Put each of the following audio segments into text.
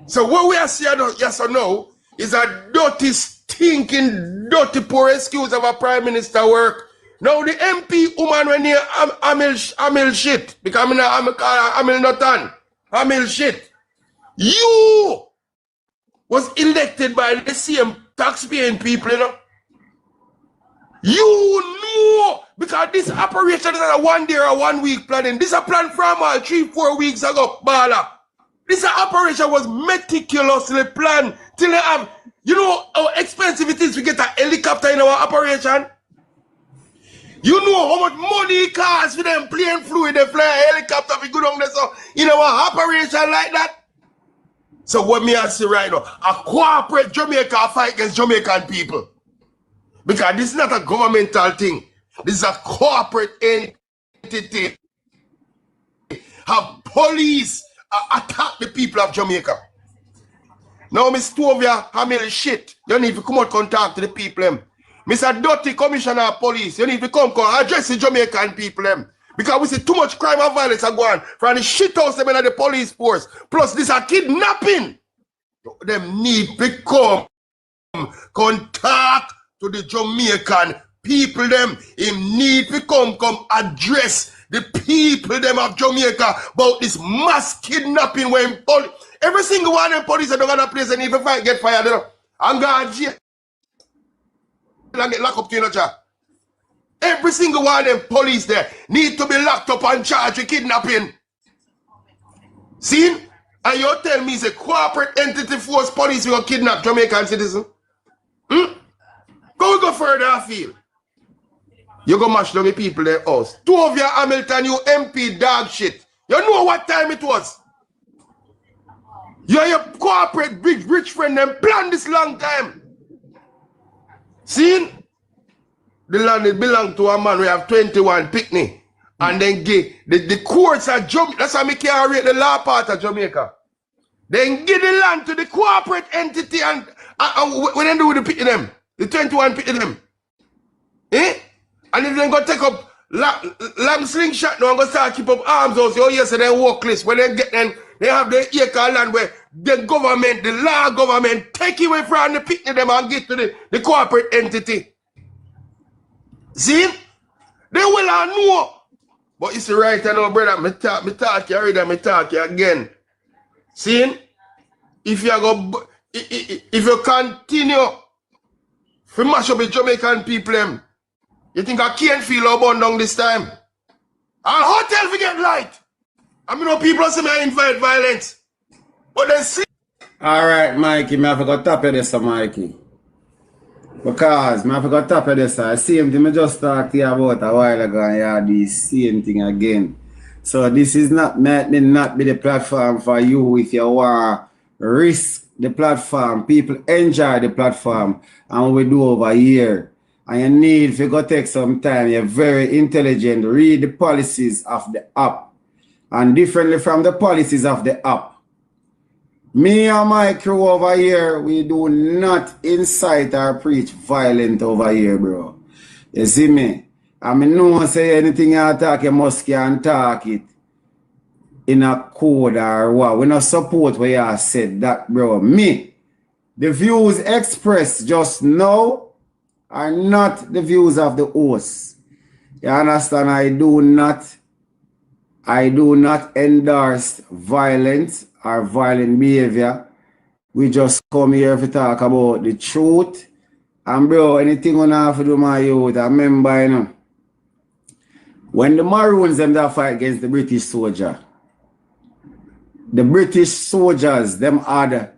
So what we are seeing, yes or no, is a dirty, stinking, dirty, poor excuse of a prime minister work. Now the MP woman when you Amil shit, because I'm Amil Notan, Amil shit. You was elected by the same taxpaying people, you know. You know, because this operation is a 1 day or 1 week planning. This is a plan from 3-4 weeks ago, Bala. This operation was meticulously planned till they have, you know how expensive it is to get a helicopter in our operation? You know how much money it costs for them plane fluid, they fly a helicopter if you go down there so in our operation like that? So what me I say right now, a corporate Jamaica fight against Jamaican people. Because this is not a governmental thing. This is a corporate entity. Have police attack the people of Jamaica. Now, Mr. Tovia, Hamil shit. You need to come out and talk to the people. Mr. Dirty Commissioner of Police, you need to come address the Jamaican people. Because we see too much crime and violence are going from the shit house them in the police force. Plus, this are kidnapping. Them need to come contact to the Jamaican people them. Him need to come address the people them of Jamaica about this mass kidnapping when every single one of them police don't got a place and even get fired, you know. And go jail and get locked up to you know, every single one of them police there need to be locked up and charged with kidnapping. See? And you tell me it's a corporate entity force police will kidnap Jamaican citizens? Go further afield. You go mash down the people their house. Two of your Hamilton, you MP dog shit. You know what time it was. You and your corporate big rich friend them plan this long time. See? The land it belong to a man we have 21 picnic. And then the courts are Jamaica. That's why I can't rate the law part of Jamaica. Then give the land to the corporate entity and when they do with the picnic them. The 21 picnic them. Eh? And if they go take up long slingshot now and go start keep up arms house, oh yes, and then walk list. When they get them, they have the acre land where the government, the law government, take away from the picnic them and get to the corporate entity. See? They will know. But it's right now, brother. Me talk you already, me talk you again. See? If you continue to mash up the Jamaican people, you think I can't feel how burn down this time? And hotel we get light. I mean, people say I invite violence. But then see. Alright, Mikey, I forgot to tap you this, Mikey. Because I forgot to tap you this. Same thing I just talked to you about a while ago and you had the same thing again. So this is not may not be the platform for you if you want to risk the platform. People enjoy the platform and we do over here. And you need to go take some time. You're very intelligent. Read the policies of the app. And differently from the policies of the app. Me and my crew over here, we do not incite or preach violent over here, bro. You see me? I mean, no one say anything you talk, you must can talk it in a code or what. We not support what you said that, bro. Me, the views expressed just now are not the views of the host. You understand? I do not endorse violence or violent behavior. We just come here to talk about the truth. And bro, anything on have to do my youth, I remember, you know, when the Maroons them that fight against the British soldier, the British soldiers them had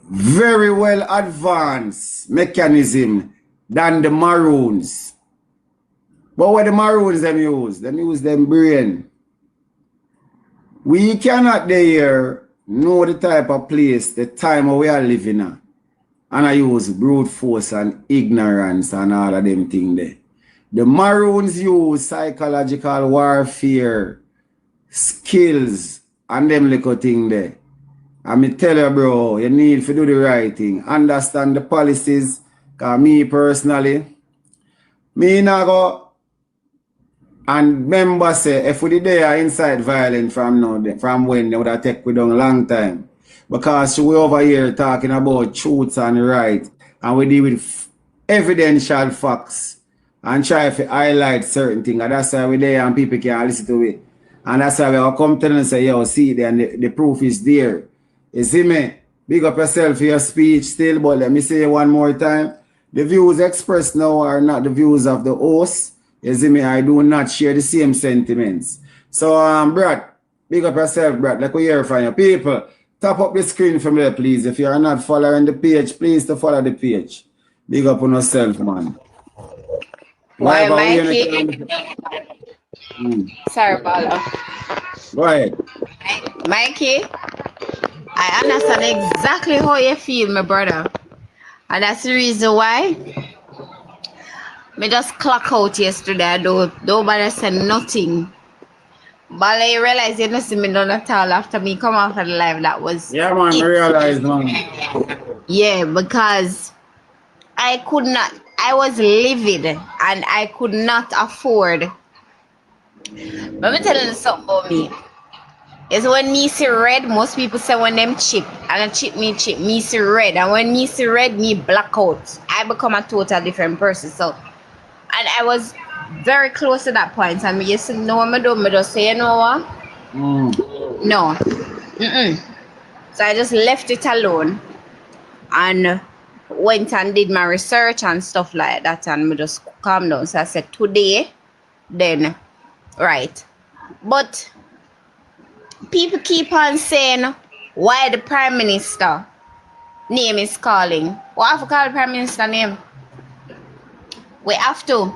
very well advanced mechanism than the Maroons. But what the Maroons them use? Them use them brain. We cannot there know the type of place, the time we are living in. And I use brute force and ignorance and all of them things there. The Maroons use psychological warfare, skills, and them little thing there. And me tell you, bro, you need to do the right thing. Understand the policies. Because me personally, me not go and member say if we did there inside violence from now, from when they would have taken we down a long time. Because we over here talking about truth and right, and we deal with evidential facts and try to highlight certain things. And that's why we're there and people can listen to it. And that's why we come to them and say, yo, see there, and the proof is there. You see me? Big up yourself for your speech still, but let me say it one more time. The views expressed now are not the views of the host. You see me? I do not share the same sentiments. So, Brad, big up yourself, Brad. Like we hear from you. People, tap up the screen for me, please. If you are not following the page, please to follow the page. Big up on yourself, man. Why, Mikey? Sorry, Paula. Go ahead. Mikey, I understand exactly how you feel, my brother. And that's the reason why me just clock out yesterday. I don't bother say nothing. But I realized you don't see me done at all after me come off of the live. That was yeah, man, I realized, man. Yeah, because I could not, I was livid and I could not afford. Let me tell you something about me. It's when me see red, most people say when them chip, and a chip, me see red. And when me see red, me black out. I become a total different person. So, and I was very close to that point. And me just know what I do, me just say, you know what? No. So I just left it alone and went and did my research and stuff like that, and me just calm down. So I said, today, then, right. But people keep on saying why the Prime Minister name is calling. What have to call the Prime Minister name? We have to.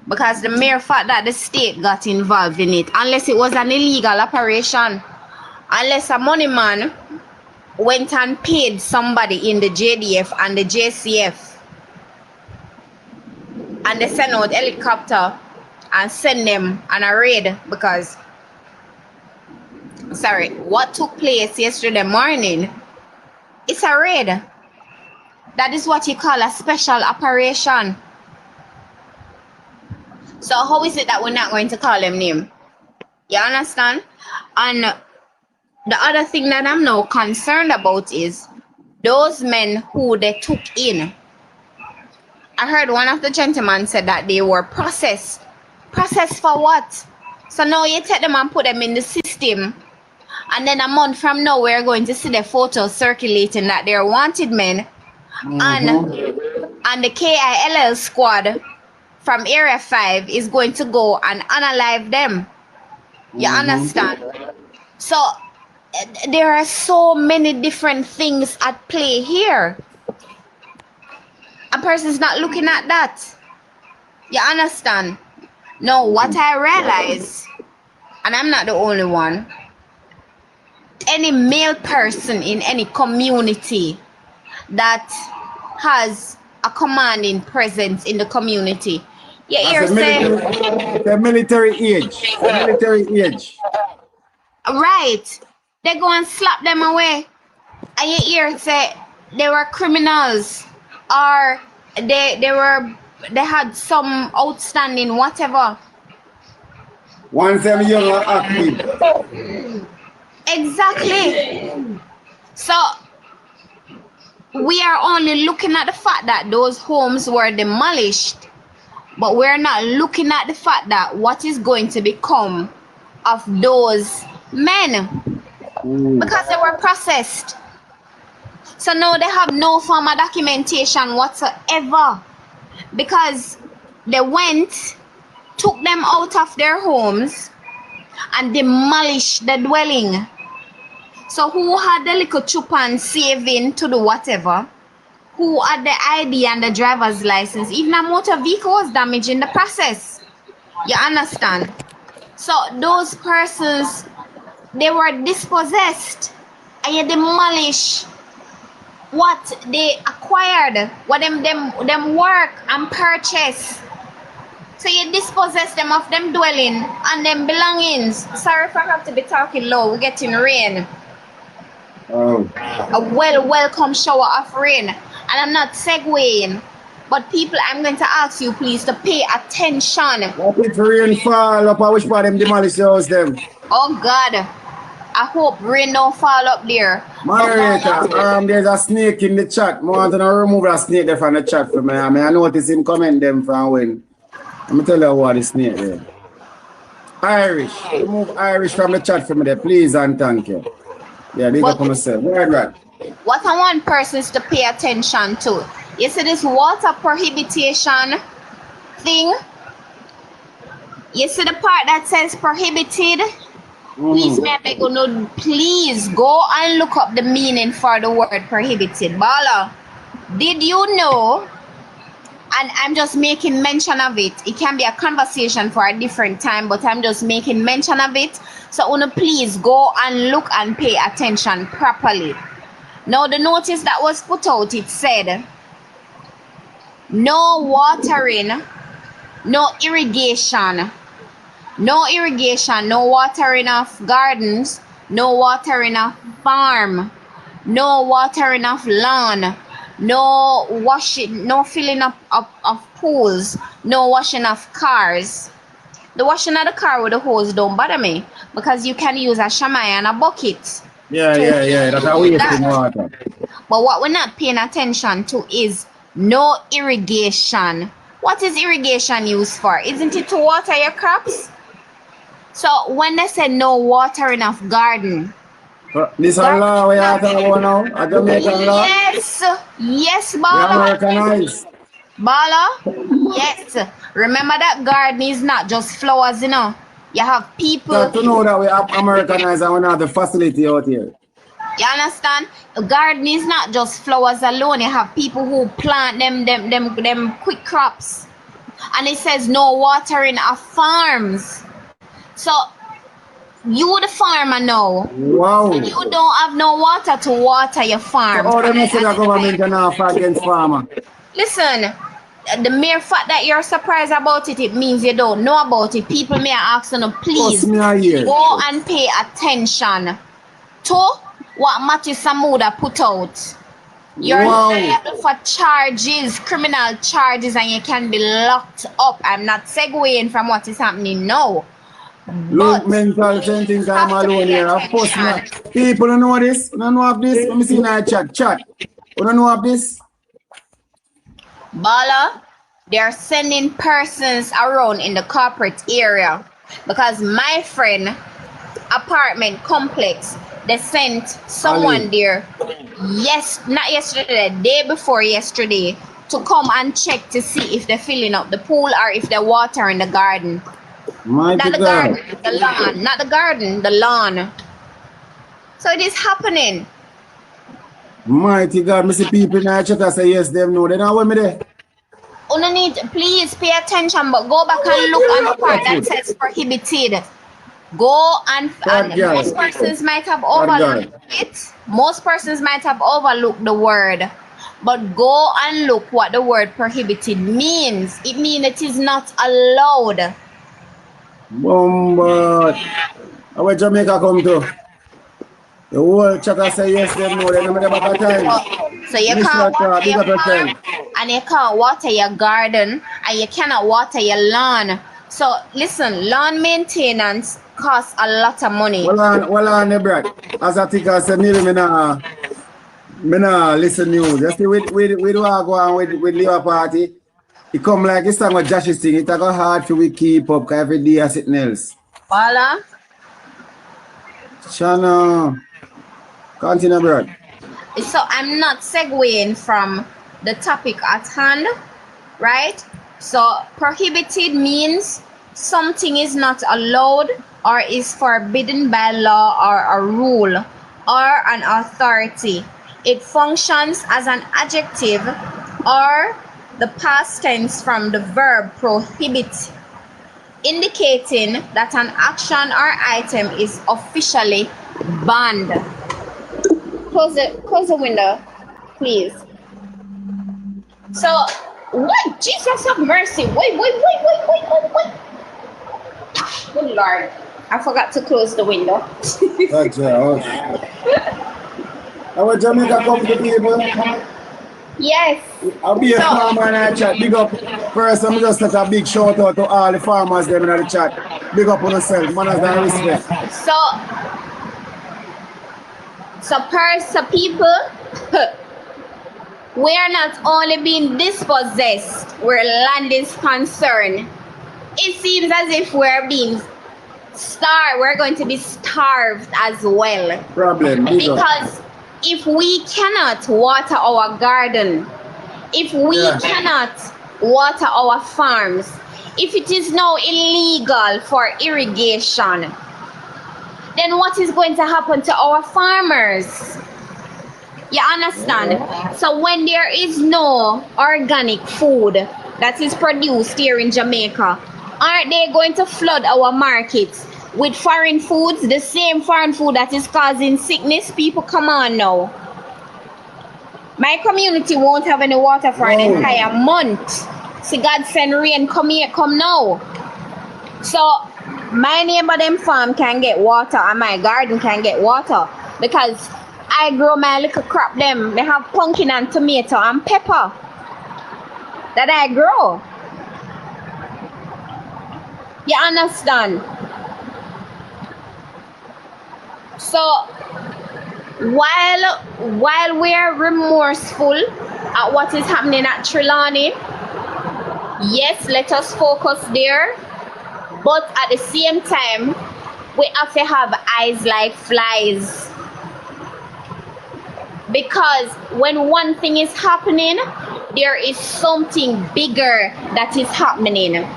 Because the mere fact that the state got involved in it, unless it was an illegal operation, unless a money man went and paid somebody in the JDF and the JCF, and they send out helicopter and send them on a raid, because sorry, what took place yesterday morning, it's a raid. That is what you call a special operation. So how is it that we're not going to call them name? You understand? And the other thing that I'm now concerned about is those men who they took in. I heard one of the gentlemen said that they were processed. Processed for what? So now you take them and put them in the system, and then a month from now we're going to see the photos circulating that they're wanted men, and the KILL squad from Area 5 is going to go and unalive them. You understand? So there are so many different things at play here. A person's not looking at that. You understand? No, what I realize, and I'm not the only one, any male person in any community that has a commanding presence in the community, you hear say the military age. The military age. Right. They go and slap them away. And you hear say they were criminals, or they had some outstanding whatever. One time young or active. Exactly. So we are only looking at the fact that those homes were demolished, but we're not looking at the fact that what is going to become of those men, because they were processed. So now they have no form of documentation whatsoever, because they went, took them out of their homes and demolished the dwelling. So who had the little chup and saving to do whatever? Who had the ID and the driver's license? Even a motor vehicle was damaged in the process. You understand? So those persons, they were dispossessed, and you demolish what they acquired, what them work and purchase. So you dispossess them of them dwelling and them belongings. Sorry if I have to be talking low, we're getting rain. Oh. A welcome shower of rain. And I'm not segueing, but people, I'm going to ask you please to pay attention. What if rain fall up, I wish for them demolish those them? Oh God, I hope rain don't fall up there. Moderator, there's a snake in the chat. I want to remove that snake there from the chat for me. I mean, I notice him comment them from when. Let me tell you what the snake there. Irish. Remove Irish from the chat for me there, please and thank you. Yeah, big up on myself. Right. What I want persons to pay attention to. You see this water prohibition thing? You see the part that says prohibited? Please, may I beg you, no, please go and look up the meaning for the word prohibited. Bala, did you know, and I'm just making mention of it, it can be a conversation for a different time, but I'm just making mention of it. So, Una, please go and look and pay attention properly. Now, the notice that was put out, it said, no watering, no irrigation, no watering of gardens, no watering of farm, no watering of lawn, no washing, no filling up of pools, no washing of cars. The washing of the car with the hose don't bother me because you can use a shamai and a bucket. Yeah. That's a wasting water. But what we're not paying attention to is no irrigation. What is irrigation used for? Isn't it to water your crops? So when they say no watering of garden. This is a law we are talking about now? A Jamaican law? Yes, Bala. Americanized. Bala, yes. Remember that garden is not just flowers, you know. You have people. So to know that we have Americanized and we have the facility out here. You understand? A garden is not just flowers alone. You have people who plant them quick crops. And it says no watering of farms. So you the farmer now. Wow. And you don't have no water to water your farm. So how do you say the government can offer against farmer? Listen, the mere fact that you're surprised about it, it means you don't know about it. People may ask you, please go and pay attention to what Matthew Samuda put out. You're liable for charges, criminal charges, and you can be locked up. I'm not segueing from what is happening now. Look, mental sentence time alone here. Of course, people don't know this. Don't know of this. Let me see in our chat. You don't know of this? Bala, they're sending persons around in the corporate area because my friend apartment complex, they sent someone there, yes, not yesterday, the day before yesterday, to come and check to see if they're filling up the pool or if they're watering the garden. Not the garden, the lawn, not the garden, the lawn. So it is happening. Mighty God, me see people in the chat say yes, them know. They know where me there. Please pay attention, but go back and look at the part that says prohibited. Go and most persons might have overlooked it. Most persons might have overlooked the word. But go and look what the word prohibited means. It means it is not allowed. But where Jamaica come to? The whole chat say yes, them know. They never back time. So you can't water your farm, and you can't water your garden, and you cannot water your lawn. So listen, lawn maintenance costs a lot of money. Well on, Brad. As I think I said, me nah listen news. Just with go on with Labour Party. It come like it's time with Josh's thing. It go hard for we keep up every day as something else. Voila. Shana. Continue, Brad. So I'm not segueing from the topic at hand, right? So prohibited means something is not allowed or is forbidden by law or a rule or an authority. It functions as an adjective or the past tense from the verb prohibit, indicating that an action or item is officially banned. Close the window, please. So, what? Jesus have mercy. Wait. Good Lord. I forgot to close the window. Our Jamaica come to people. Yes. I'll be a farmer in the chat. Big up. First, I'm just take a big shout out to all the farmers them in the chat. Big up on yourself. Manners and respect. So, So people, we are not only being dispossessed where land is concerned. It seems as if we're being starved. We're going to be starved as well. Problem. Because if we cannot water our garden, if we cannot water our farms, if it is now illegal for irrigation, then what is going to happen to our farmers? You understand? So when there is no organic food that is produced here in Jamaica, aren't they going to flood our markets with foreign foods, the same foreign food that is causing sickness? People, come on now. My community won't have any water for an entire month. See, God send rain, come here, come now. So my neighbor them farm can get water and my garden can get water because I grow my little crop them. They have pumpkin and tomato and pepper that I grow. You understand? So while we are remorseful at what is happening at Trelawney, yes, let us focus there. But at the same time, we have to have eyes like flies. Because when one thing is happening, there is something bigger that is happening.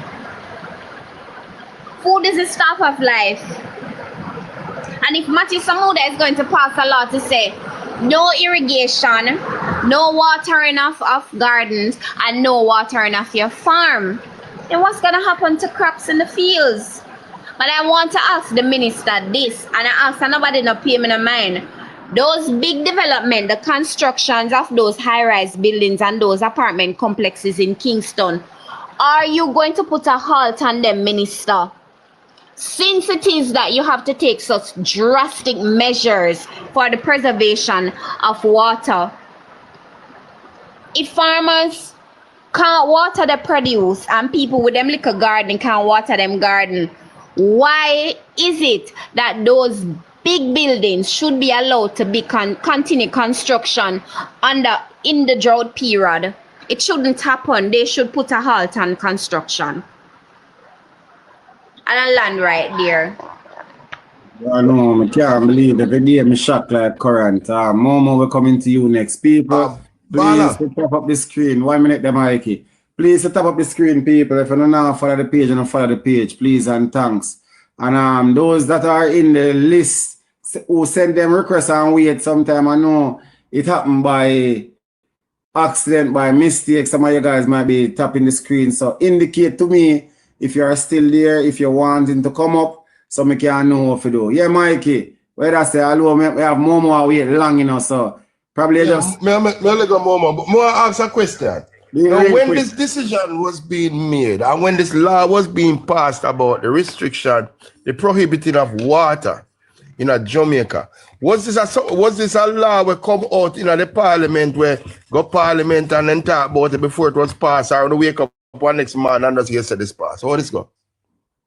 Food is the staff of life. And if Matthew Samuda is going to pass a law to say no irrigation, no watering of gardens, and no watering of your farm, then what's going to happen to crops in the fields? But I want to ask the minister this, and I ask nobody not pay me no mind. Those big development, the constructions of those high-rise buildings and those apartment complexes in Kingston, are you going to put a halt on them, minister? Since it is that you have to take such drastic measures for the preservation of water, if farmers can't water the produce and people with them little garden can't water them garden, why is it that those big buildings should be allowed to be continue construction in the drought period? It shouldn't happen. They should put a halt on construction. And I land right there. I know, I can't believe every day I'm shocked like current. Momo, we're coming to you next. People, please tap up the screen. 1 minute, the Mikey. Please tap up the screen, people. If you don't know, follow the page and follow the page, please, and thanks. And those that are in the list who send them requests and wait sometime, I know it happened by accident, by mistake. Some of you guys might be tapping the screen. So indicate to me if you are still there, if you're wanting to come up, so me can know what to do. Yeah, Mikey. Where I say hello, we have Momo wait long enough, so probably just. Me let go Momo, but more ask a question. Now, when this decision was being made and when this law was being passed about the restriction, the prohibiting of water in Jamaica, was this a law that come out in the parliament where go parliament and then talk about it before it was passed, or to wake up one next man and just get said this pass? How this go?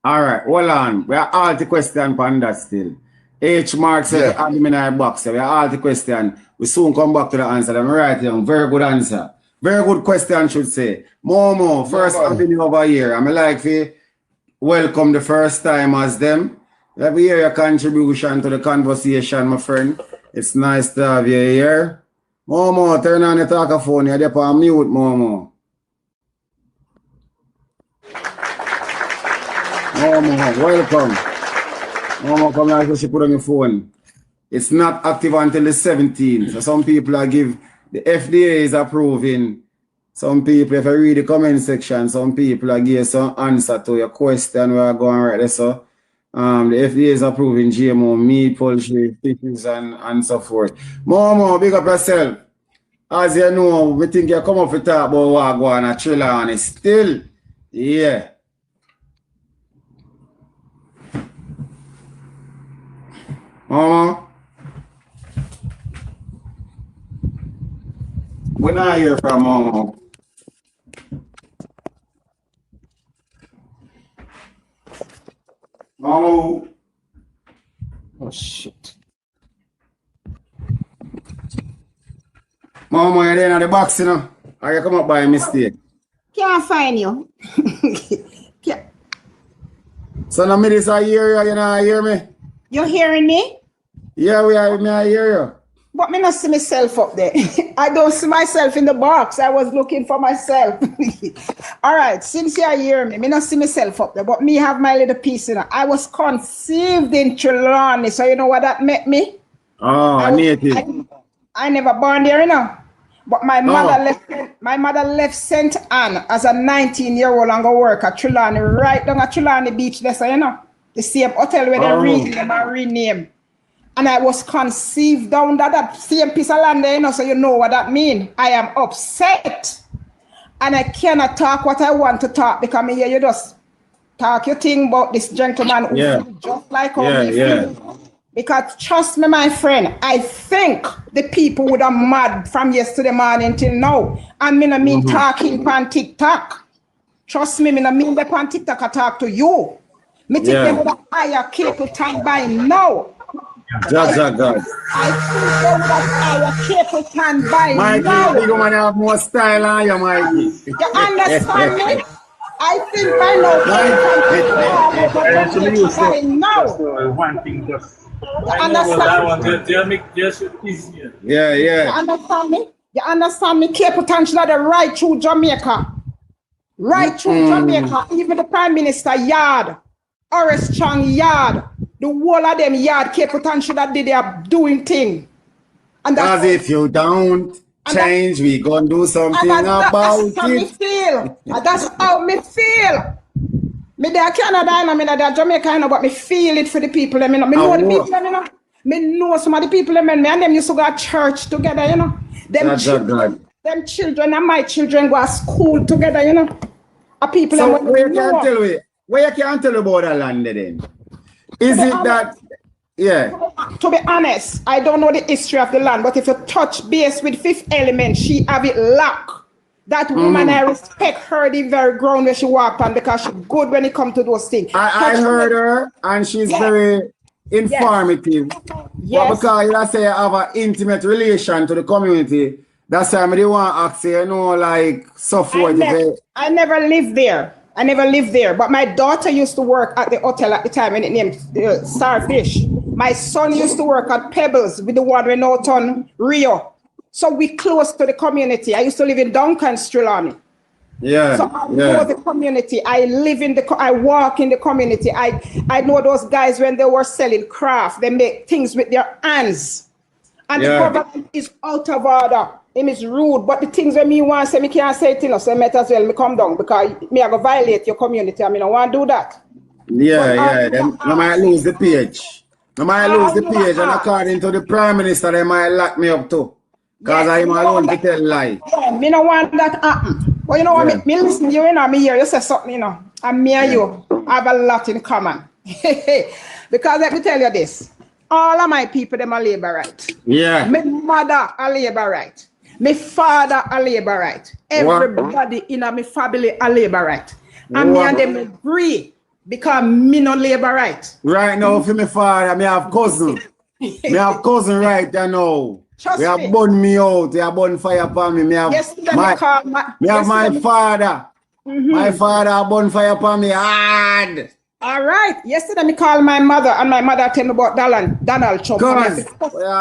All right, hold on. We are all the question on that still. H Mark said admin in our box. So we are all the question. We soon come back to the answer. I'm right here. Very good answer. Very good question, should say. Momo, first avenue over here. I'm like to welcome the first time as them. Let me hear your contribution to the conversation, my friend. It's nice to have you here. Momo, turn on your talkaphone. You're there on mute, Momo. Momo, welcome. Momo, come here, she put on your phone. It's not active until the 17th. So some people are give, the FDA is approving. Some people, if I read the comment section, some people are give some answer to your question. We are going right there. So the FDA is approving GMO, meat, poultry, fishes, and so forth. Momo, big up yourself. As you know, we think you come up to talk about what go on a Trelawney still. Yeah. We're not here from Momo. Momo. Oh shit. Mama, you're there in the box, you know? Or you come up by mistake? Can't find you. Can't- So now me this I hear you, you know, I hear me? You hearing me? Yeah, I hear you. But me not see myself up there. I don't see myself in the box. I was looking for myself. All right, since you hear me not see myself up there. But me have my little piece in it. I was conceived in Trelawney, so you know what that meant me? Oh, native. I never born there, you know. But my mother left St. Anne as a 19-year-old and go work at Trelawney, right down at Trelawney Beach, there, so you know. The same hotel where they rename. And I was conceived down that same piece of land there, you know, so you know what that means. I am upset. And I cannot talk what I want to talk because me hear you just talk your thing about this gentleman who feel just like how me feel. Because trust me, my friend, I think the people would have mad from yesterday morning till now. And me no mean talking on TikTok. Trust me, me no mean that on TikTok I talk to you. Me think they would have higher cable time by now. God. I think they would have higher cable time by Mikey, now. you gonna have more style on you, Mikey. You understand me? I think by now by now. One thing just. You understand? Yeah. You understand me? You understand me? Cape Potential are the right through Jamaica. Right through Jamaica. Even the Prime Minister yard, Horace Chang yard, the whole of them yard, Cape Potential that did their doing thing. And as if you don't change, we gonna do something about that's how me feel. That's how me feel. Me there Canada and me there Jamaica, you know, but me feel it for the people. Me know the people, you know. Me know some of the people, me and them used to go to church together, you know. Them children and my children go to school together, you know. A people. So where you can tell about the land then? Is it that? Yeah. To be honest, I don't know the history of the land, but if you touch base with Fifth Element, she have it locked. That woman, I respect her the very ground where she walk on because she's good when it comes to those things. I heard her and she's very informative. Yes. But because you say you have an intimate relation to the community, that's why I want to ask you, you know, like so forth. I never lived there. But my daughter used to work at the hotel at the time and it named Starfish. My son used to work at Pebbles with the one we know on Rio. So we close to the community. I used to live in Duncan, Trelawney. Yeah. So I know the community. I live in I walk in the community. I know those guys when they were selling craft. They make things with their hands. And the government is out of order. It is rude. But the things when me want to say, me can't say it, you know, so I might as well me come down because me I go violate your community. I mean, I want to do that. Then I might lose the page. And according to the Prime Minister, they might lock me up too. Because I'm alone to tell lie. Yeah, me no want that happen. But you know what, me listen to you, you know, me hear you say something, you know. And me and you have a lot in common. Because let me tell you this. All of my people, them are labor right. Yeah. My mother are labor right. My father are labor right. Everybody in my family are labor right. And me and them agree because me no labor right. Right now, for my father, me have cousin. Me have cousin right there now. Trust we have me. burned me out. They have burned fire upon me. Me have my father. My father burned fire upon me hard. All right. Yesterday, me called my mother, and my mother tell me about Donald Trump.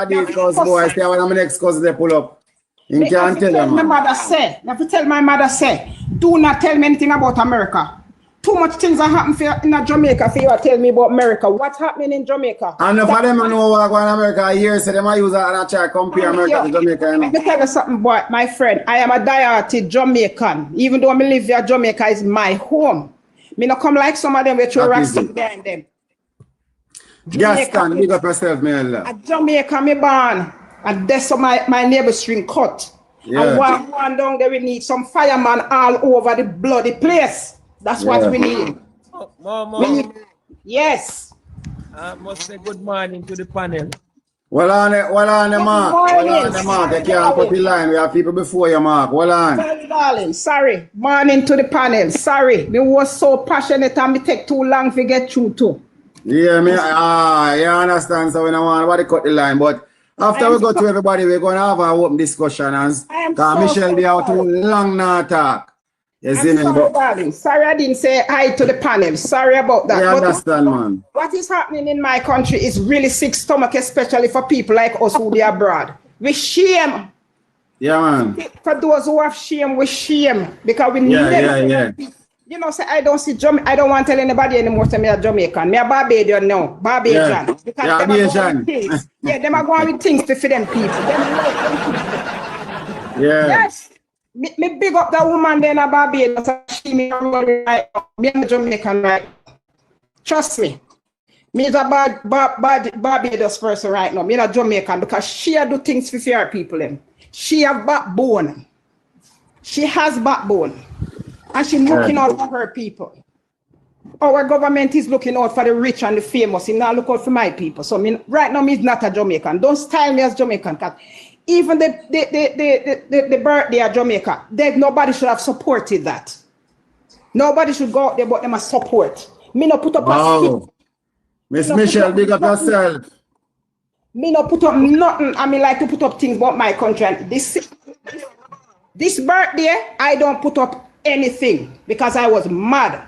These cousin boys, they are my next cousin they pull up. You can't tell them. My mother say, I have to tell my mother say, do not tell me anything about America. Too much things are happening in Jamaica for you to tell me about America. What's happening in Jamaica? And if them know what going on in America here, so they might use that and try to compare America to Jamaica. You know? Let me tell you something, boy, my friend. I am a diehard Jamaican. Even though I live here, Jamaica is my home. Me not come like some of them with your racks behind them. Just stand, big up yourself, man. At Jamaica, me born. And that's my neighbor string cut. And one down there, we need some fireman all over the bloody place. That's what we need. Yes. I must say good morning to the panel. Well on the mark. They can't put the line. We have people before you, Mark. Well on. Sorry, darling. Sorry. Morning to the panel. Sorry. Me was so passionate and me take too long to get through too. Yeah, you understand. So we don't want nobody cut the line. But After we go to everybody, we're going to have our open discussion. Because Michelle be out too long now talk. You see me? Sorry, darling. Sorry I didn't say hi to the panel. Sorry about that. I understand, man. What is happening in my country is really sick stomach, especially for people like us who be abroad. We shame. Yeah, man. For those who have shame, we shame. Because we never... You know, say I don't want to tell anybody anymore say me a Jamaican. Me a Barbadian now. Barbadian. Yeah. Because Yeah, Barbadian. Yeah, them are going with things to feed them people. Yes. Me big up that woman then a Barbados. She me right now. Me a Jamaican right. Trust me. Me is a Barbados person right now. Me a Jamaican because she a do things for fair people them. She have backbone. She has backbone. And she's looking out for her people. Our government is looking out for the rich and the famous. He's not looking out for my people. So right now, me is not a Jamaican. Don't style me as Jamaican. Cause even the birthday of Jamaica, nobody should have supported that. Nobody should go out there, but them a support. Me no put up a Miss Michelle, big up yourself. Me no put up nothing. I mean, like to put up things about my country. And this birthday, I don't put up anything because I was mad.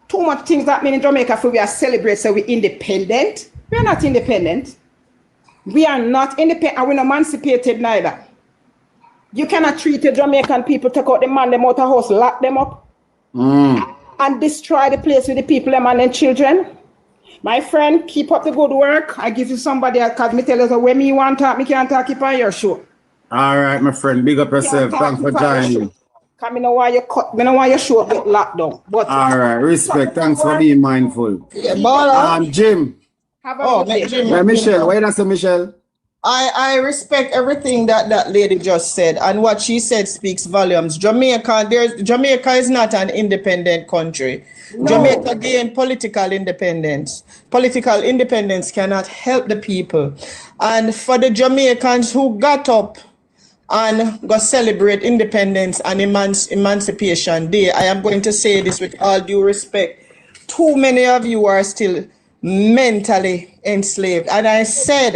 Too much things that mean in Jamaica for we are celebrate, so we independent. We are not independent. We are not independent and we're not emancipated neither. You cannot treat the Jamaican people, take out the man, them out of house, lock them up, and destroy the place with the people, them and their children. My friend, keep up the good work. I give you somebody because me tell you when me want to talk, me can't talk it on your show. All right, my friend, big up yourself. Thanks for joining. Because I don't want you cut, I don't want your show get locked down. But all right, respect. Thanks for being mindful. Yeah, Jim. Jim. Yeah, Michelle, why not say Michelle? I respect everything that lady just said, and what she said speaks volumes. Jamaica is not an independent country. No. Jamaica gained political independence. Political independence cannot help the people. And for the Jamaicans who got up and go celebrate independence and Emancipation Day, I am going to say this with all due respect. Too many of you are still mentally enslaved. And I said,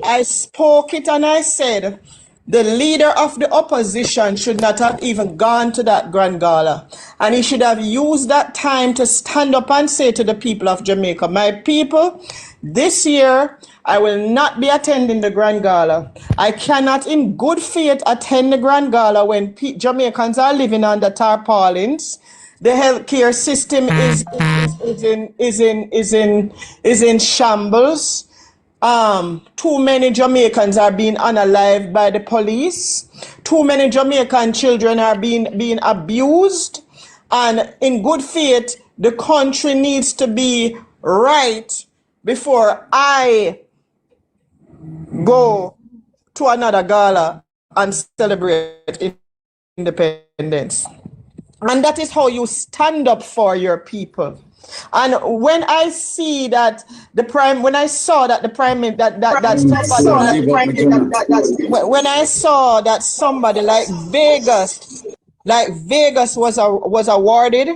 I spoke it and I said, the leader of the opposition should not have even gone to that grand gala. And he should have used that time to stand up and say to the people of Jamaica, my people, this year, I will not be attending the Grand Gala. I cannot in good faith attend the Grand Gala when Jamaicans are living under tarpaulins. The healthcare system is in shambles. Too many Jamaicans are being unalived by the police. Too many Jamaican children are being abused. And in good faith, the country needs to be right before I go to another gala and celebrate independence. And that is how you stand up for your people. And when I see that when I saw that somebody like Vegas was awarded,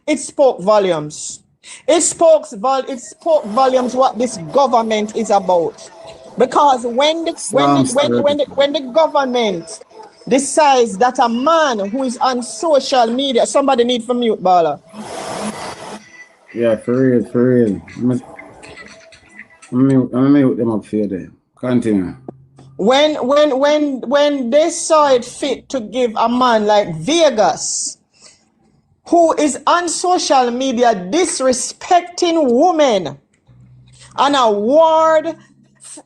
it spoke volumes. It spoke volumes what this government is about. Because when the government decides that a man who is on social media, somebody need to mute Bala. Yeah, for real. I'm mute them up for you then. Continue. When they saw it fit to give a man like Vegas, who is on social media disrespecting women, an award,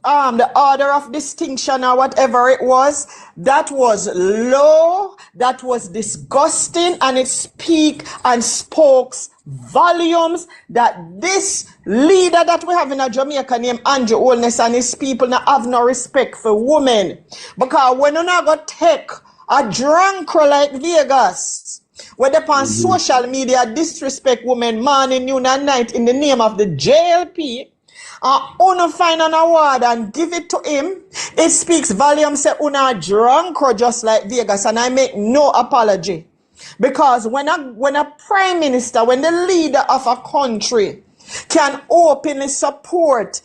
the Order of Distinction or whatever it was, that was low, that was disgusting, and it spoke volumes that this leader that we have in a Jamaica named Andrew Holness and his people now have no respect for women. Because when you're not going to take a drunkard like Vegas, where they on social media disrespect women morning, noon, and night in the name of the JLP, Una find an award and give it to him, it speaks volumes. Say Una drunk or just like Vegas, and I make no apology. Because when a prime minister, when the leader of a country can openly support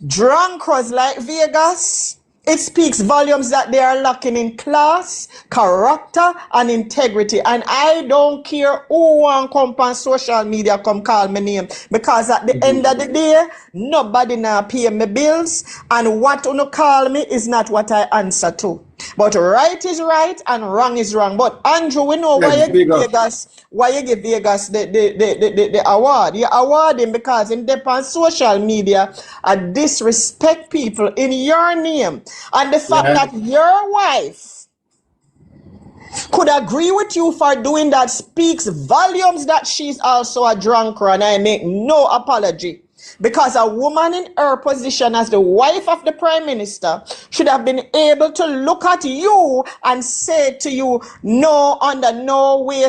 drunkards like Vegas, It speaks volumes that they are lacking in class, character, and integrity. And I don't care who want come on social media come call me name. Because at the end of the day, nobody now pay me bills. And what you call me is not what I answer to. But right is right and wrong is wrong. But Andrew, we know why you give Vegas the award. You award him because him dep on social media and disrespect people in your name. And the fact that your wife could agree with you for doing that speaks volumes that she's also a drunkard, and I make no apology. Because a woman in her position as the wife of the prime minister should have been able to look at you and say to you, no, under no way,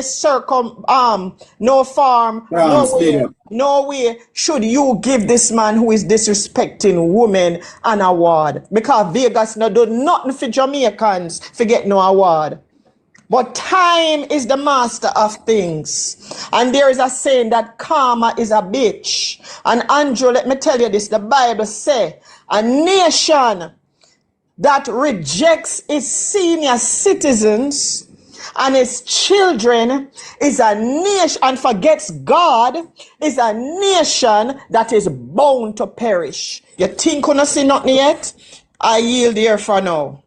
no farm, no way should you give this man who is disrespecting women an award. Because Vegas no do nothing for Jamaicans to get no award. But time is the master of things. And there is a saying that karma is a bitch. And Andrew, let me tell you this. The Bible says a nation that rejects its senior citizens and its children is a nation, and forgets God, is a nation that is bound to perish. You think you not see nothing yet? I yield here for now.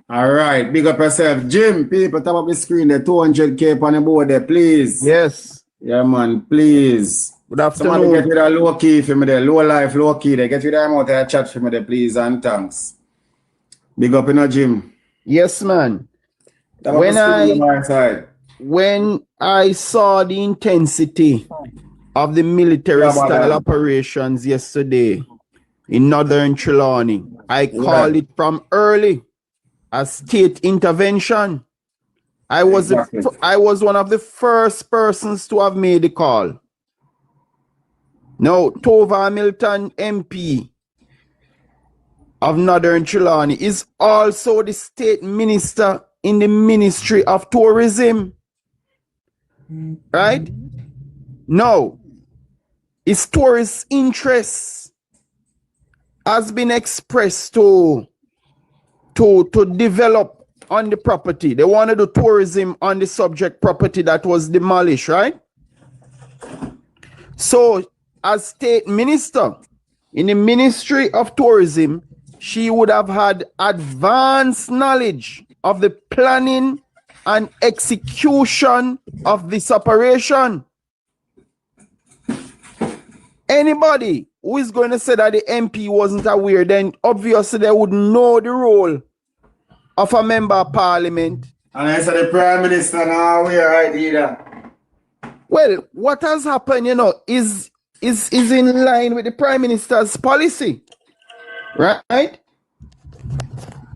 All right, big up yourself. Jim, people, top up the screen there, 200K on the board there, please. Yes. Yeah, man, please. Good afternoon. Somebody get with a low key for me there, low life, low key there. Get with them out there, chat for me there, please, and thanks. Big up in the Jim. Yes, man. Top when I saw the intensity of the military style operations yesterday in Northern Trelawney, I called it from early a state intervention. I was one of the first persons to have made the call. Now, Tova Hamilton MP of Northern Trelawney is also the state minister in the Ministry of Tourism. Right? Now, his tourist interest has been expressed to develop on the property. They want to do tourism on the subject property that was demolished, right? So, as state minister in the Ministry of Tourism, she would have had advanced knowledge of the planning and execution of this operation. Anybody who is going to say that the MP wasn't aware, then obviously they would know the role of a member of parliament. And I said the prime minister now aware, right, either. Well, what has happened, you know, is in line with the prime minister's policy, right?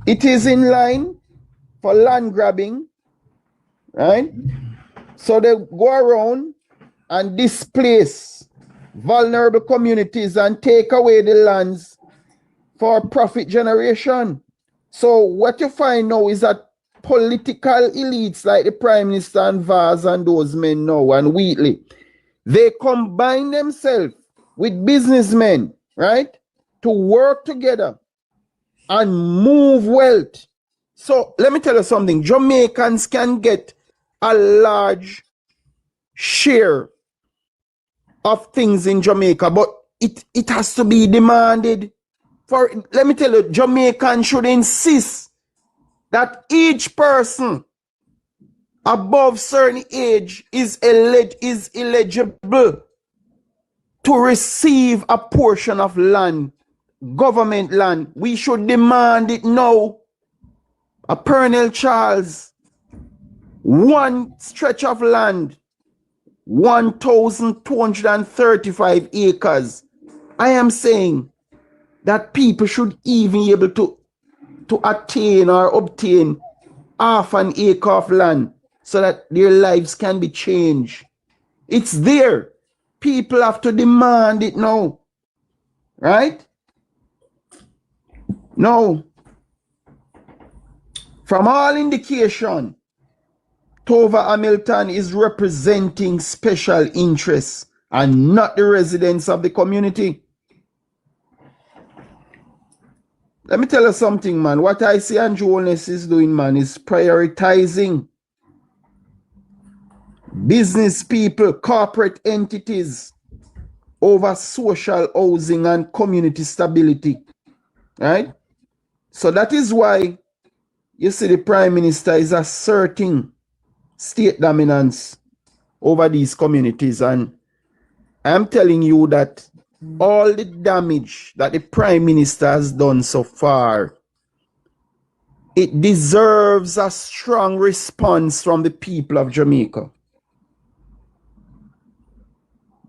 It is in line for land grabbing, right? So they go around and displace vulnerable communities and take away the lands for profit generation. So what you find now is that political elites like the Prime Minister and Vaz and those men now and Wheatley, they combine themselves with businessmen, right, to work together and move wealth. So let me tell you something. Jamaicans can get a large share of things in Jamaica, but it has to be demanded. Let me tell you, Jamaicans should insist that each person above certain age is eligible to receive a portion of land, government land. We should demand it now. A Pernell Charles, one stretch of land, 1,235 acres. I am saying that people should even be able to attain or obtain half an acre of land so that their lives can be changed. It's there. People have to demand it now. Right? Now, from all indication, Tova Hamilton is representing special interests and not the residents of the community. Let me tell you something, man. What I see Andrew Holness is doing, man, is prioritizing business people, corporate entities over social housing and community stability. Right? So that is why you see the Prime Minister is asserting state dominance over these communities. And I'm telling you that all the damage that the Prime Minister has done so far, it deserves a strong response from the people of Jamaica.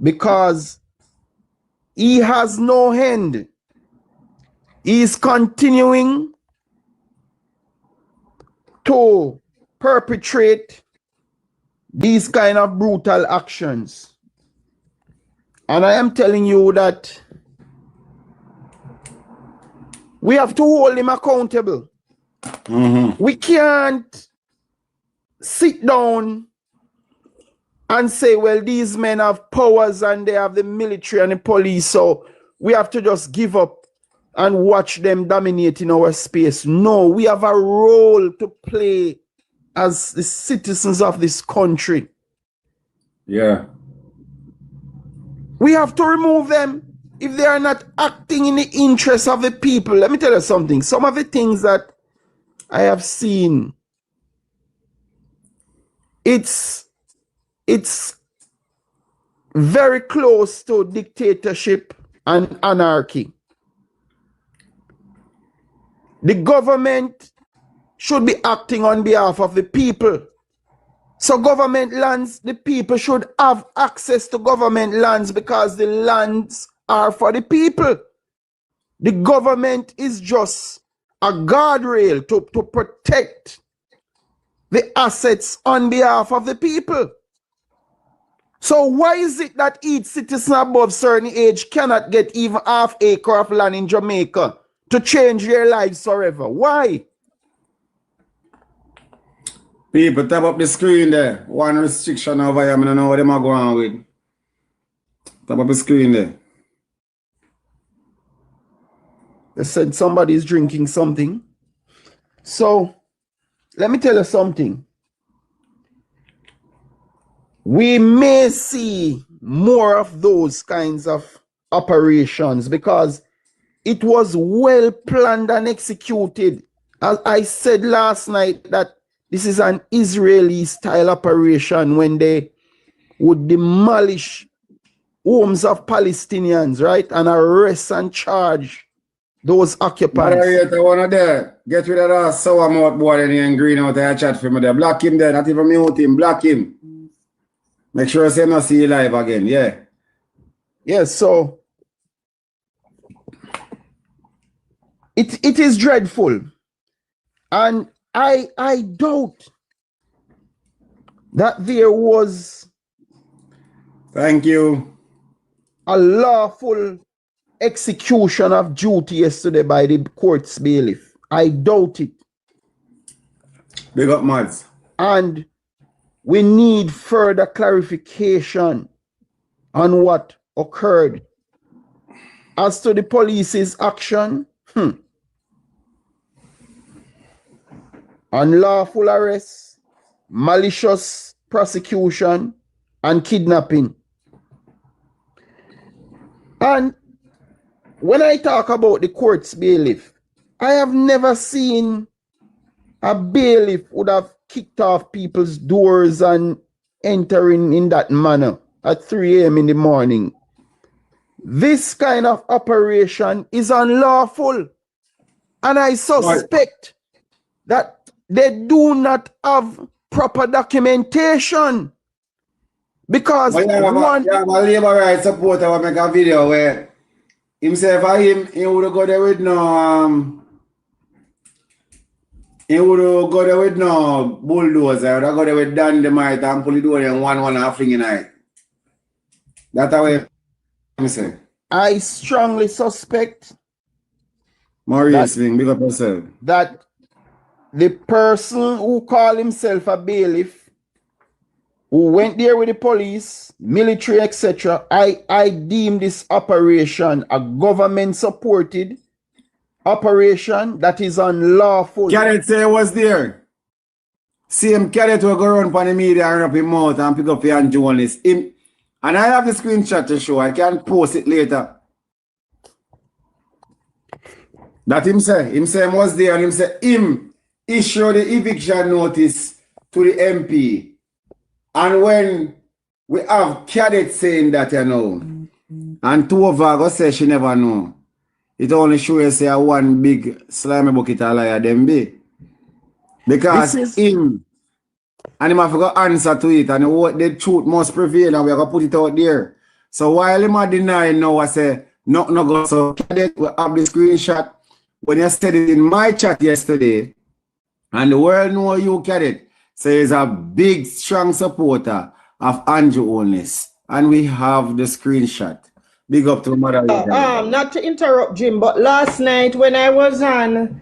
Because he has no end. He is continuing to perpetrate these kind of brutal actions. And I am telling you that we have to hold him accountable. We can't sit down and say, well, these men have powers and they have the military and the police, so we have to just give up and watch them dominating our space. No, we have a role to play as the citizens of this country. Yeah. We have to remove them if they are not acting in the interest of the people. Let me tell you something. Some of the things that I have seen, it's very close to dictatorship and anarchy. The government should be acting on behalf of the people. So government lands, the people should have access to government lands because the lands are for the people. The government is just a guardrail to protect the assets on behalf of the people. So why is it that each citizen above certain age cannot get even half acre of land in Jamaica to change their lives forever? Why? People, tap up the screen there. One restriction over here. I don't know what them are going on with. Tap up the screen there. They said somebody is drinking something. So, let me tell you something. We may see more of those kinds of operations because it was well planned and executed. As I said last night that this is an Israeli-style operation when they would demolish homes of Palestinians, right? And arrest and charge those occupants. Moderator, one of there. Get rid of that sour mouth boy in here and green out there chat for me there. Block him there, not even mute him. Block him. Make sure I say not see you live again. Yeah. Yes, so it is dreadful. And I doubt that there was Thank you. a lawful execution of duty yesterday by the court's bailiff. I doubt it. Big up, Mads. And we need further clarification on what occurred. As to the police's action, unlawful arrest, malicious prosecution, and kidnapping. And when I talk about the court's bailiff, I have never seen a bailiff would have kicked off people's doors and entering in that manner at 3 a.m. in the morning. This kind of operation is unlawful. And I suspect that they do not have proper documentation. Because But yeah, labor rights supporter will make a video where himself and him, he would go there with no bulldozer, or go there with dynamite and pull it over and one half thing in it. That's how I say. I strongly suspect Maurice thing, big up yourself. that the person who called himself a bailiff, who went there with the police, military, etc., I deem this operation a government-supported operation that is unlawful. Cadet say he was there. Same cadet will go around on the media and up his mouth and pick up your journalist. Him, and I have the screenshot to show. I can post it later. That him say him was there and him say him issued the eviction notice to the MP. And when we have cadet saying that, you know, and two of us say she never know, it only shows say one big slimy bucket of liar them be. Because him and him have to answer to it, and the truth must prevail, and we are going to put it out there. So while him are denying now, I say, no go. So cadet will have the screenshot when you said it in my chat yesterday, and the world know you, cadet. So he's a big, strong supporter of Andrew Holness, and we have the screenshot. Big up to mother. Not to interrupt Jim, but last night when I was on,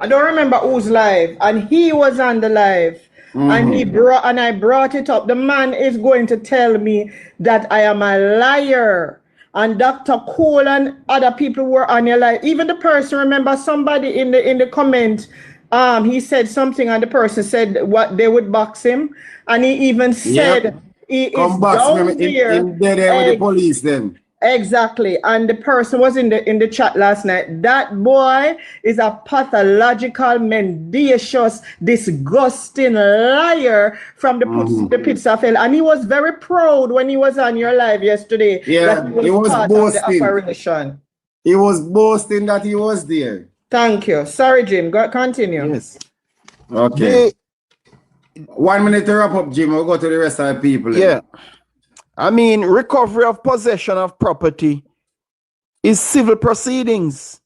I don't remember who's live, and he was on the live, and I brought it up. The man is going to tell me that I am a liar. And Dr. Cole and other people were on your live. Even the person, remember somebody in the comment, he said something, and the person said what they would box him, and he even said he is down here. In there with the police then. Exactly, and the person was in the chat last night. That boy is a pathological, mendacious, disgusting liar from the pits of hell, and he was very proud when he was on your live yesterday. Yeah, that he was part boasting. of the operation. He was boasting that he was there. Thank you. Sorry, Jim. Continue. Yes. Okay. 1 minute to wrap up, Jim. We'll go to the rest of the people. Yeah. I mean, recovery of possession of property is civil proceedings.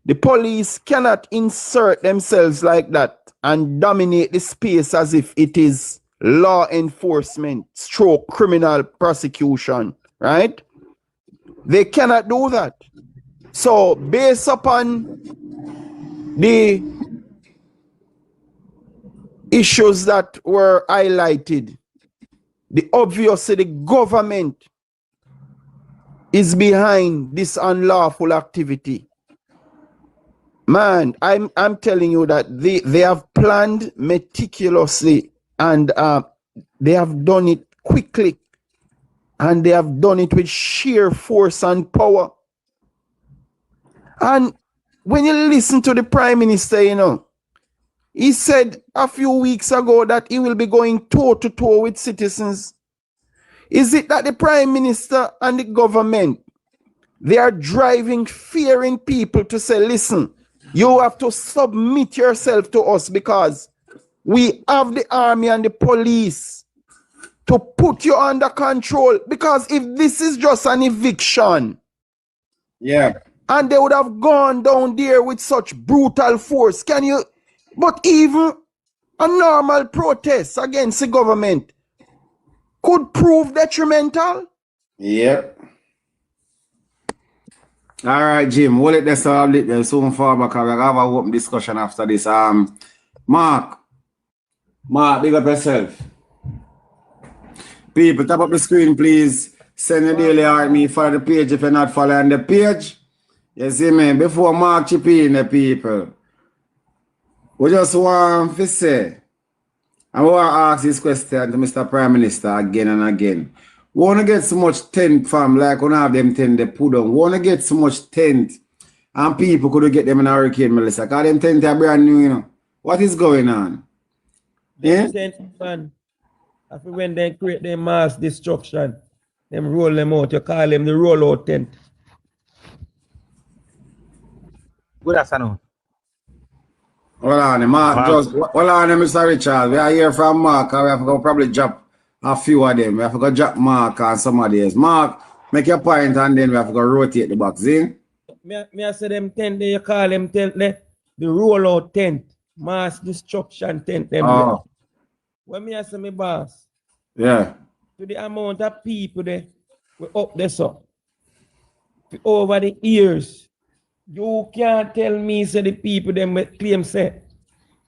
The police cannot insert themselves like that and dominate the space as if it is law enforcement, stroke criminal prosecution, right? They cannot do that. So, based upon the issues that were highlighted, obviously the government is behind this unlawful activity. Man, I'm telling you that they have planned meticulously, and they have done it quickly, and they have done it with sheer force and power. And when you listen to the Prime Minister, you know, he said a few weeks ago that he will be going toe-to-toe with citizens. Is it that the Prime Minister and the government, they are driving fear in people to say, listen, you have to submit yourself to us because we have the army and the police to put you under control? Because if this is just an eviction, and they would have gone down there with such brutal force, but even a normal protest against the government could prove detrimental. Yep. All right, Jim. We'll let this soon far back. We'll have a open discussion after this. Mark, big up yourself. People, tap up the screen, please. Send your daily army. Follow the page if you're not following the page. You see me? Before Mark chip in the people, we just want to say, I want to ask this question to Mr. Prime Minister again and again. We want to get so much tent from, like we have them tent they put on. We want to get so much tent, and people could get them in a hurricane, Melissa. Because them tent are brand new, you know. What is going on? Yeah? Man, after when they create their mass destruction, them roll them out. You call them the rollout tent. Good afternoon. Hold on, Mark. Hold on, Mr. Richard. We are here from Mark, and we have to probably drop a few of them. We have to drop Mark and some of these. Mark, make your point, and then we have to rotate the box in. Me say them tent there, you call them tent there, the rollout tent, mass destruction tent. Them when me say me boss, yeah, to the amount of people there, we up there so over the years. You can't tell me, say the people them claim say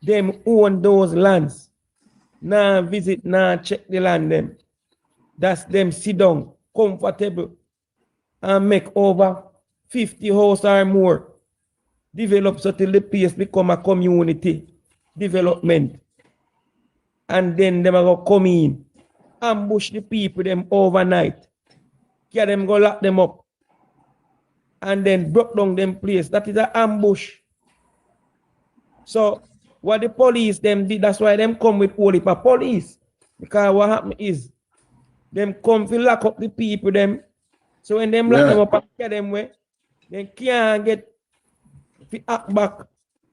them own those lands. Now visit, now check the land them. That's them sit down, comfortable, and make over 50 houses or more develop so till the place become a community development. And then them go come in, ambush the people them overnight, get them go lock them up, and then broke down them place. That is an ambush. So what the police them did, that's why them come with all the police. Because what happened is them come to lock up the people them. So when them lock them up and get them way, they can't get to act back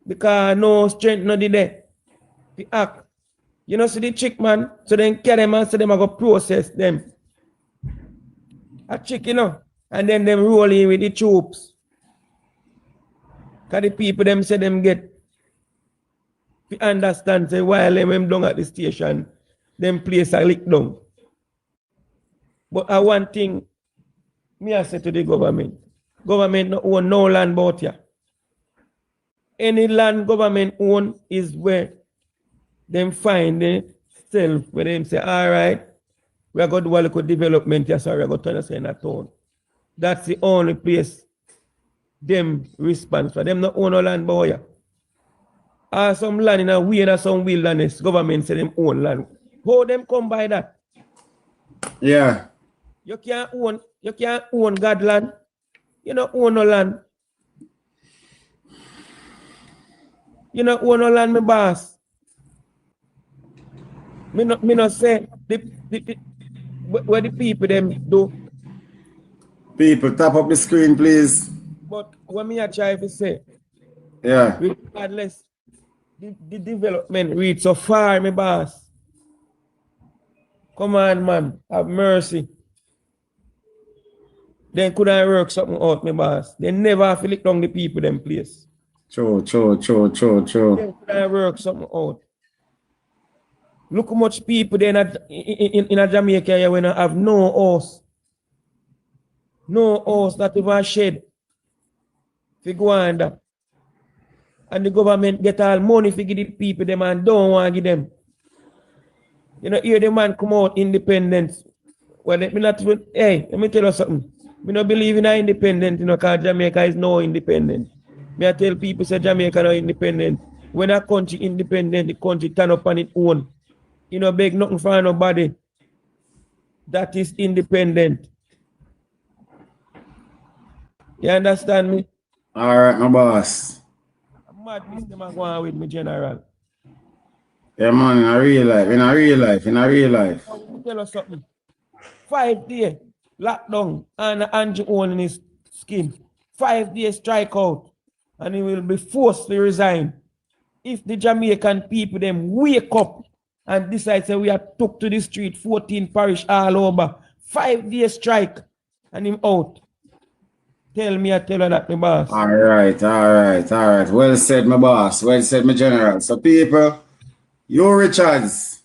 because no strength no there to act. You know, see the chick man, so then get them and so them are going to process them. A chick, you know, and then them roll in with the troops. Because the people them say them get to understand, say while them down at the station, them place a lick down. But one thing, me I say to the government no own no land about here. Any land government own is where them find themselves, where them say, all right, we are going to do a little development here, so we are going to turn us in a town. That's the only place them respond for. Them not own no land about here. Or some land in a way in some wilderness, government say them own land. How them come by that? Yeah. You can't own God land. You don't own no land. You don't own no land, my boss. Me not say what the people them do. People, tap up the screen, please. But what me I try to say, Yeah. regardless, the development reach so far, my boss. Come on, man, have mercy. Then could I work something out, my boss? They never have to lick down the people them place. True. Then could I work something out? Look how much people there in a Jamaica here when I have no house. No house that even shed. If you go under. And the government get all money to give the people them and don't want to give them. You know, here the man come out independence. Well, let me not even, hey, let me tell you something. Me not believe in independent, you know, because Jamaica is no independent. Me I tell people say Jamaica no independent. When a country independent, the country turn up on its own. You know, beg nothing for nobody. That is independent. You understand me? All right, my boss. I'm mad this them are going with me, General. Yeah, man, in a real life. Let me tell you something. 5 days lockdown and Andrew owning his skin. 5 days strike out and he will be forced to resign. If the Jamaican people them wake up and decide say we are took to the street, 14 parish all over, 5 days strike and him out. Tell me, I tell you that, my boss. All right. Well said, my boss. Well said, my general. So, people, you Richards,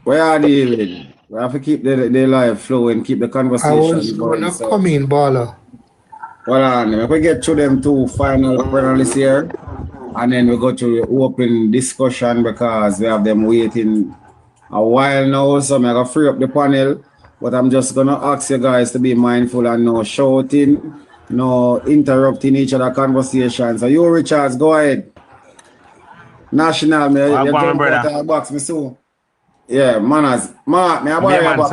where are they living? We have to keep the life flowing, keep the conversation I was going. gonna come in, baller. Hold on, if we get to them two final panelists here, and then we go to the open discussion because we have them waiting a while now, so I'm gonna free up the panel. But I'm just gonna ask you guys to be mindful and no shouting, no interrupting each other conversation. So you Richards, go ahead. National, me, you jump out of the box, me soon. Yeah, manners. Mark, me I borrow your box.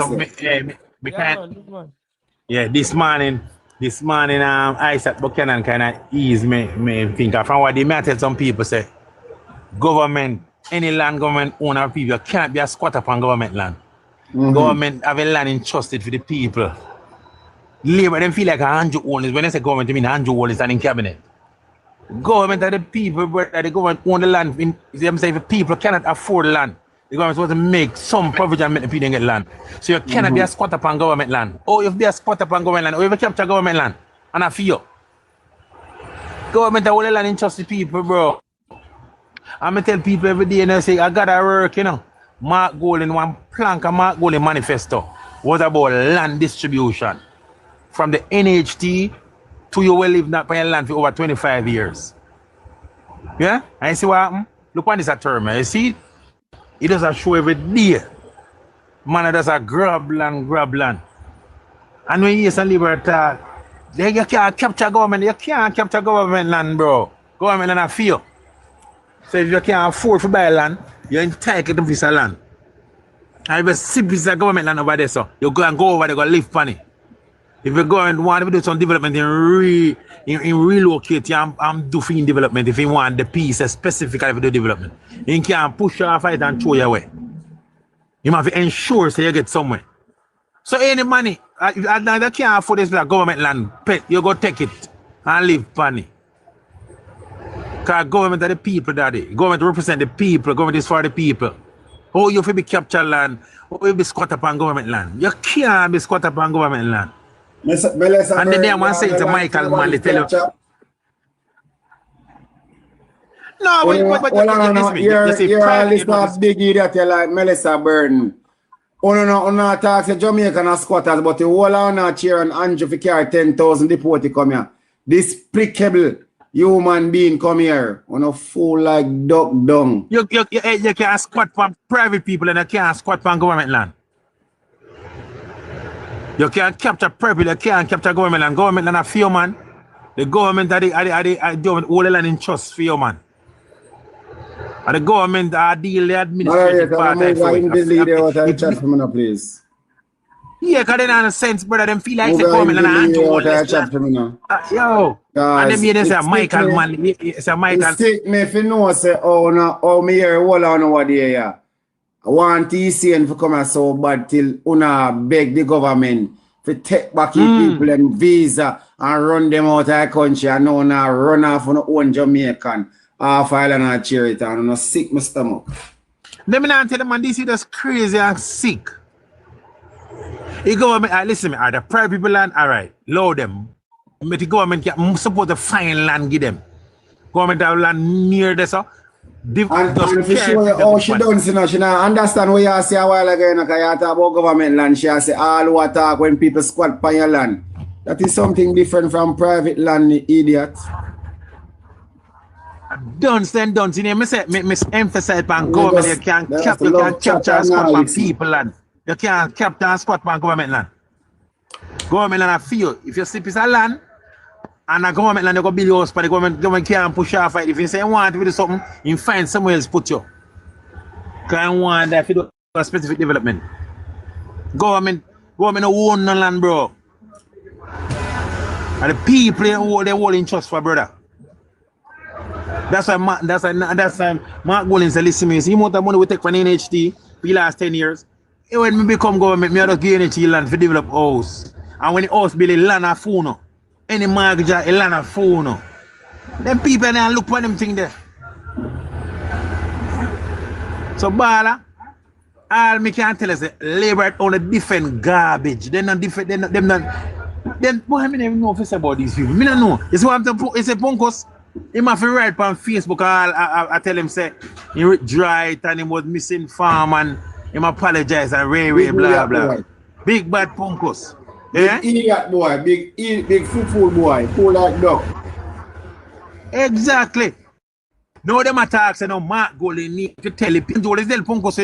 This morning, Isaac Buchanan kind of ease me think of from what they may tell some people say, government, any land government owner people cannot be a squatter upon government land. Government have a land entrusted for the people. Labor, them feel like a Andrew owners. When they say government, I mean Andrew owners and in cabinet. Government are the people, but the government own the land. Them say if people cannot afford land, the government supposed to make some provision make the people get land. So you cannot be a squatter upon government land. Or if be a squatter upon government land, or if you capture government land, and I feel. Government are all the land entrusted people, bro. I'm going to tell people every day, and I say, I got to work, you know. Mark Golding, one plank of Mark Golding manifesto was about land distribution. From the NHT to you will live not paying land for over 25 years. Yeah? And you see what happened? Look what this a term. You see? It does a show every day. Man does a grab land. And when you hear some liberal talk, You can't capture government. You can't capture government land, bro. Government land a fear. So if you can't afford to buy land, you're entitled to this land. And if you see piece of government land over there, so you go and go over there, go live on it. If you go and want to do some development in relocate, I'm doing development if you want the piece specifically for the development. You can't push off it and throw it away. You have to ensure so you get somewhere. So any money, if you can't afford this government land, you go take it and live on it. Because government are the people, daddy. Government represent the people. Government is for the people. Oh, you have to be capture land. Oh, you be squat upon government land. You can't be squat upon government land. And then they want to say to Michael, man, they tell you. No, but you're a list of big idiot like Melissa Burton. No talk to Jamaican squatters, but the whole on chair and Andrew for carry 10,000 deported come here. Despicable human being come here. On a fool like duck dung. You can't squat from private people and you can't squat from government land. You can't capture private, you can't capture government land. Government land a few man. The government are the government all the land in trust for you, man. And the government are deal the administrative part of it. Please. Yeah, because they don't have sense, brother. Them feel like the government and yo. And them here say Michael, man. Say Michael. Stick me if you know, say, oh, me here, hold on over there, yeah. I want TCN to come out so bad till una beg the government to take back people and visa and run them out of the country and now run off on own Jamaican half island and charity and no sick my stomach. Let me not tell them, man, this is just crazy and sick. The government, listen me, the private people land, all right, low them. But the government can support the fine land, give them. Government have land near this, so. And for sure, she don't see no, she not understand what you say a while ago, because you talk about government land, she say all who talk when people squat on your land. That is something different from private land, idiot. Don't say, me emphasize on government, you can't capture and squat on people land. You can't capture and squat on government land. Government land a few. If you see piece of land, and the government land, you go build your house, but the government can't push off it. If you say you want to do something, you find somewhere else put you. Because you want that to do a specific development. Government don't own no land, bro. And the people they hold in trust for, brother. That's why Mark Golding said, listen to me, see how much money we take from NHT for the last 10 years. When we become government, we have to give NHT land to develop house. And when the house build a land of phone, any mortgage a land of phone. Them people now look for them thing there. So Bala, all me can tell us Labour on a different garbage. They're not different, then boy, I don't even know if it's about these people. I don't know. It's what I'm to it's a punkos. He must write on Facebook. I tell him say he dry it and he was missing farm and he apologize and way blah blah. Big bad punkos. Big idiot boy, big football boy, full like dog. Exactly. No them attacks and no Mark Golding need to tell it. Joel is del punkos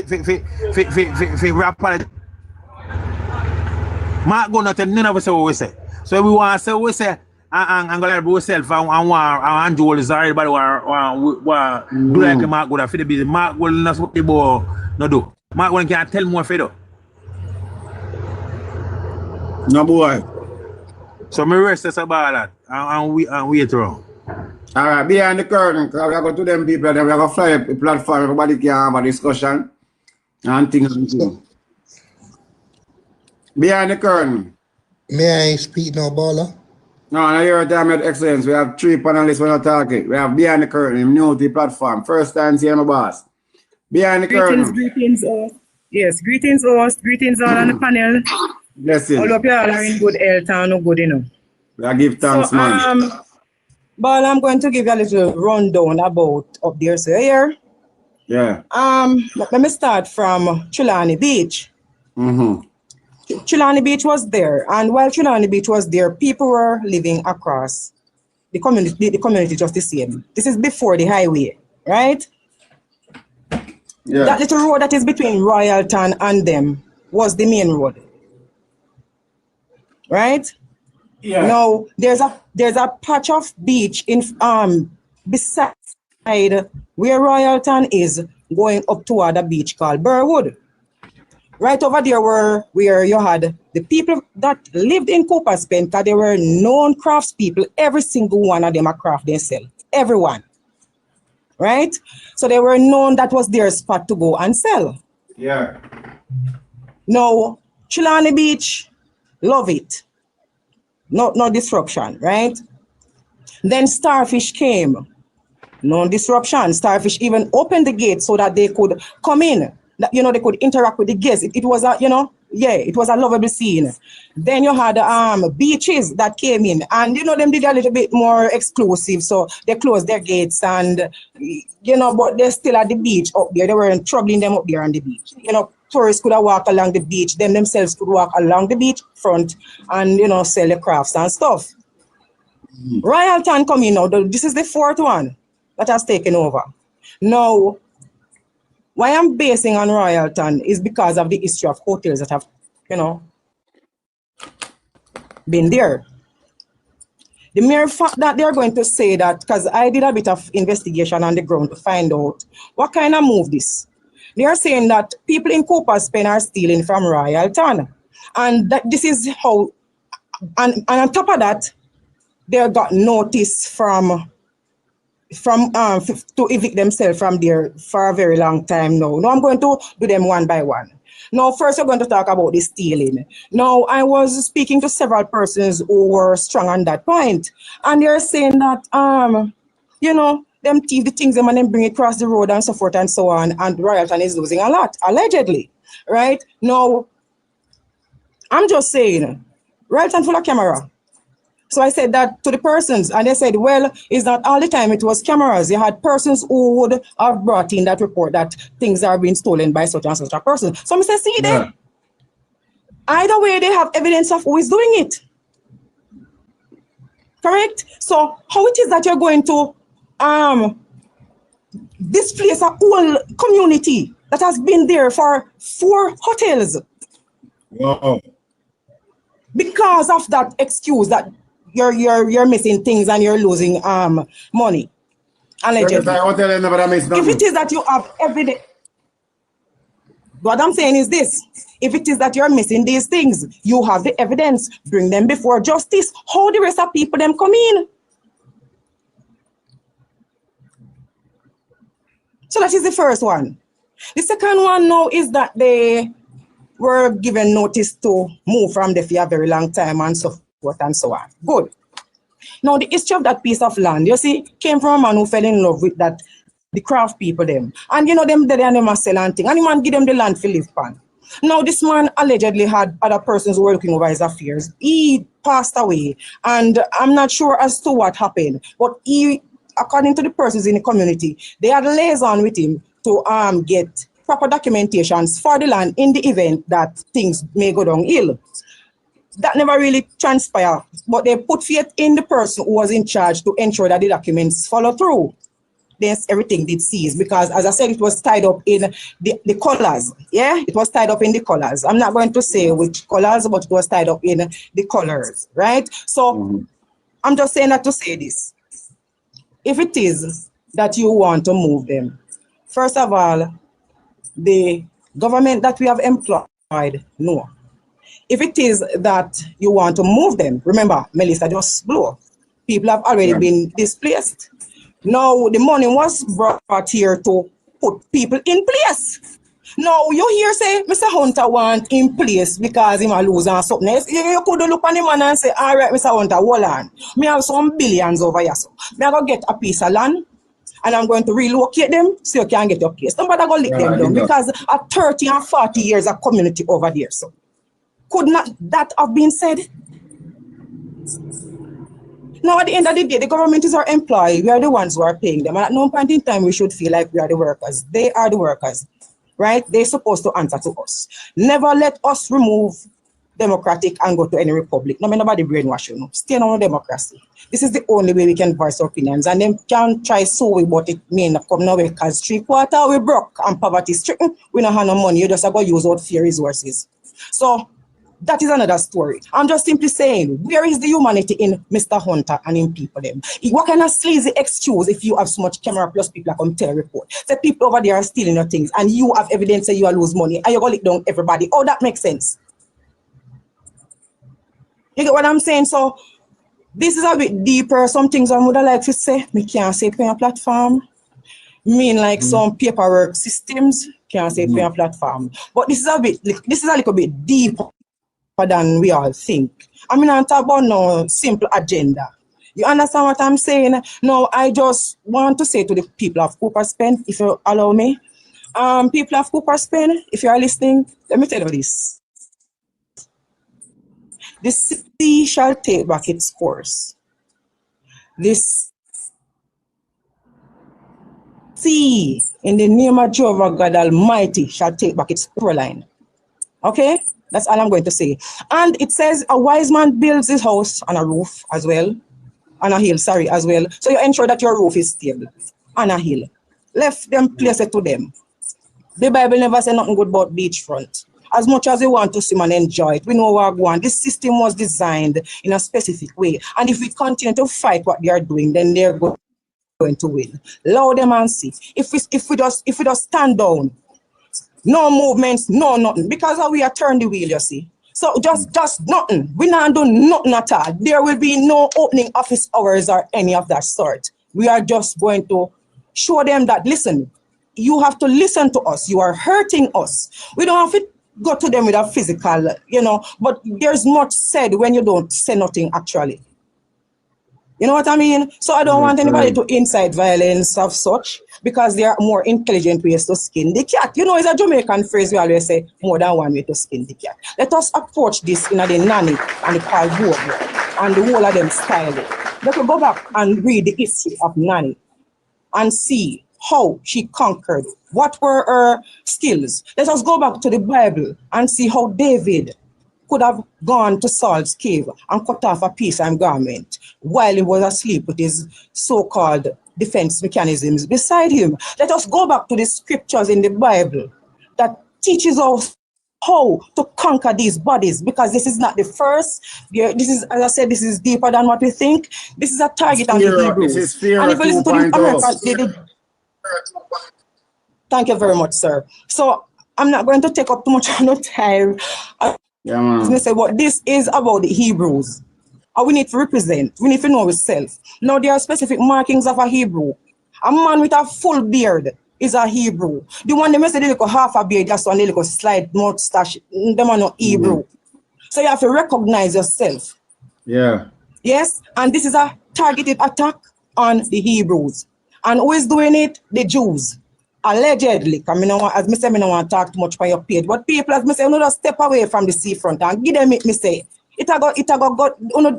for rap. Mark Golding tell none of us what we say. So we want to say what we say. I'm going to be myself and Joel is everybody do like Mark Golding for the business. Mark Golding that's what the boy no do. Mark Golding can't tell more for it. No boy. So me rest this about that and wait around. Alright, behind the curtain, because we are going to them people and we are going to fly a platform, everybody can have a discussion and things and things. Behind the curtain. May I speak now, Baller? No, your time at excellence. We have 3 panelists when we're talking. We have behind the curtain, new to the platform. First time seeing my boss. Behind the curtain. Greetings all. Yes, greetings host, greetings all on the panel. Blessings. All of you all are in good health and no good enough. I give thanks, so, man. But I'm going to give you a little rundown about up there, so here. Yeah. Let me start from Trelawney Beach. Trelawney Beach was there, and while Trelawney Beach was there, people were living across the community just the same. This is before the highway, right? Yeah. That little road that is between Royalton and them was the main road. Right? Yeah. Now there's a patch of beach in beside where Royalton is, going up toward a beach called Burwood. Right over there where you had the people that lived in Cooper's Pen, because they were known craftspeople. Every single one of them are craft themselves. Everyone. Right? So they were known, that was their spot to go and sell. Yeah. Now, Chilani Beach, love it. No disruption, right? Then Starfish came. No disruption. Starfish even opened the gate so that they could come in. That, they could interact with the guests. It was a, it was a lovable scene. Then you had beaches that came in, and them did a little bit more exclusive, so they closed their gates, and but they're still at the beach up there. They weren't troubling them up there on the beach. Tourists could have walked along the beach. Them themselves could walk along the beach front and sell the crafts and stuff. Royalton coming now. This is the fourth one that has taken over. Now, why I'm basing on Royalton is because of the history of hotels that have, been there. The mere fact that they're going to say that, because I did a bit of investigation on the ground to find out what kind of move this. They are saying that people in Cooper's Pen are stealing from Royalton. And that this is how, and on top of that, they got notice from to evict themselves from there for a very long time now. Now I'm going to do them one by one. Now, first we're going to talk about the stealing. Now, I was speaking to several persons who were strong on that point, and they're saying that, them thief the things them and then bring it across the road and so forth and so on, and Royalton is losing a lot, allegedly, right? Now, I'm just saying, Royalton full of camera. So I said that to the persons, and they said, well, it's not all the time it was cameras. You had persons who would have brought in that report that things are being stolen by such and such a person. So I said, see there. Either way, they have evidence of who is doing it. Correct? So how it is that you're going to displace a whole community that has been there for 4 hotels? Wow. Because of that excuse that you're missing things and you're losing money, allegedly. If it is that you have evidence, what I'm saying is this: if it is that you're missing these things, you have the evidence, bring them before justice. How the rest of people them come in? So that is the first one. The second one now is that they were given notice to move from there for a very long time and so forth and so on. Good. Now, the history of that piece of land, you see, came from a man who fell in love with that, the craft people them. And them there and them a sell and thing. And the man give them the land for live pan. Now, this man allegedly had other persons who were looking over his affairs. He passed away. And I'm not sure as to what happened. But he, according to the persons in the community, they had liaison with him to get proper documentations for the land in the event that things may go downhill. That never really transpired, but they put faith in the person who was in charge to ensure that the documents follow through. Then everything did cease because, as I said, it was tied up in the colors. Yeah, it was tied up in the colors. I'm not going to say which colors, but it was tied up in the colors, right? So I'm just saying that to say this. If it is that you want to move them, first of all, the government that we have employed, no. If it is that you want to move them, remember, Melissa just blew. People have already been displaced. Now, the money was brought here to put people in place. Now, you hear say, Mr. Hunter want in place because he might lose on something else. You could look on the man and say, all right, Mr. Hunter, hold on. Me have some billions over here. So me going to get a piece of land and I'm going to relocate them so you can get your place. Nobody going to lick them down because at 30 and 40 years of community over there. So could not that have been said? Now, at the end of the day, the government is our employee. We are the ones who are paying them. And at no point in time, we should feel like we are the workers. They are the workers, right? They're supposed to answer to us. Never let us remove democratic and go to any republic. No, nobody brainwash you. Stay on democracy. This is the only way we can voice our opinions. And them can try so we but it may not come now because 3/4 we broke and poverty stricken. We don't have no money. You just have to use out fear resources. So That is another story. I'm just simply saying, where is the humanity in Mr. Hunter and in people them? What kind of sleazy excuse if you have so much camera plus people that come tell a report? Say people over there are stealing your things and you have evidence that you are lose money and you're going to lick down everybody. Oh, that makes sense. You get what I'm saying? So this is a bit deeper. Some things I would have like to say. Me can't say it on a platform. Mean like some paperwork systems can't say it on a platform. But this is a little bit deeper than we all think. I mean, I'm talking about no simple agenda. You understand what I'm saying? No, I just want to say to the people of Cooper Spen, if you allow me, people of Cooper Spen, if you are listening, let me tell you this. The city shall take back its course. This sea, in the name of Jehovah God Almighty, shall take back its line. Okay? That's all I'm going to say. And it says a wise man builds his house on a roof as well. On a hill, sorry, as well. So you ensure that your roof is stable. On a hill. Left them place it to them. The Bible never said nothing good about beachfront. As much as we want to swim and enjoy it, we know what we want. This system was designed in a specific way. And if we continue to fight what they are doing, then they're going to win. Allow them and see. If we just stand down, no movements, no nothing. Because we are turning the wheel, you see. So just nothing. We not do nothing at all. There will be no opening office hours or any of that sort. We are just going to show them that, listen, you have to listen to us. You are hurting us. We don't have to go to them with a physical, but there's much said when you don't say nothing actually. You know what I mean? So I don't want anybody to incite violence of such because there are more intelligent ways to skin the cat. You know, it's a Jamaican phrase we always say, more than one way to skin the cat. Let us approach this in the nanny and the Palboa and the whole of them style it. Let us go back and read the history of Nanny and see how she conquered. What were her skills? Let us go back to the Bible and see how David could have gone to Saul's cave and cut off a piece of garment while he was asleep with his so-called defense mechanisms beside him. Let us go back to the scriptures in the Bible that teaches us how to conquer these bodies, because this is not the first. This is, as I said, this is deeper than what we think. This is a target on the Hebrews. This is fear And if you listen to the Americans, thank you very much, sir. So I'm not going to take up too much of your time. Yeah, man. Say, but this is about the Hebrews. And we need to represent. We need to know ourselves. Now, there are specific markings of a Hebrew. A man with a full beard is a Hebrew. The one they say they look half a beard, that's one they look slight mustache. Them are not Hebrew. So you have to recognize yourself. Yeah. Yes? And this is a targeted attack on the Hebrews. And who is doing it? The Jews. Allegedly, I mean, as I say, I don't want to talk too much for your page, but people, as I say, just step away from the seafront and give them it, me say. It got,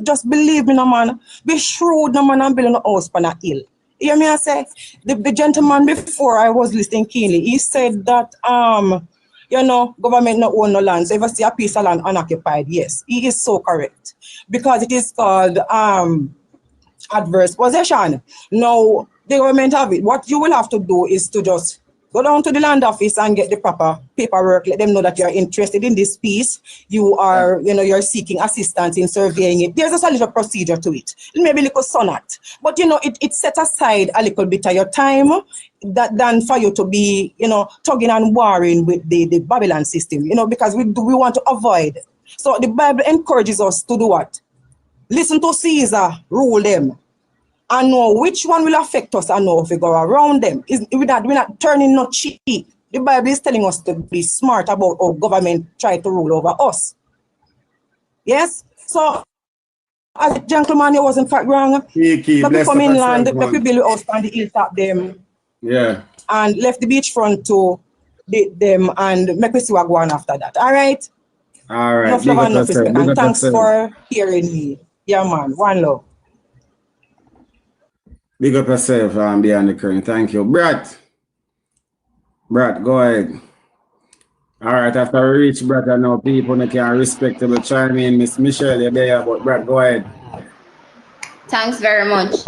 just believe me, no man. Be shrewd, no man, and build a house on a hill. You hear me? I say, the gentleman before I was listening keenly, he said that, government not own no land. So if I see a piece of land unoccupied, yes, he is so correct. Because it is called adverse possession. Now, the government have it. What you will have to do is to just go down to the land office and get the proper paperwork. Let them know that you are interested in this piece. You are, you're seeking assistance in surveying it. There's a little procedure to it. Maybe a little sonnet. But, it set aside a little bit of your time than for you to be, tugging and warring with the Babylon system, because we want to avoid. So the Bible encourages us to do what? Listen to Caesar, rule them. And know which one will affect us and know if we go around them. We're not turning no cheek. The Bible is telling us to be smart about how government try to rule over us. Yes? So, as a gentleman, he was in fact wrong. But we come inland, but we build a house on the hilltop them. Yeah. And left the beachfront to them and make me see what go on after that. All right? All right. Enough love and enough respect. And thanks for hearing me. Yeah, man. One love. Big up yourself and behind the curtain. Thank you. Brett, go ahead. All right, after we reach Brett, I know people can respectable chime in. Miss Michelle, you're there, but Brett, go ahead. Thanks very much.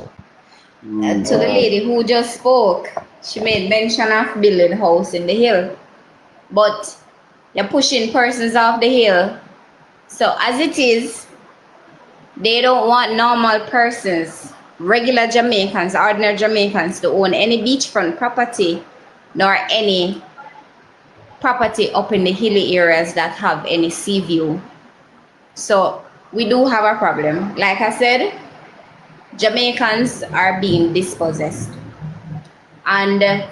To the lady who just spoke, she made mention of building a house in the hill. But you're pushing persons off the hill So as it is, they don't want normal persons, regular Jamaicans, ordinary Jamaicans to own any beachfront property nor any property up in the hilly areas that have any sea view. So we do have a problem. Like I said, Jamaicans are being dispossessed. And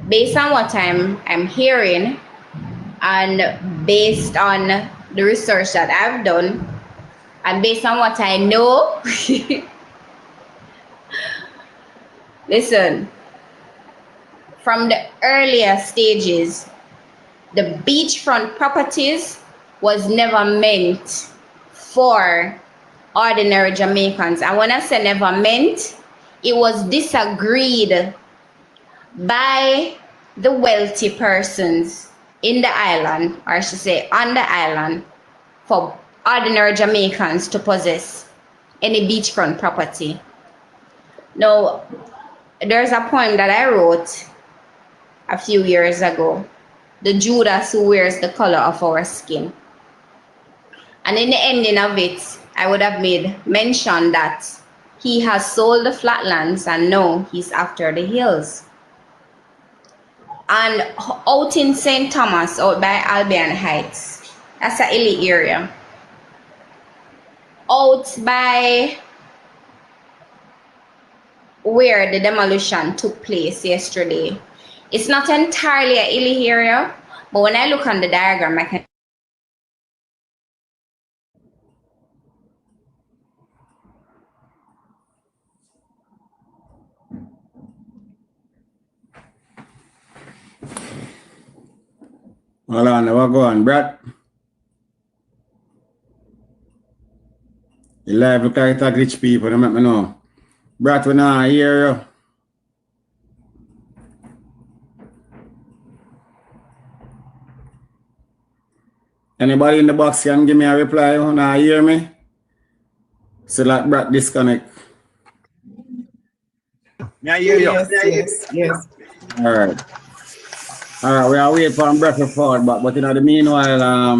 based on what I'm hearing and based on the research that I've done and based on what I know, listen, from the earlier stages, the beachfront properties was never meant for ordinary Jamaicans. And when I say never meant, it was disagreed by the wealthy persons in the island, or I should say on the island, for ordinary Jamaicans to possess any beachfront property. Now, there's a poem that I wrote a few years ago, The Judas Who Wears the Color of Our Skin. And in the ending of it, I would have made mention that he has sold the flatlands and now he's after the hills. And out in St. Thomas, out by Albion Heights, that's a hilly area. Out by where the demolition took place yesterday, it's not entirely a hilly area, but when I look on the diagram, I can Hold on, what go on, Brad? The live look like a glitch people, don't make me know. Brad, we not hear you. Anybody in the box can give me a reply? You not hear me? So like Brad disconnect. Me I hear you. Yes. Alright. Alright, we are waiting for Brad to forward back, but in the meanwhile,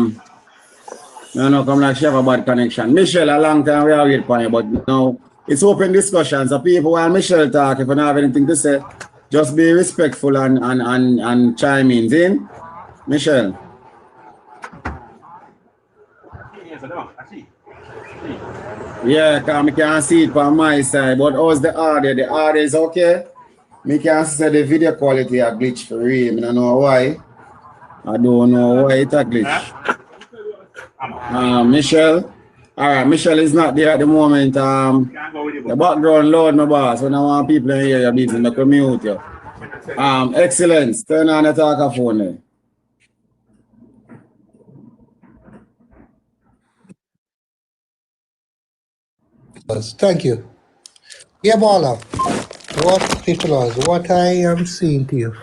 you know, come like she have a bad connection. Michelle, a long time we are waiting for you, but now it's open discussion. So people, while Michelle talk, if you don't have anything to say, just be respectful and chime in. Michelle. Yeah, because I can't see it from my side, but how's the audio? The audio is okay? Me can see the video quality a glitch for real. I don't know why. I don't know why it's a glitch. Michelle. Alright, Michelle is not there at the moment. The background loud, my boss. When I want people in here, you're busy, I can mute you. Excellence. Turn on the talkerphone there. Thank you. Yeah, Bala. What I am saying to you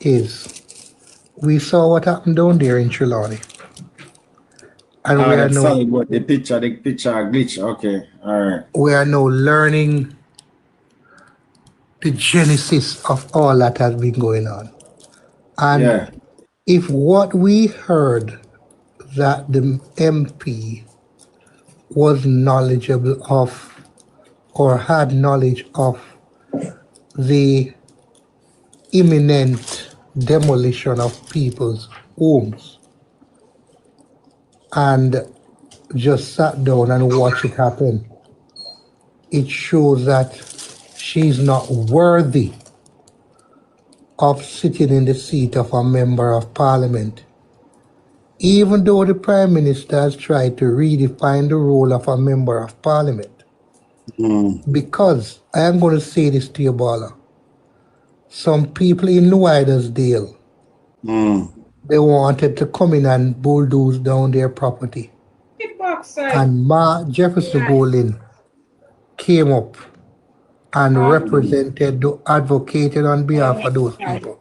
is we saw what happened down there in Trelawney. And we are now sorry, but the picture glitch. Okay, all right. We are now learning the genesis of all that has been going on. And if what we heard that the MP was knowledgeable of or had knowledge of the imminent demolition of people's homes and just sat down and watched it happen, it shows that she's not worthy of sitting in the seat of a member of parliament. Even though the Prime Minister has tried to redefine the role of a member of parliament. Because, I am going to say this to you, Bala, some people in Whitersdale, they wanted to come in and bulldoze down their property. And Ma Jefferson Golin came up and represented, advocated on behalf of those people.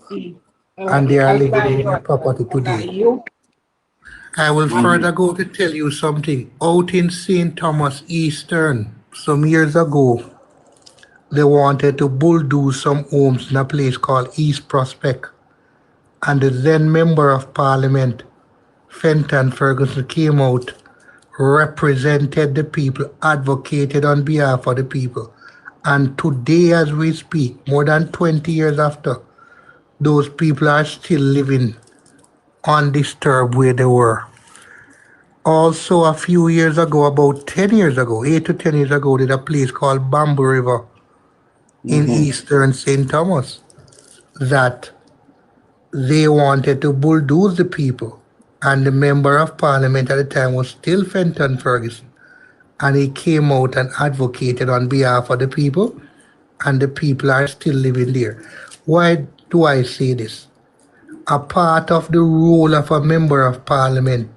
And they are living in their property today. I will further go to tell you something. Out in St. Thomas Eastern, some years ago, they wanted to bulldoze some homes in a place called East Prospect. And the then member of parliament Fenton Ferguson came out, represented the people, advocated on behalf of the people. And today as we speak, more than 20 years after, those people are still living undisturbed where they were. Also, a few years ago, about 10 years ago, 8 to 10 years ago, did a place called Bamboo River in eastern St. Thomas that they wanted to bulldoze the people. And the member of parliament at the time was still Fenton Ferguson. And he came out and advocated on behalf of the people, and the people are still living there. Why do I say this? A part of the role of a member of parliament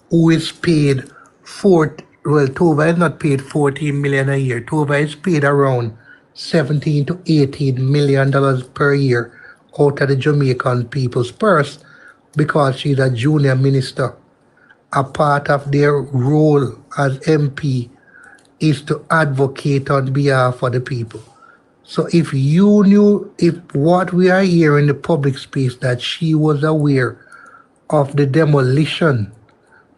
who is paid Tova is not paid 14 million a year. Tova is paid around 17 to 18 million dollars per year out of the Jamaican people's purse because she's a junior minister. A part of their role as MP is to advocate on behalf of the people. So if you knew, if what we are hearing in the public space, that she was aware of the demolition,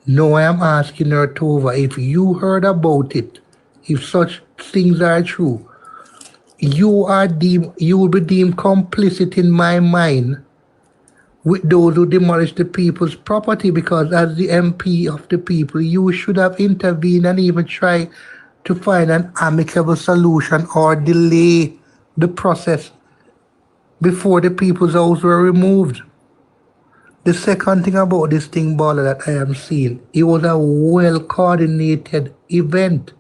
now I am asking her, Tova, if you heard about it, if such things are true, you will be deemed complicit in my mind with those who demolished the people's property, because as the MP of the people, you should have intervened and even try to find an amicable solution or delay the process before the people's house were removed. The second thing about this thing, Bala, that I am seeing, it was a well-coordinated event,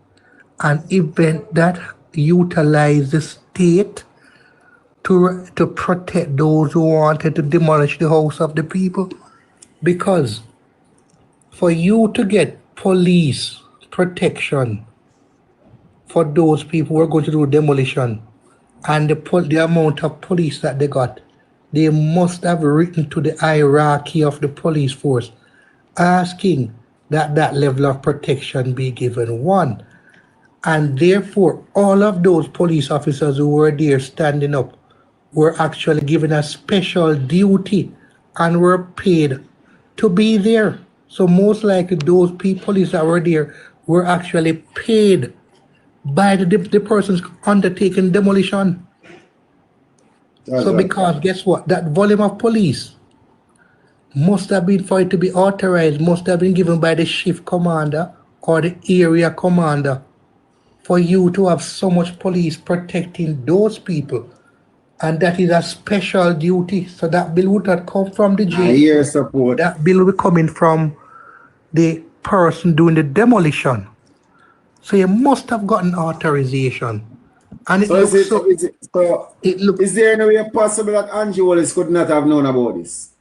an event that utilized the state to protect those who wanted to demolish the house of the people. Because for you to get police protection for those people who are going to do demolition, and the amount of police that they got, they must have written to the hierarchy of the police force asking that that level of protection be given. One, and therefore all of those police officers who were there standing up were actually given a special duty and were paid to be there. So most likely those police that were there were actually paid by the persons undertaking demolition. So because guess what? That volume of police must have been, for it to be authorized, must have been given by the shift commander or the area commander for you to have so much police protecting those people. And that is a special duty. So that bill would not come from the jail. Support. That bill will be coming from the person doing the demolition. So you must have gotten authorization. And is there any way possible that Angie Wallace could not have known about this?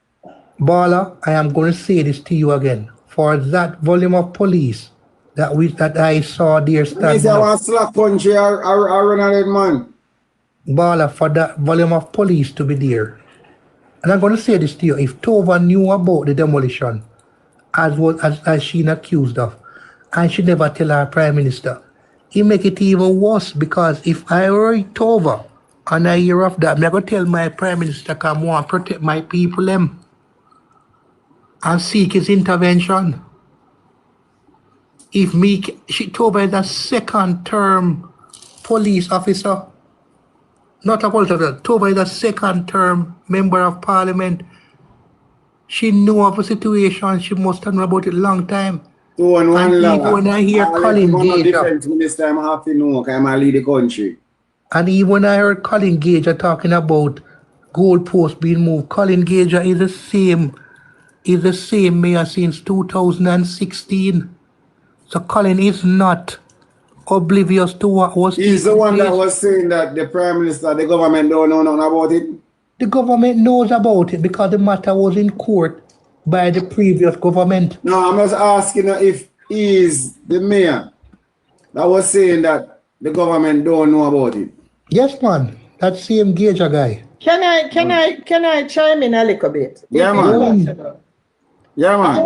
Bala, I am going to say this to you again. For that volume of police that I saw there standing up. I want slack country or run ahead man. Bala, for that volume of police to be there. And I'm going to say this to you. If Tova knew about the demolition, as she accused of, and she never tell her prime minister, it make it even worse, because if I were Tova and I hear of that, I'm going to tell my prime minister, come on, protect my people and seek his intervention. If Tova is a second term police officer, not a police officer, Tova is a second term member of parliament. She knew of the situation, she must have known about it a long time. When I hear Colin Gage, minister, I have to know because I lead the country. And even when I heard Colin Gage talking about goalposts being moved, Colin Gage is the same mayor since 2016. So Colin is not oblivious to what was. He's the one that was saying that the prime minister, the government don't know nothing about it. The government knows about it because the matter was in court by the previous government. No, I'm just asking if he's the mayor that was saying that the government don't know about it. Yes, man. That same Gage guy. Can I chime in a little bit? Yeah, man. Yeah, man. I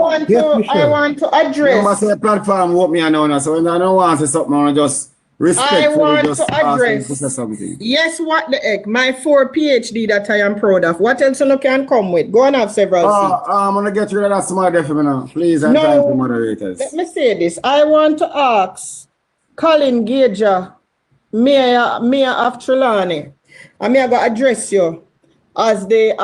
want to address. You must say a platform what me and now, so when I don't want to say something, I just Respectfully, want just to asking to say address. something. Yes, what the heck? My 4 PhD that I am proud of. What else you can come with? Go and have several seats. I'm gonna get rid of that smart there for me now. Please, and time for No, moderators. let me say this. I want to ask Colin Gager, Mayor of Trelawney. And me I go address you as the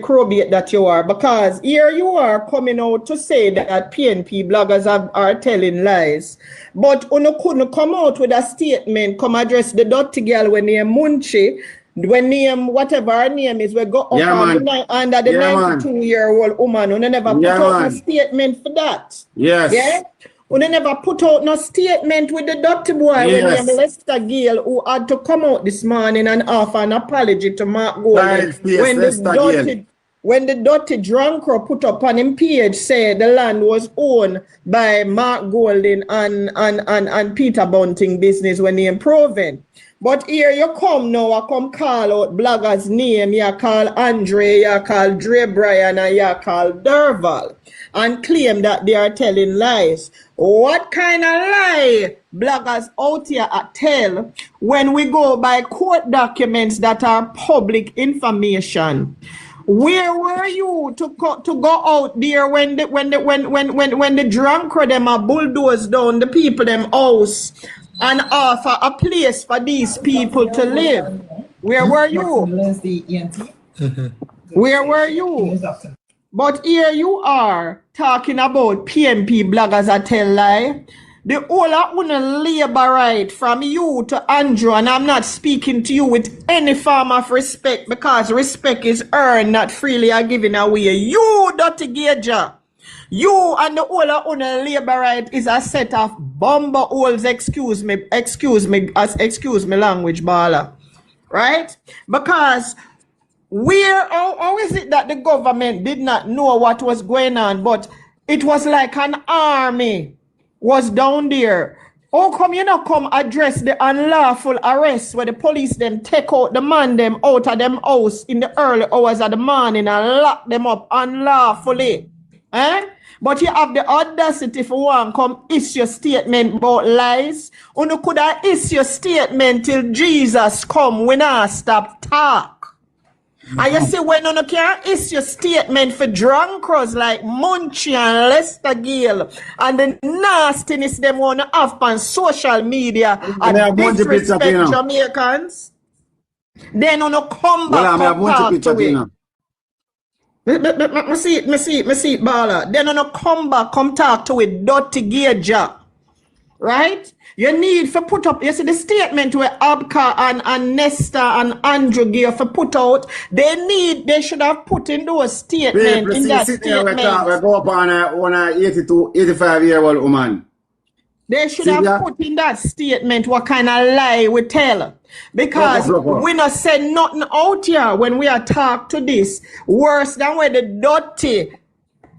crowbait that you are, because here you are coming out to say that PNP bloggers are telling lies. But you couldn't come out with a statement, come address the dirty girl when name Munchi, when name whatever her name is, we go up under the 92-year-old woman. You never put out a statement for that. Yes. Yeah? We never put out no statement with the dirty boy when name Lester Gale, who had to come out this morning and offer an apology to Mark Golden when the dirty drunker put up on him page said the land was owned by Mark Golden and Peter Bunting business when he improving. But here you come now, I come call out bloggers' name, you call Andre, you call Dre Bryan, and you call Derval, and claim that they are telling lies. What kind of lie bloggers out here tell when we go by court documents that are public information? Where were you to go out there when the drunker them are bulldoze down the people them house and offer a place for these people to live? Where were you? Where were you? But here you are talking about PNP bloggers that tell lie. The whole of labor right from you to Andrew, and I'm not speaking to you with any form of respect because respect is earned, not freely or given away. You, dirty Gager, you and the whole of labor right is a set of bumble holes, excuse me language, baller. Right? Because how is it that the government did not know what was going on, but it was like an army was down there? How come you not come address the unlawful arrest where the police them take out the man them out of them house in the early hours of the morning and lock them up unlawfully? But you have the audacity for one come issue statement about lies. You could have issue statement till Jesus come when I stop talk. And you see, when you can't issue statement for drunkards like Munchi and Lester Gale and the nastiness them want to have on social media and disrespect Jamaicans, then you come back and talk to it. Me see it, baller. Then you come back, come talk to it, dirty Gager. Right? You need to put up, you see the statement where Abka and Nesta and Andrew gave for put out, they should have put in those statements in that statement. We go up on a 85-year-old woman. They should have put in that statement what kind of lie we tell. Because we not say nothing out here when we are talk to this. Worse than where the dirty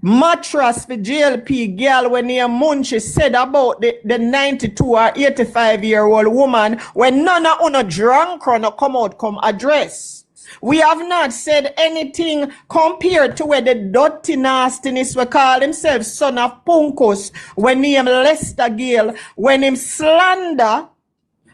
mattress for JLP girl when near Munchi said about the 92 or 85-year-old woman when none of una drunk or no come out come address. We have not said anything compared to where the dirty nastiness we call himself son of Punkus when name Lester Gale, when him slander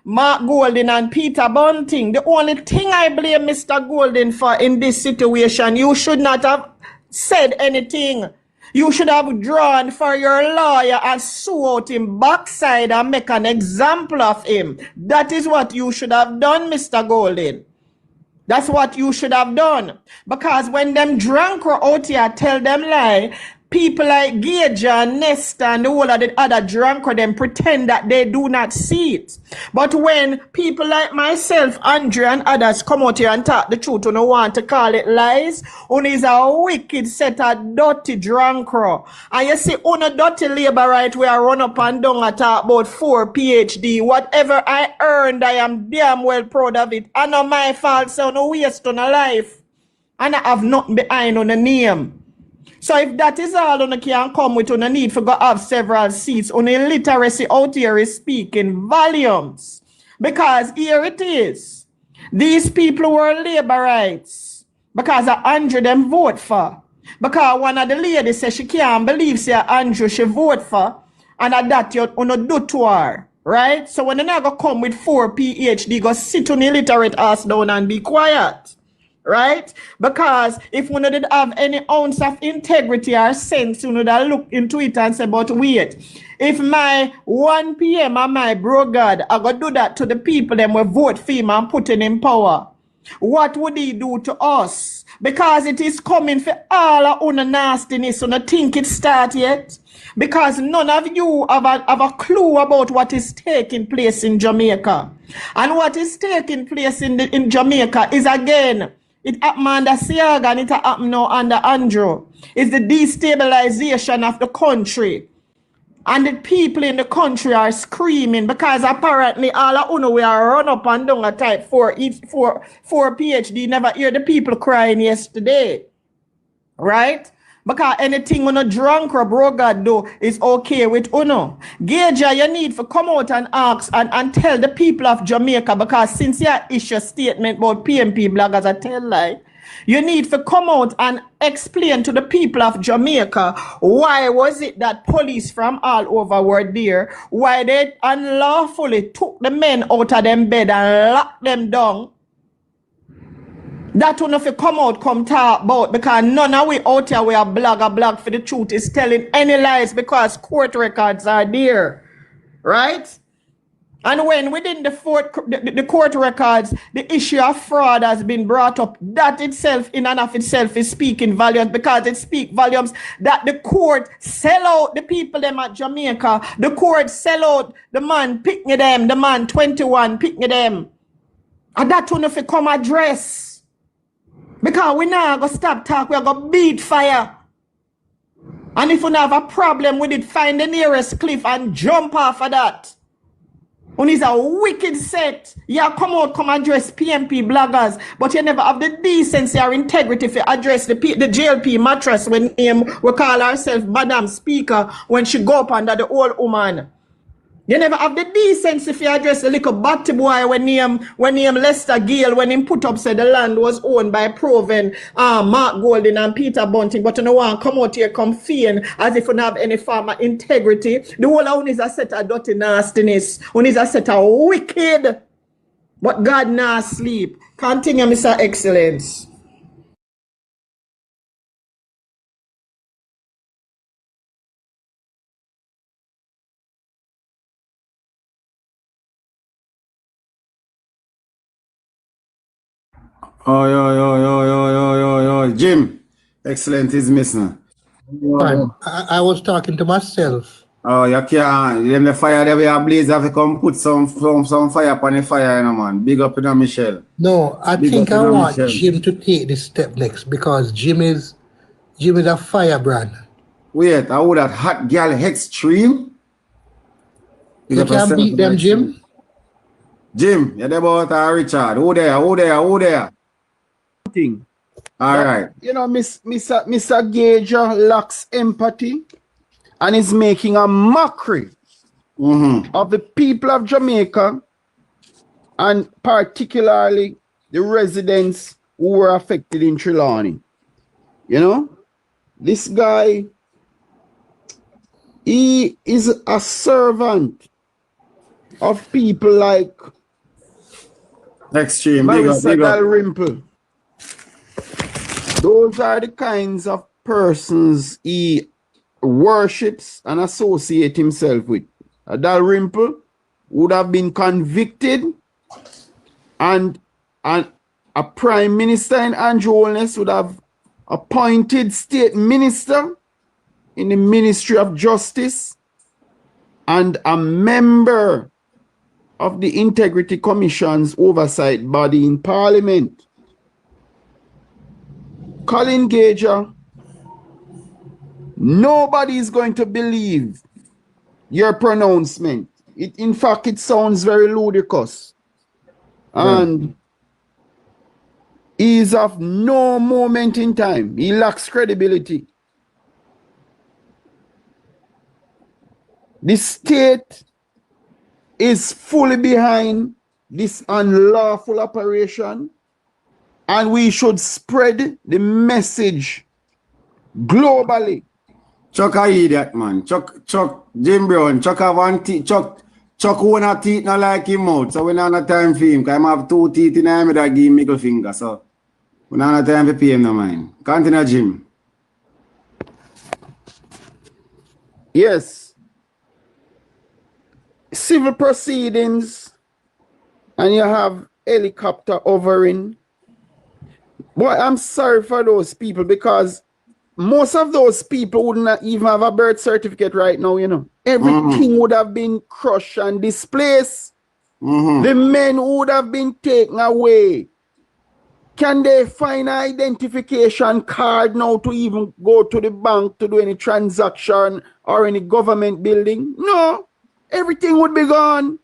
Mark Golden and Peter Bunting. The only thing I blame Mr. Golden for in this situation, you should not have said anything. You should have drawn for your lawyer and sue out him backside and make an example of him. That is what you should have done, Mr. Golden. That's what you should have done. Because when them drunk are out here tell them lie, people like Gager and Nesta and the whole of the other drunk them pretend that they do not see it. But when people like myself, Andrea and others come out here and talk the truth, you don't want to call it lies, one is a wicked set of dirty drunk. And you see, on a dirty labor right where I run up and down and talk about 4 PhD. Whatever I earned, I am damn well proud of it. And not my fault, so no waste on a life. And I have nothing behind on the name. So if that is all on can come with on the need for go have several seats, on illiteracy out here is speaking volumes. Because here it is. These people were labor rights. Because Andrew them vote for. Because one of the ladies said she can't believe say Andrew she vote for. And that you do to her. Right? So when they're not gonna come with 4 PhD, go sit on illiterate ass down and be quiet. Right? Because if we didn't have any ounce of integrity or sense, you know, that look into it and say, but wait, if my 1 p.m. and my bro God are gonna do that to the people them will vote for him and put him in power, what would he do to us? Because it is coming for all our own nastiness, so not think it start yet. Because none of you have a clue about what is taking place in Jamaica. And what is taking place in Jamaica is, again, it happened under Siaga and it happened now under Andrew. It's the destabilization of the country. And the people in the country are screaming because apparently all of you we are run up and down a type 4 PhD. Never hear the people crying yesterday. Right? Because anything on a drunk or bro God do is okay with Uno. Gaja, you need to come out and ask and tell the people of Jamaica, because since you issue a statement about PNP bloggers, I tell lie, you need to come out and explain to the people of Jamaica why was it that police from all over were there, why they unlawfully took the men out of them bed and locked them down. That one if you come out, come talk about, because none of we out here we are blog for the truth is telling any lies, because court records are there. Right? And when within the court records, the issue of fraud has been brought up, that itself in and of itself is speaking volumes, because it speaks volumes that the court sell out the people them at Jamaica. The court sell out the man picking them, the man 21 picking them. And that one if you come address. Because we now go stop talk, we are going to beat fire. And if you have a problem with it, find the nearest cliff and jump off of that. When it's a wicked set, you come address PNP bloggers, but you never have the decency or integrity to address the JLP mattress when we call ourselves Madam Speaker when she go up under the old woman. You never have the decency if you address the little batty boy when him Lester Gale, when him put up said the land was owned by Proven, Mark Golden and Peter Bunting, but you know one come out here come feign as if you don't have any form of integrity. The whole one is a set of dirty nastiness, one is a set of wicked, but God not sleep. Continue, Mr. Excellence. Oh, yo, Jim. Excellent is missing. I was talking to myself. Oh, you can't. Them the fire there we have blaze have to come put some fire upon the fire, you know, man. Big up in Michelle. No, I Big think up I in want Michelle. Jim to take this step next, because Jim is a firebrand. Wait, I would that hot girl extreme. You can beat them, Jim. Jim, you're there about Richard. Who there? Thing. All right. You know, Mr. Gager lacks empathy and is making a mockery of the people of Jamaica, and particularly the residents who were affected in Trelawney. You know, this guy, he is a servant of people like Extreme. Marissa Dalrymple. Those are the kinds of persons he worships and associates himself with. Dalrymple would have been convicted, and a prime minister in Andrew Holness would have appointed state minister in the Ministry of Justice and a member of the Integrity Commission's oversight body in Parliament. Colin Gager, nobody is going to believe your pronouncement. In fact, it sounds very ludicrous. And he is of no moment in time. He lacks credibility. The state is fully behind this unlawful operation, and we should spread the message globally. Chuck a idiot, man. Chuck Jim Brown. Chuck a one Chuck Chuck one of teeth not like him out, so we not have time for him. Because I have 2 teeth in him that give him middle finger. So we not have time to pay him no mind. Continue, Jim. Yes. Civil proceedings, and you have helicopter hovering. Boy, I'm sorry for those people because most of those people would not even have a birth certificate right now, you know. Everything would have been crushed and displaced. The men would have been taken away. Can they find an identification card now to even go to the bank to do any transaction or any government building? No. Everything would be gone.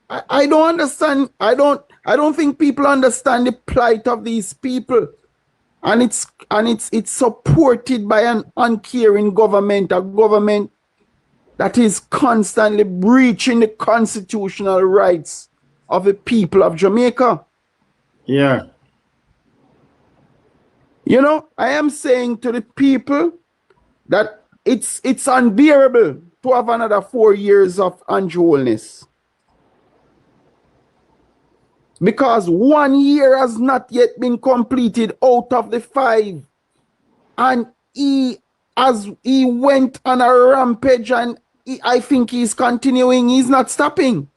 I don't understand. I don't think people understand the plight of these people. And it's supported by an uncaring government, a government that is constantly breaching the constitutional rights of the people of Jamaica. Yeah. You know, I am saying to the people that it's unbearable to have another 4 years of unruliness. Because 1 year has not yet been completed out of the 5. And he went on a rampage, and I think he's continuing, he's not stopping.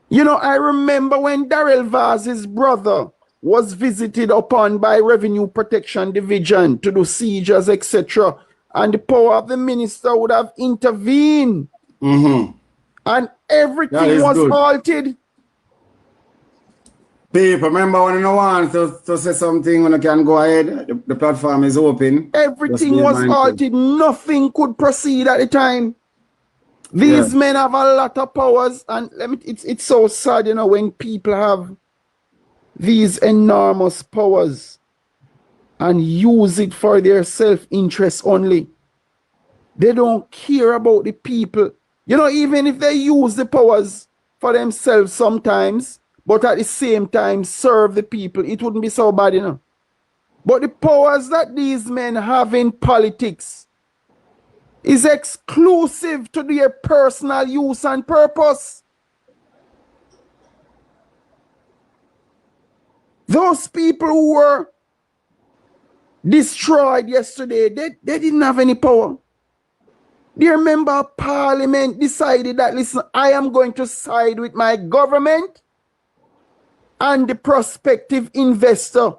You know, I remember when Darrell Vaz's brother was visited upon by Revenue Protection Division to do sieges, etc. And the power of the minister would have intervened. And everything was halted. People, remember when you want to say something, when you can go ahead, the platform is open. Everything was halted. Nothing could proceed at the time. These men have a lot of powers, and it's so sad, you know, when people have these enormous powers and use it for their self-interest only. They don't care about the people. You know, even if they use the powers for themselves sometimes, but at the same time serve the people, it wouldn't be so bad, you know. But the powers that these men have in politics is exclusive to their personal use and purpose. Those people who were destroyed yesterday, they didn't have any power. Their member of parliament decided that, listen, I am going to side with my government and the prospective investor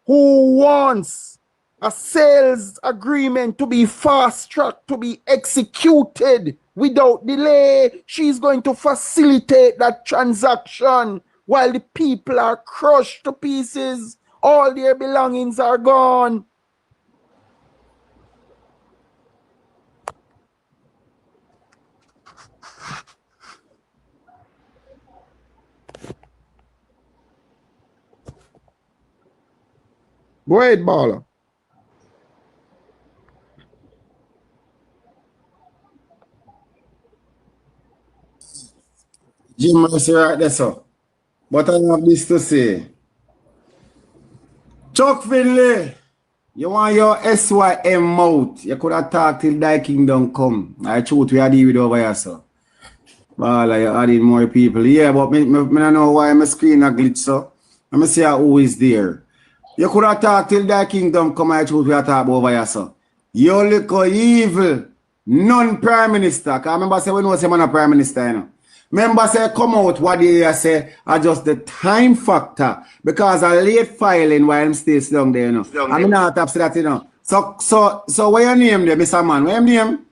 who wants a sales agreement to be fast-tracked, to be executed without delay. She's going to facilitate that transaction while the people are crushed to pieces. All their belongings are gone. Go ahead, Baller. Jim Mercy right there, sir. But I have this to say. Chuck Finley, you want your SYM mouth. You could have talked till thy kingdom come. I truth we are dealing with over here, sir. Baller, you're adding more people. Yeah, but me don't know why my screen a glitch, sir. Let me see who is there. You could have talked till thy kingdom come. I truth we are talking over here, sir. You look evil. Non-prime minister. Because I remember say we know say man a prime minister, you know. Remember say come out what they say adjust the time factor because a late filing while I'm still down there, you know. I'm not up to that, you know. So what your name there, Mr. Man? What your name?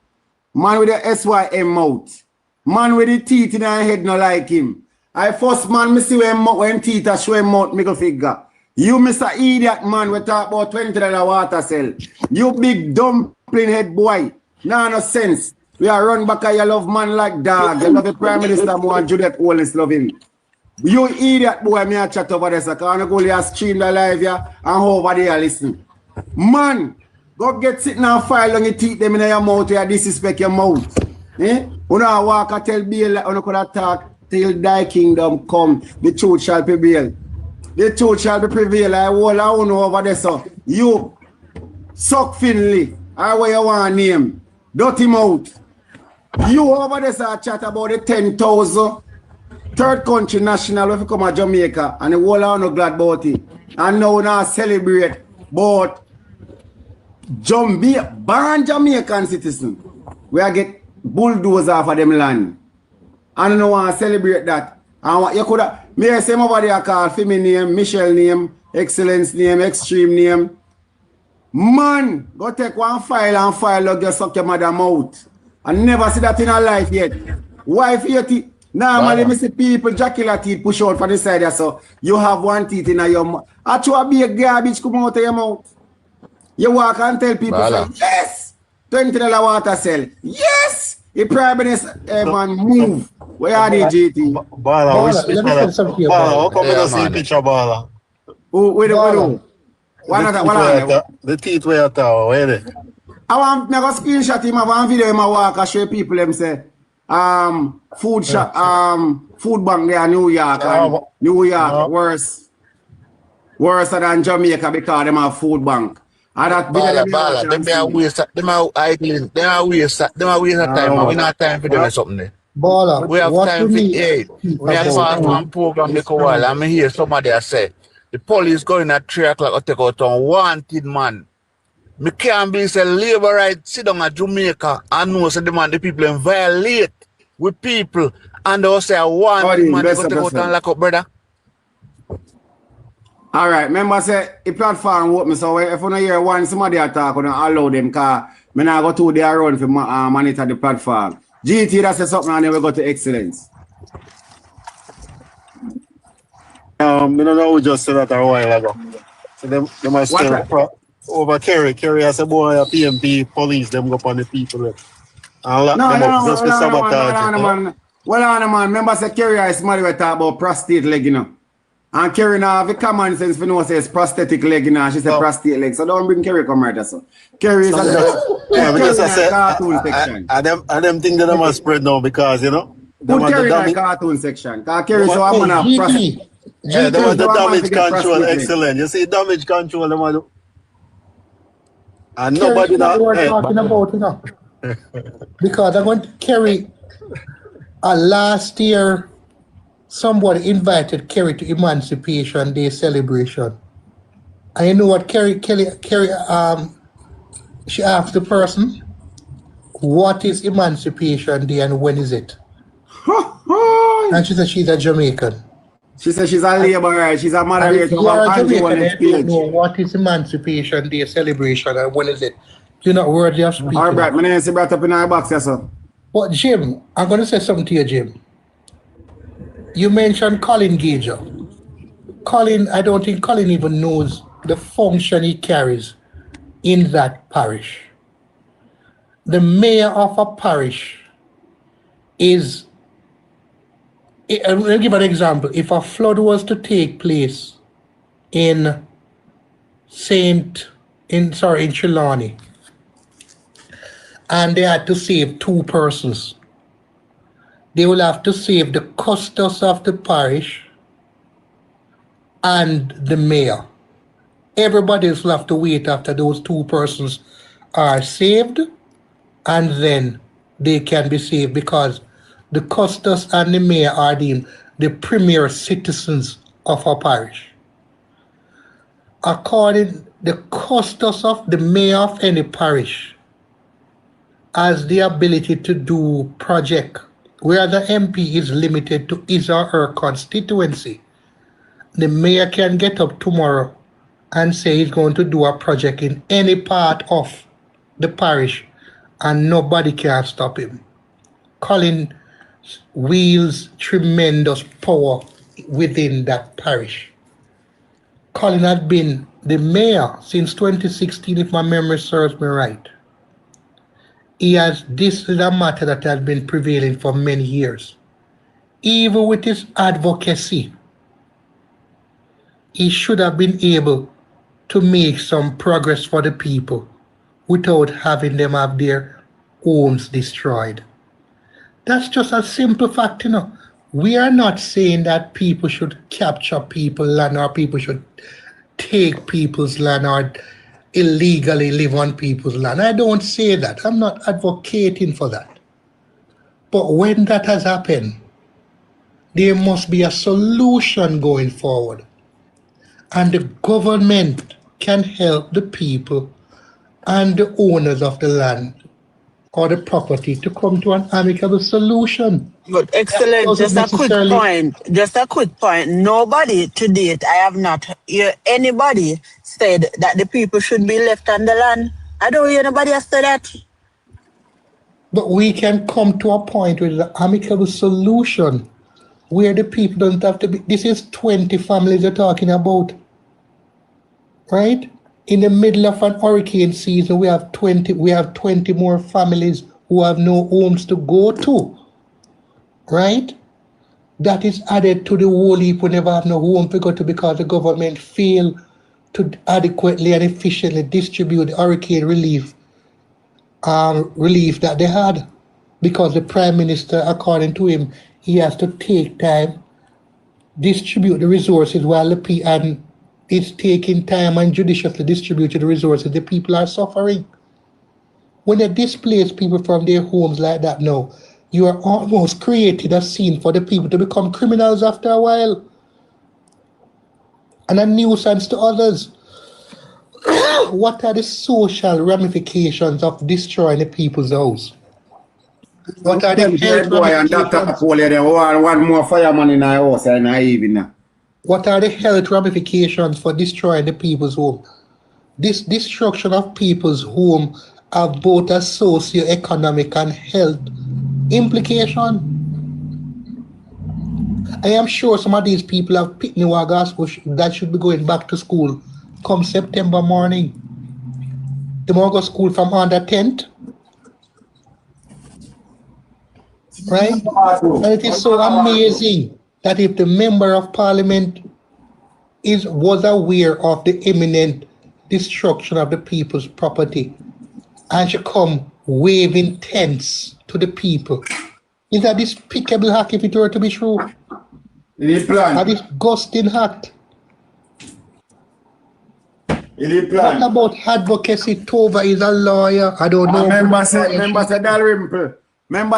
Man with the SYM mouth. Man with the teeth in her head no like him. I first man me see when teeth are show him mouth middle figure. You Mr. Idiot man we talk about $20 water sell. You big dumpling head boy. No sense. We are run back and you love man like dog. You love the Prime Minister more and Judith Owens love him. You idiot boy, me a chat over there, so can I go here stream the live here and over there listen. Man, go get sitting and file on your teeth them in your mouth where you disrespect your mouth. Eh? You know walk and tell Bill like you could talk till thy kingdom come. The truth shall prevail. The truth shall be prevail. I will know over there, so you suck Finley. I where you want name. Dirty mouth. You over there say chat about the 10,000 third country national if you come to Jamaica and the whole are no glad about it. And now now celebrate but born Jamaican citizen. We are get bulldozer off of them land. I don't want to celebrate that. And you could have me say over there call Femi name, Michelle name, Excellence name, Extreme name. Man, go take one file and file just suck your mother mouth. I never see that in her life yet. Wife your teeth. Normally, I see people jacular teeth push out from the side there, so you have one teeth in your mouth. Actually, be a garbage come out of your mouth. You walk and tell people, say, yes, $20 water sell. Yes, the Prime Minister, man, move. Where are they, GT? Bala, how come you don't see picture Bala? Where do? The teeth where you talk, where they? I want to screenshot him. I want video him. I walk and show people them say, food shop, food bank there in New York. And New York worse than Jamaica because them have food bank. And that Bala, them are waste idling, them are waste of time. We don't have time for them or something there. Bala, we have time for aid. We have fast one program the while. I'm here somebody say the police going at 3 o'clock to take out on wanted man. Me can't be say labor right sit down at Jamaica and know say the man the people violate with people and they say I want man to take out and lock up, brother. All right, remember say the platform open, so if you don't hear one somebody attack, you don't allow them because I not go to their run for monitor the platform. GT that says something and then we go to excellence. I don't know who just said that a while ago. So they must still over Kerry. Kerry has a boy, a PNP police, them go upon the people. And lock them up just for sabotage. Well on man, remember say Kerry is somebody we talk about prostate leg, you know. And Kerry now have a common sense for no says prosthetic leg, you know, she said prostate leg. So don't bring Kerry come right there. So Kerry is because I said cartoon section. And them things that they must spread now because you know. Put Kerry in the cartoon section. Because Kerry so I'm gonna prostate. Yeah, they want the damage control excellent. You see damage control them do. And nobody that we're talking about, you know. Because I went to Kerry last year. Somebody invited Kerry to Emancipation Day celebration. And you know what Kerry she asked the person, what is Emancipation Day and when is it? And she said she's a Jamaican. She said she's a laborer, she's a moderator. You are a Jamaican, you don't know what is Emancipation Day celebration and when is it? You're not worthy of speaking. All right, my name is brought up in our box, yes, sir. But Jim, I'm going to say something to you, Jim. You mentioned Colin Gager. Colin, I don't think Colin even knows the function he carries in that parish. The mayor of a parish is, I'll give an example. If a flood was to take place in Trelawney, and they had to save 2 persons, they will have to save the custos of the parish and the mayor. Everybody else will have to wait after those 2 persons are saved, and then they can be saved because the custos and the mayor are the premier citizens of our parish. According the custos of the mayor of any parish has the ability to do project where the MP is limited to his or her constituency. The mayor can get up tomorrow and say he's going to do a project in any part of the parish and nobody can stop him. Colin wields tremendous power within that parish. Colin had been the mayor since 2016, if my memory serves me right. This is a matter that has been prevailing for many years. Even with his advocacy, he should have been able to make some progress for the people without having them have their homes destroyed. That's just a simple fact, you know. We are not saying that people should capture people's land or people should take people's land or illegally live on people's land. I don't say that. I'm not advocating for that. But when that has happened, there must be a solution going forward. And the government can help the people and the owners of the land or the property to come to an amicable solution. But excellent. Just a quick point. Just a quick point. Nobody to date, I have not heard anybody said that the people should be left on the land. I don't hear anybody has said that. But we can come to a point with an amicable solution where the people don't have to be. This is 20 families you're talking about, right? In the middle of an hurricane season, we have 20 more families who have no homes to go to, right? That is added to the whole heap who never have no home to go to because the government failed to adequately and efficiently distribute the hurricane relief that they had, because the Prime Minister, according to him, he has to take time, distribute the resources while and it's taking time and judiciously distributing the resources. The people are suffering. When they displace people from their homes like that now, you are almost creating a scene for the people to become criminals after a while and a nuisance to others. What are the social ramifications of destroying the people's house? What are the health ramifications? One more fireman in our house and I even. What are the health ramifications for destroying the people's home? This destruction of people's home have both a socio-economic and health implication. I am sure some of these people have picked new August that should be going back to school come September morning. They will go to school from under 10th. Right? And it is so amazing that if the member of parliament was aware of the imminent destruction of the people's property and should come waving tents to the people, is a despicable act if it were to be true. A disgusting act. What about advocacy? Tova is a lawyer. I don't know. Member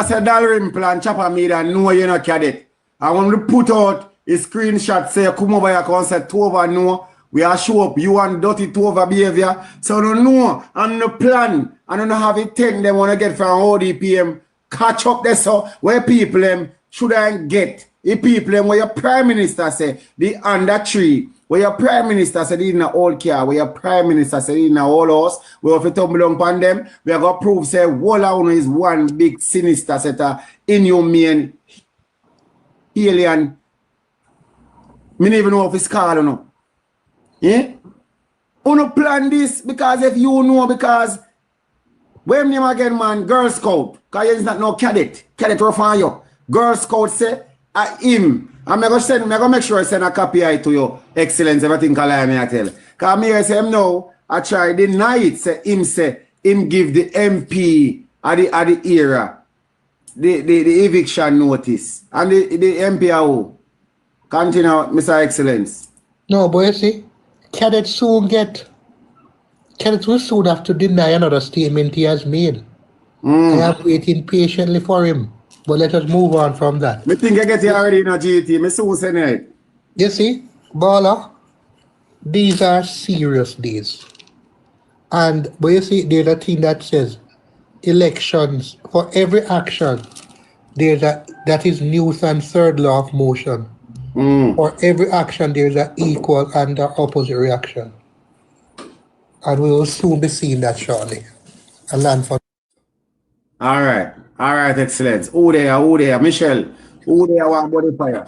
said Dalrymple and Chopper made and know you're not cadet. I want to put out a screenshot say come over your concert Tova no. We are show up you and dirty Tova behavior. So I don't know and no plan. I don't have it take them want to get from ODPM. Catch up there so where people should I get. If people where your prime minister say the under tree. Where your prime minister said in a old car, where your prime minister said in a old house, we have to tumble upon them, we are going to prove say wall is one big sinister set of inhumane alien. Me don't even know if it's called or no. Yeah? You don't plan this because if you know, because when name again man, Girl Scout, because he's not no cadet. Cadet rough on you. Girl Scout say him. I'm going to make sure I send a copy to you, Excellence, everything I tell. Because I say him now, I try deny it, say him give the MP at the era, the eviction notice. And the MPO. Continue, Mr. Excellence. No, but you see, cadets will soon have to deny another statement he has made. I am waiting patiently for him. But let us move on from that. I think I get you already in a GT. I soon say it. You see, Bala, these are serious days. But you see, there's a thing that says elections, for every action, that is nuisance third law of motion. For every action, there's an equal and an opposite reaction. And we will soon be seeing that shortly. A land for. All right, Excellence. Who there? Michelle. Who there want body fire?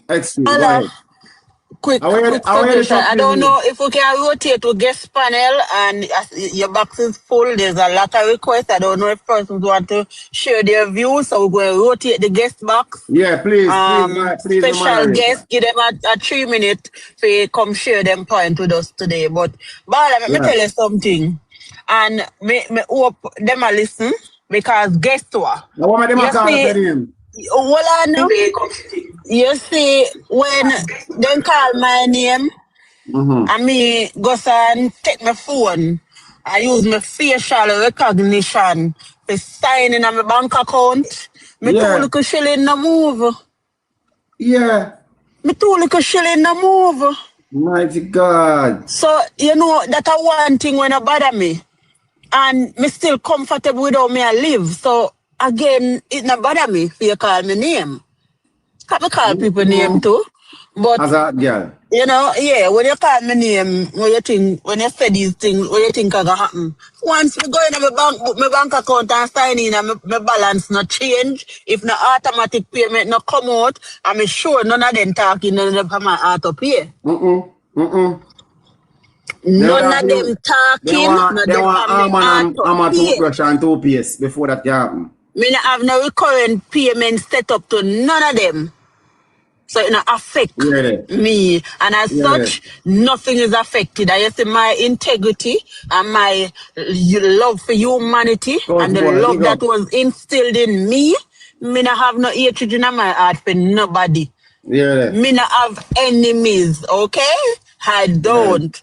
Excellent. Quick suggestion. I don't know if we can rotate to guest panel and your box is full. There's a lot of requests. I don't know if persons want to share their views, so we're going to rotate the guest box. Yeah, please. Special guest, give them a 3 minute to come share them point with us today. But let me tell you something. And me hope them a listen. Because guess what? You see, when they call my name, and me go and take my phone, I use my facial recognition to sign in on my bank account, Me Yeah. too little shilling no move. Yeah. Me too little shilling no move. Mighty God. So, you know, that a one thing when I bother me. And me still comfortable with how me I live. So, again, it not bother me if you call me name. Can me call people name too. But, As a girl. you know, yeah, when you call me name, when you say these things, what you think are going to happen? Once me go in my bank account and sign in and my balance not change, if no automatic payment not come out, I'm sure none of them talking, none of them my auto pay. None of them talking, none of them have my auto pay. Toothbrush and toothpaste before that can happen. Me not have no recurrent payment set up to none of them. So it not affect me. And as such, nothing is affected. I see my integrity and my love for humanity and the love that was instilled in me. Me not have no hatred in my heart for nobody. Me not have enemies, okay? I don't.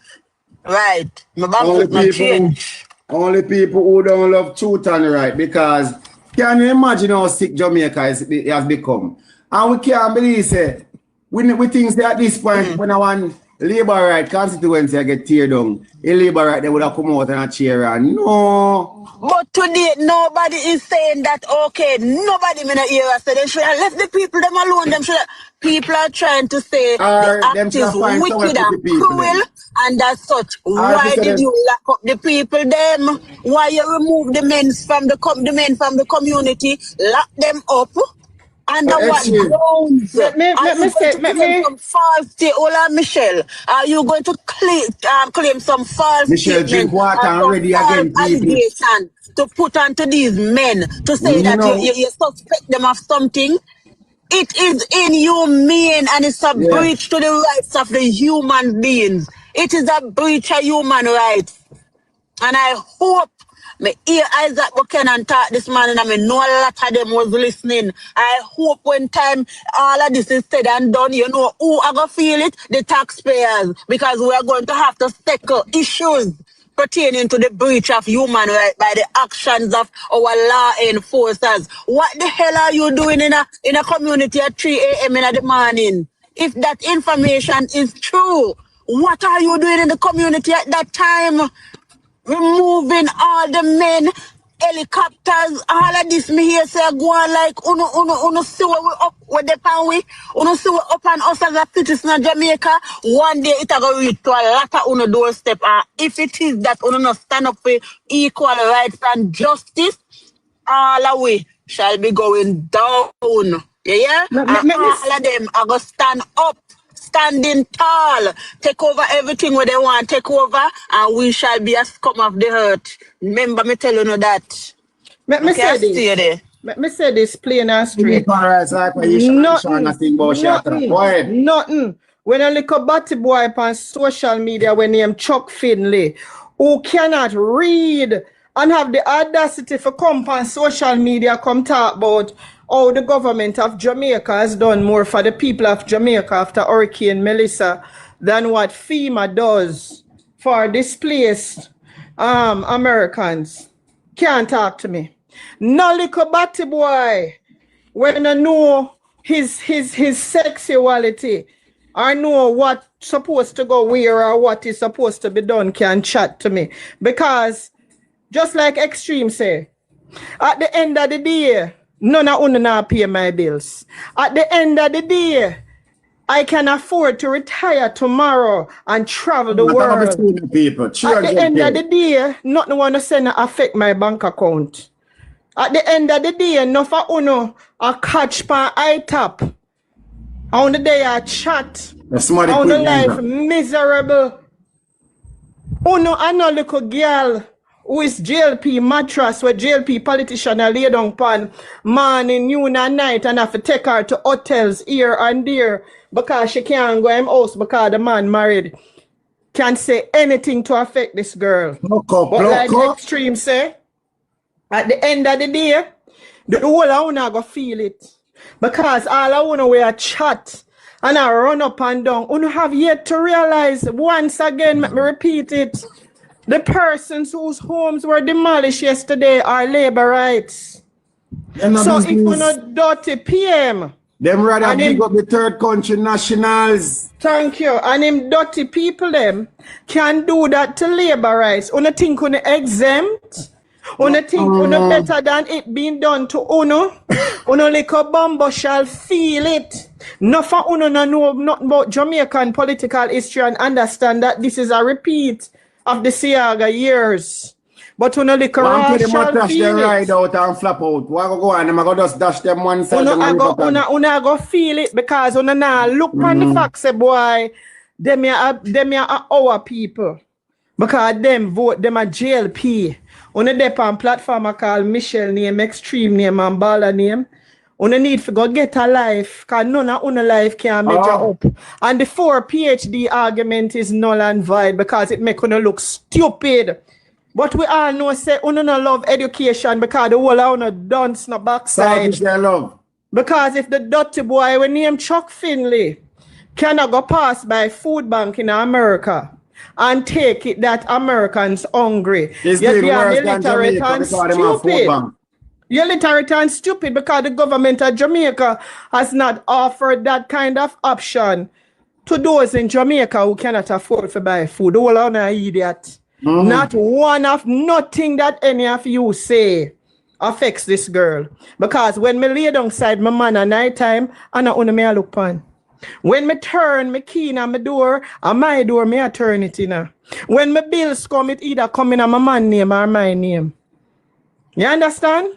Right. My bank not change. Only people who don't love truth and right, because can you imagine how sick Jamaica has become? And we can't believe say we think that at this point when I want Labour right constituency get tear down, a Labour right they would have come out and a cheer and no. But today nobody is saying that okay, nobody in the area say they should have left the people them alone. Them should have, people are trying to say the act is wicked and cruel and as such. Why did you lock up the people them? Why you remove the men from the community, lock them up? Under what grounds? Are you going to claim some false Michelle? Are you going to claim some false Michelle drink water already again, allegation to put onto these men to say that you suspect them of something? It is inhumane and it's a breach to the rights of the human beings. It is a breach of human rights. And I hope me hear Isaac Buchanan talk this morning and I know a lot of them was listening. I hope when time all of this is said and done, you know who are going to feel it? The taxpayers. Because we are going to have to tackle issues pertaining to the breach of human rights by the actions of our law enforcers. What the hell are you doing in a community at 3 a.m. in the morning? If that information is true, what are you doing in the community at that time? Removing all the men, helicopters, all of this. Me here say go on like uno see where we up with the pan we, uno see we up on us as a citizen of Jamaica. One day it a go reach to a lot of uno doorstep. If it is that uno not stand up for equal rights and justice, all of we shall be going down. Yeah? All of them are going to stand up. Standing tall, take over everything where they want, take over, and we shall be a scum of the earth. Remember me telling you that. Let me say this plain and straight. Nothing. When a little batty boy on social media when named Chuck Finley, who cannot read and have the audacity for come on social media, come talk about how the government of Jamaica has done more for the people of Jamaica after Hurricane Melissa than what FEMA does for displaced Americans. Can't talk to me. No little batty boy when I know his sexuality or know what supposed to go where or what is supposed to be done can chat to me. Because just like Extreme say, at the end of the day, none of you not pay my bills. At the end of the day, I can afford to retire tomorrow and travel the world. At the end of the day, nothing want to send affect my bank account. At the end of the day, enough of you a catch per iTap. On the day I chat. On the life miserable. Uno and no little girl who is JLP mattress where JLP politician are lay down pan morning, noon and night and have to take her to hotels here and there because she can't go in house because the man married. Can't say anything to affect this girl. But like Extreme say, at the end of the day, the whole of you go feel it. Because all of you will chat and I run up and down. You have yet to realize, once again, let me repeat it, the persons whose homes were demolished yesterday are labor rights. So if you not dirty PM, them rather big up the third country nationals. Thank you. And him dirty people them can do that to labor rights. Una think una exempt? Una think una better than it being done to una? Una like a bumbo shall feel it. No for una no know nothing about Jamaican political history and understand that this is a repeat of the Siaga years. But una like a raw shall feel it. Ride out and flap out. Why go and I'm gonna just dash them one side. Una go feel it because una now look on the facts, say boy, them are our people. Because them vote, them a JLP. Una dep on platform I call Michelle name, extreme name and baller name. Una need to go get a life, because none of una life can measure up. And the 4 PhD argument is null and void because it make una look stupid. But we all know say una no love education because the whole of una dunce no backside. Love. Because if the dirty boy we name Chuck Finley cannot go pass by food bank in America and take it that Americans hungry, yet they are illiterate and stupid. You're illiterate and stupid because the government of Jamaica has not offered that kind of option to those in Jamaica who cannot afford to buy food. The whole of una idiot. Not one of nothing that any of you say affects this girl. Because when me lay down side my man at night time, I know only me look pan. When me turn me key in my door, and my door me a turn it in. When my bills come, it either come in my man name or my name. You understand?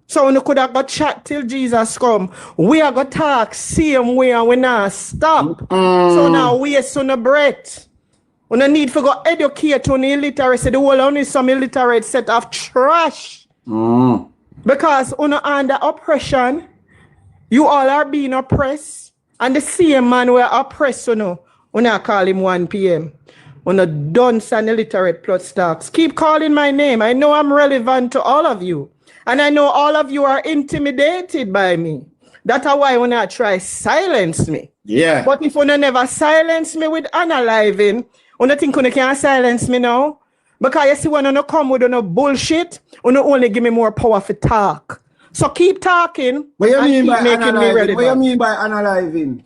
So we could have got chat till Jesus come. We are going to talk same way and we not stop. So now we are on a breath. We no need to go educate on illiteracy. The whole only some illiterate set of trash. Because under oppression, you all are being oppressed. And the same man will oppress you. Call him 1 PM. Dunce and illiterate plus stocks. Keep calling my name. I know I'm relevant to all of you. And I know all of you are intimidated by me. That's why when I try silence me. Yeah. But if you never silence me with analyzing, you think you can silence me now? Because you see when you come with no bullshit, you only give me more power for talk. So keep talking. What you mean by making me relevant. What you mean by analyzing?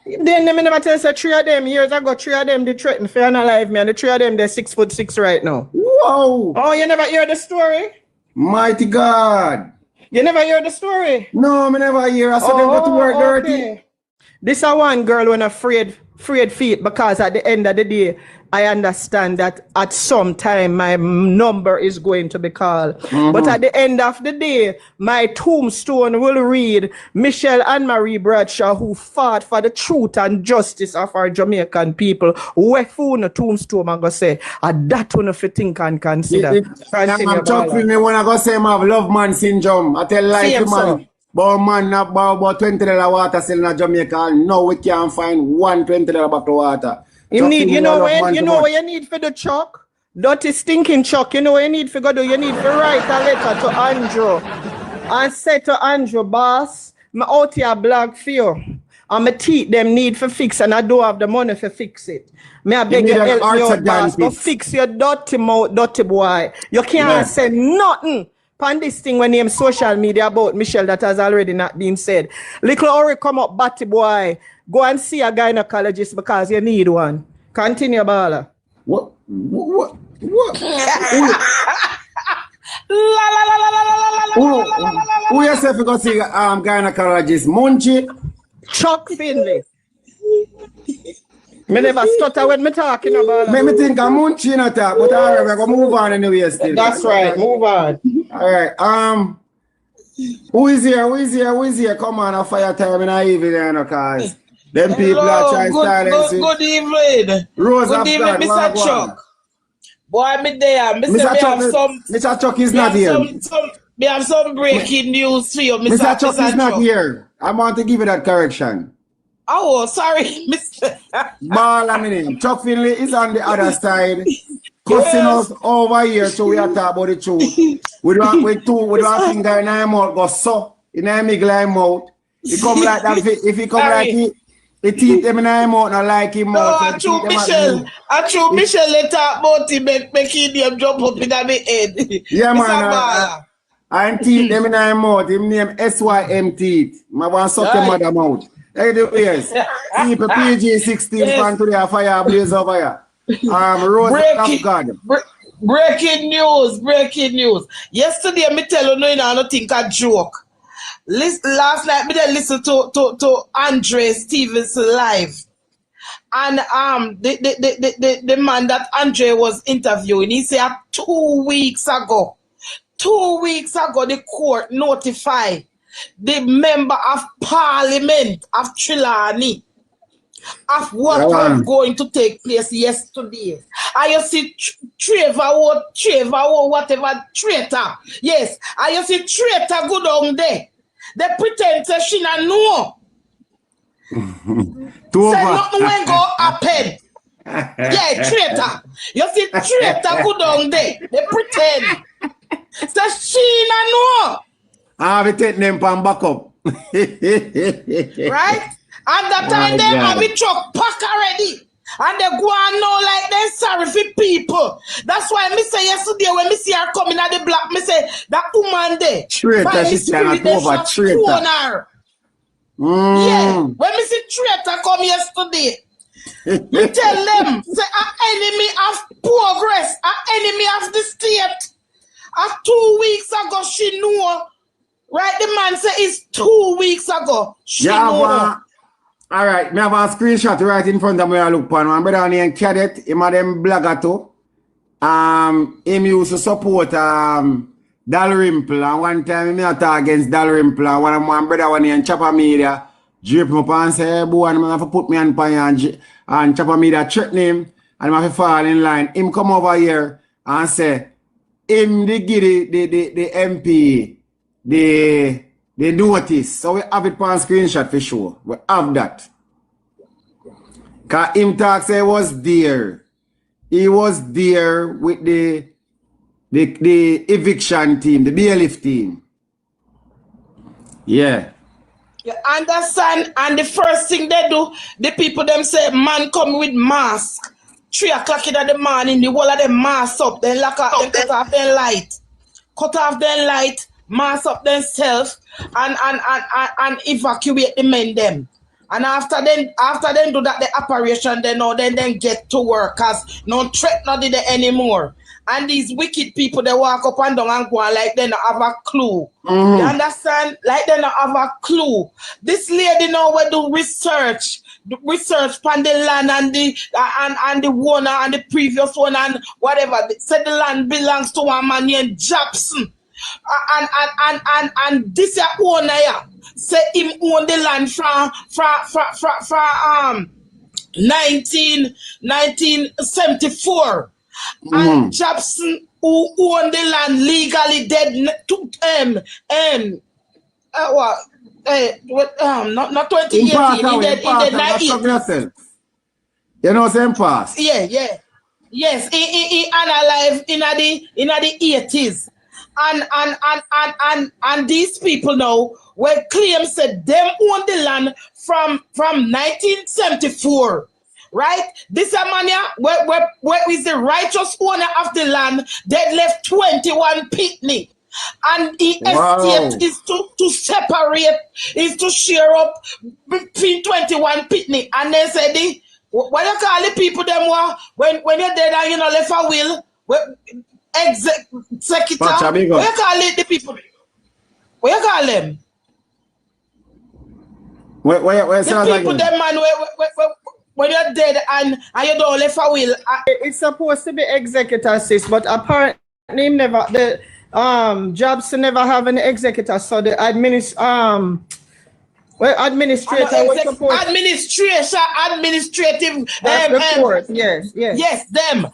Then they never tell us 3 of them years ago, 3 of them they threatened for analyze me, and the 3 of them they're 6'6" right now. Whoa! Oh, you never hear the story? Mighty God! You never hear the story? No, I never hear. I said them go to work dirty. This is one girl when afraid feet because at the end of the day, I understand that at some time my number is going to be called. But at the end of the day, my tombstone will read Michelle Anne Marie Bradshaw, who fought for the truth and justice of our Jamaican people. Where the tombstone I'm going to say, that one if you think and consider. I'm talking me when I go say I have love man syndrome. I tell like man. But man, not about $20 water selling in Jamaica. No, we can't find $120 bottle of water. You know what you need for the Chuck? Dirty stinking Chuck. You know what you need for go do? You need to write a letter to Andrew and say to Andrew, boss, I'm out here blog for you. And my teeth them need for fix and I don't have the money for fix it. May I beg you help me out, boss. Go fix your dirty mouth, dirty boy. You can't say nothing on this thing when name social media about Michelle that has already not been said. Little Ori come up, batty boy. Go and see a gynecologist because you need one. Continue, Bala. What? Who yourself go see gynecologist? Munchie? Chuck Finley. Me never stutter when me talking about it. Me think I'm Munchie not talk, but alright, we're gonna move on anyway still. That's right, move on. Alright, who is here? Come on, a fire time in the evening, cause them people are trying to silence you. Good evening. Rose good evening, Mr. Chuck. Boy, me there. Mr. Chuck is not here. We have some breaking news for you, Mr. Chuck is not here. I want to give you that correction. Oh, sorry, Mr. Ball, I mean, Chuck Finley is on the other side, cussing us over here, so we are talking about the truth. We don't finger in our mouth, go so in our middle mouth. He come like that. If he come like he teeth them in our mouth, not like him. No, I true Michelle. They talk about him, make him jump up in my head. Yeah, man. And teeth them in my mouth. Him name SYM teeth. I want to suck your mother mouth. Anyways, people PG-16 fan today a fire blaze over here. Rose of God. Breaking news. Yesterday, me tell you, I don't think a joke. Last night, me then listen to Andre Stevens live. And the man that Andre was interviewing, he said 2 weeks ago, the court notified the member of parliament of Trelawney of what was going to take place yesterday. And you see Trevor, whatever, traitor. Yes, and you see traitor go down there. They pretend that she not know. Say nothing when go happen. Yeah, traitor. You see traitor go down there. They pretend. Say she not know. We take them from back up. Right? And that time they have a truck pack already. And they go and know like they're sorry for people. That's why me say yesterday when me see her coming at the block, me say that woman there. Traitor, she cannot over traitor. Yeah, when me see traitor come yesterday, me tell them, say an enemy of progress, an enemy of the state. 2 weeks ago, she knew. Right, the man say it's 2 weeks ago. She knew. All right, me have a screenshot right in front of me. I look upon one brother named Cadet. Him a them blogger too. Him used to support Dalrymple, and one time me attack against Dalrymple, and one brother one named Chopper Media drape me up and say, hey boy, and I have to put me on pan and Chopper Media threaten him, and I have to fall in line. Him come over here and say, him they give the MP the notice. So we have it on screenshot for sure. We have that. Cause him talk say he was there. He was there with the eviction team, the bailiff team. Yeah. You understand? And the first thing they do, the people them say, man come with mask. 3 o'clock in the morning, the whole of them mask up, then lock up, then cut off their light. Mask up themselves and evacuate the men them. And after them do that the operation, then get to work, cause no threat not did anymore. And these wicked people they walk up and down and go like they don't have a clue. You understand? Like they don't have a clue. This lady now will do research on the land and the owner and the previous one and whatever. Said the land belongs to one man named Jobson. And this owner say him own the land from 1974. And Jobson, who owned the land legally dead not 2018, he dead 1980s. You know same past. Yeah. Yes, he unalive in the 80s. And these people now will claim said them own the land from 1974. Right? This man here, where is the righteous owner of the land that left 21 pitney. And the estate is to separate, is to share up between 21 pitney. And they say, what you call the people them when you're dead and you know left a will, executor, what you call it the people? What you call them? The people them man when you're dead and you don't left a will. It's supposed to be executor, sis, but apparently Jobson never have an executor, so the administrative report. Yes, them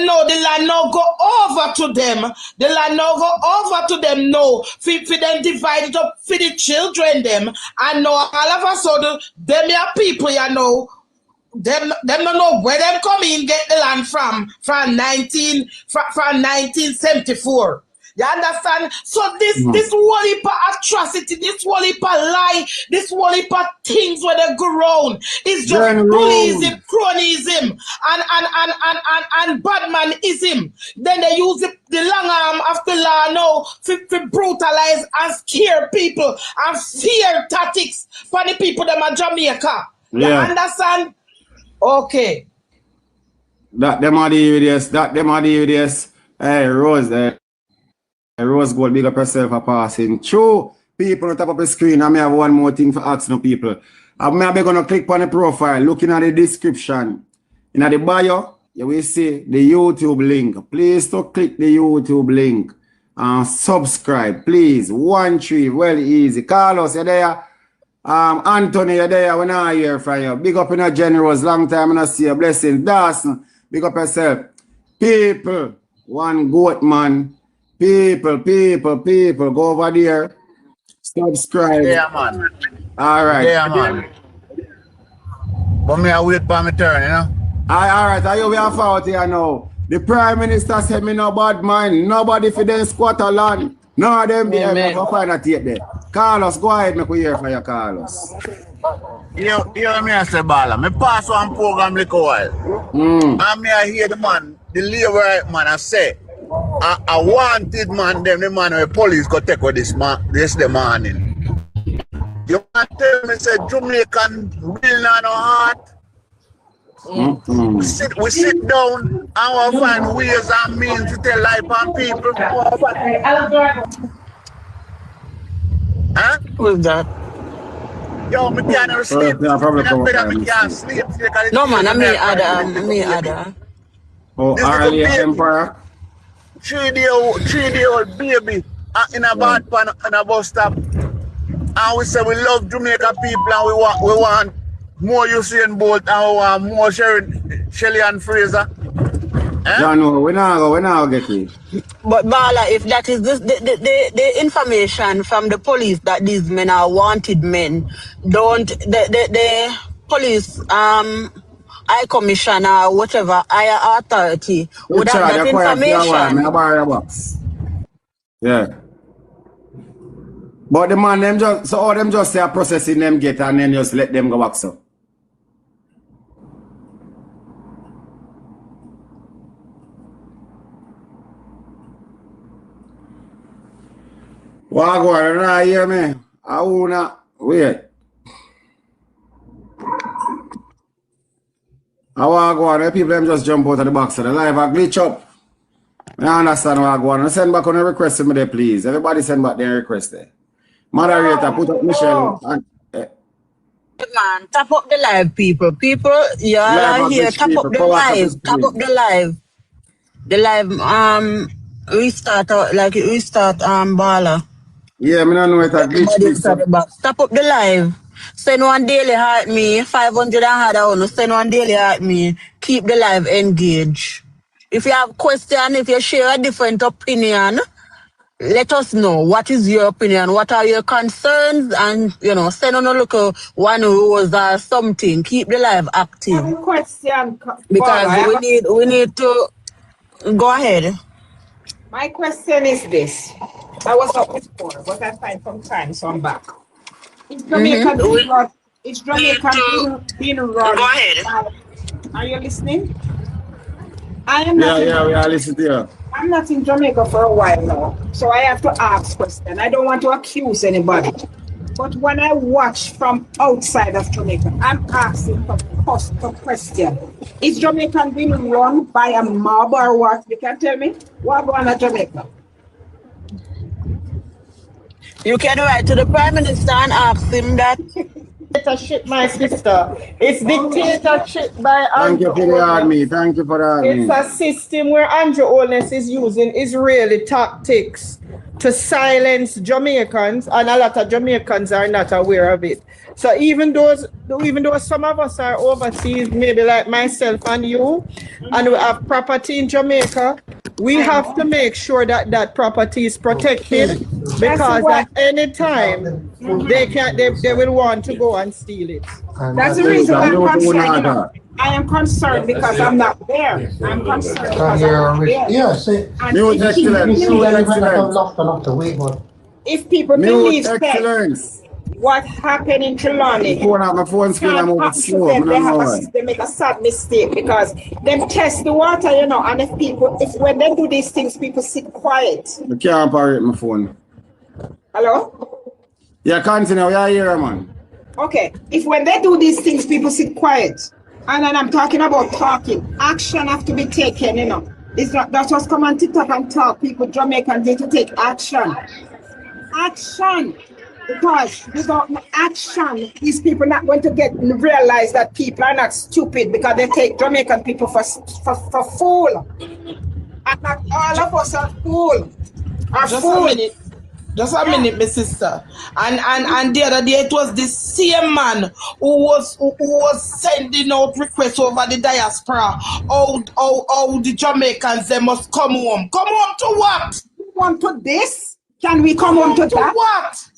know the land now go over to them. The land now go over to them now. For them divide it up for the children them. And now all of a sudden them are people you know. Them don't know where them come in get the land from 1974. You understand? So this whole heap of atrocity, this whole heap of lie, this whole heap of things where they go round is just bullyism, cronyism, and badmanism. Then they use the long arm of the law now to brutalize and scare people and fear tactics for the people them in Jamaica. You understand? Okay. That them are the idiots. Hey, Rose Gold, big up yourself for passing. True, people on top of the screen, I may have one more thing for asking people. I may be going to click on the profile, looking at the description. In the bio, you will see the YouTube link. Please to click the YouTube link and subscribe. Please, 1-3, well easy. Carlos, you're there. Anthony, you're there. We're not hear from you. Big up in a generous, long time and I see you. Blessings. Dawson, big up yourself. People, one goat man. People, go over there. Subscribe. Yeah, man. All right. Yeah, man. But me, I wait for my turn, you know? All right, are you we are forward here now? The Prime Minister said me no bad mind. Nobody for them squat a land. No, them be able to find a tape there. Carlos, go ahead, make we hear from you, Carlos. You hear me, I say, Bala. Me pass one program like a while. And me, I hear the man, the labor man, I say, I wanted man, them the man where police go take with this the morning. You want to tell me, say, Jamaican real not no heart? We sit down and we find ways and means to tell life on people. Huh? Who's that? Yo, me can't sleep. Me can't sleep. No man, I'm me other. Oh, Arlie Empire? 3-day-old baby in a bad pan in a bus stop. And we say we love Jamaica people and we want more Usain Bolt and we want more Shelley and Fraser. Eh? No, we now get it. But Bala, if that is the information from the police that these men are wanted men, don't the police high commissioner, whatever higher authority would have that information. Yeah. But the man them just so all them just say processing them get and then just let them go back so. What go on, you hear me? I wanna wait. I want to go on, the people them just jump out of the box of the live and glitch up. I understand what I go on. Send back on a request to me there, please. Everybody send back their request there. Moderator, put up Michelle. And, Man, tap up the live, people. People, you are here. Tap up the live. Tap up the live. The live, restart, Bala. Yeah, I don't know it a glitch. Tap up the live. Send one daily heart me. 500 and hard. Send one daily heart me. Keep the live engaged. If you have question, if you share a different opinion, let us know. What is your opinion? What are your concerns? And, send on a look one rose or something. Keep the live active. Question. Because we need to go ahead. My question is this. I was up before, but I find some time, so I'm back. Is Jamaica being run? Is Jamaica being run? Go ahead. Are you listening? I am not. Yeah, we are listening to you. I'm not in Jamaica for a while now, so I have to ask questions. I don't want to accuse anybody. But when I watch from outside of Jamaica, I'm asking for question. Is Jamaica being run by a mob or what? You can tell me? What going on Jamaica? You can write to the Prime Minister and ask him that. Dictatorship, my sister. It's dictatorship by Andrew. Thank you for the army. Thank you for the army. It's a system where Andrew Holness is using Israeli tactics to silence Jamaicans, and a lot of Jamaicans are not aware of it. So even though some of us are overseas, maybe like myself and you, and we have property in Jamaica, we have to make sure that that property is protected, because at any time they will want to go and steal it. That's the reason I'm concerned. I am concerned because I'm not there. I'm concerned because I'm not there. Yes. Mute excellence. If people Mute believe that excellence. what happened in Trelawney My phone screen, I'm can't over happen to slow. them, they make a sad mistake because them test the water, you know, and if when they do these things, people sit quiet. I can't operate my phone. Hello? Yeah, continue. Yeah, here, man. Okay. If when they do these things, people sit quiet. And then I'm talking about talking. Action have to be taken, you know. It's not just come on TikTok and talk. People, Jamaicans need to take action. Action. Because without action, these people are not going to realize that people are not stupid because they take Jamaican people for fool. And not all of us are fool. Just a minute, my sister. And the other day it was the same man who was sending out requests over the diaspora. Oh, the Jamaicans, they must come home. Come home to what? Want to this? Can we come home to that? What?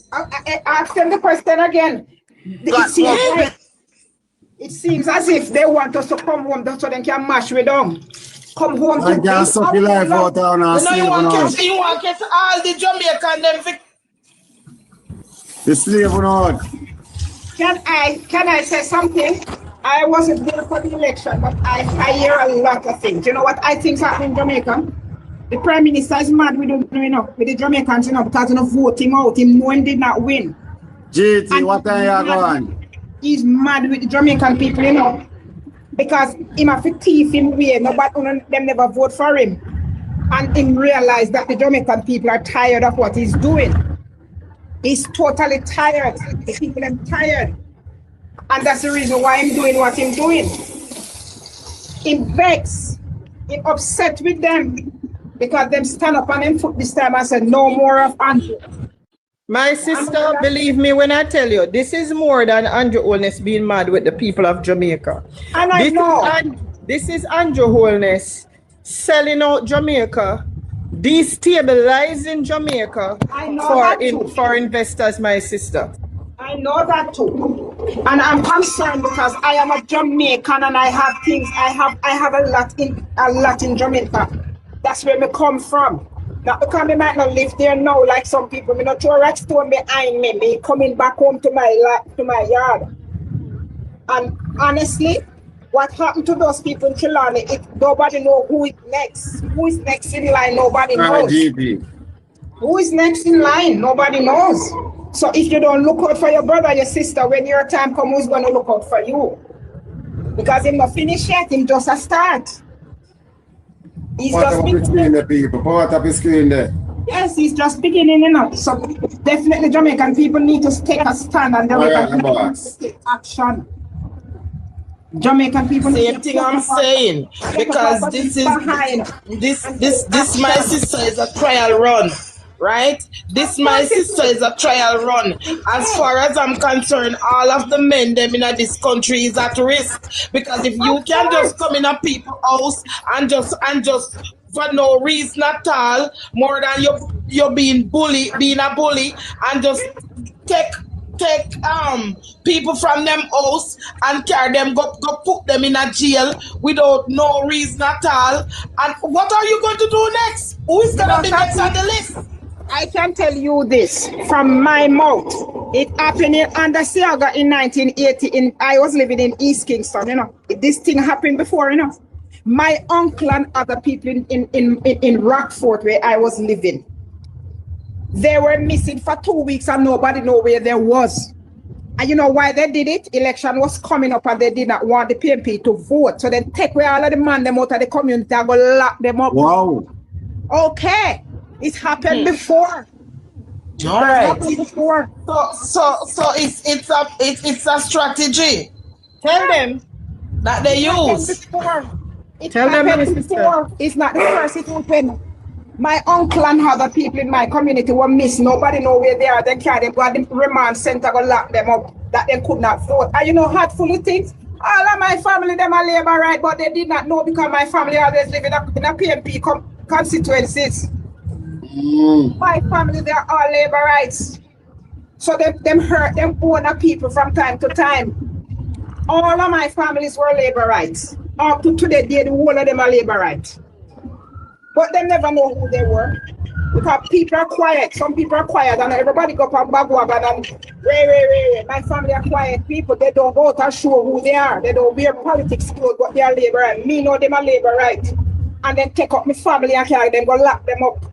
I ask them the question again. It seems as if they want us to come home so they can mash we down. Come home to this. Suck your life out on our you want to get all the Jamaican them. The slave on. Can I say something? I wasn't there for the election, but I hear a lot of things. You know what I think happening in Jamaica? The Prime Minister is mad with the Jamaicans, you know, because they vote him out. Him knowing did not win. JT, and what are you going? He's mad with the Jamaican people, you know. Because him have to thief him away. Nobody them never vote for him. And him realize that the Jamaican people are tired of what he's doing. He's totally tired. The people are tired. And that's the reason why I'm doing what I'm doing. Him vexed. Him upset with them. Because them stand up on them foot this time and said, no more of Andrew. My sister, believe me when I tell you, this is more than Andrew Holness being mad with the people of Jamaica. And I know. This is Andrew Holness selling out Jamaica, destabilizing Jamaica for investors, my sister. I know that too. And I'm concerned because I am a Jamaican and I have things, I have a lot in Jamaica. That's where me come from. Not because me might not live there now like some people. Me not throw a rat stone behind me. Me coming back home to my yard. And honestly, what happened to those people in Trelawney, nobody know who is next. Who is next in line? Nobody knows. Who is next in line? Nobody knows. So if you don't look out for your brother, your sister, when your time comes, who's going to look out for you? Because he's not finished yet. He's just a start. He's just beginning. Part of the screen there. Yes, he's just beginning, you know. So definitely Jamaican people need to take a stand and Jamaican people need to take action. Jamaican people same thing I'm saying. Because this my sister is a trial run. Right? This my sister is a trial run. As far as I'm concerned, all of the men them in this country is at risk. Because if you can just come in a people's house and just for no reason at all, more than you're being a bully, and just take people from them house and carry them, go put them in a jail without no reason at all. And what are you going to do next? Who is going to be next on the list? I can tell you this from my mouth. It happened under Siaga in 1980. I was living in East Kingston, you know. This thing happened before, you know. My uncle and other people in Rockfort, where I was living, they were missing for 2 weeks and nobody knew where they was. And you know why they did it? Election was coming up and they did not want the PNP to vote. So they take away all of the man them out of the community and go lock them up. Wow. Okay. It happened before. All right. So it's a strategy. Tell them that they use. Tell them before. It's not the first it happened. My uncle and other people in my community were missed. Nobody know where they are. They carry them to the remand center go lock them up that they could not vote. And you know heartful of things. All of my family them are labor right, but they did not know because my family always live in a PNP constituencies. My family, they are all labor rights. So them hurt them own people from time to time. All of my families were labor rights. Up to today, the whole of them are labor rights. But they never know who they were. Because people are quiet. Some people are quiet and everybody go up on bagwagon and ray. My family are quiet people. They don't go out and show who they are. They don't wear politics clothes, but they are labor right. Me know them are labor right. And then take up my family and carry them, go lock them up.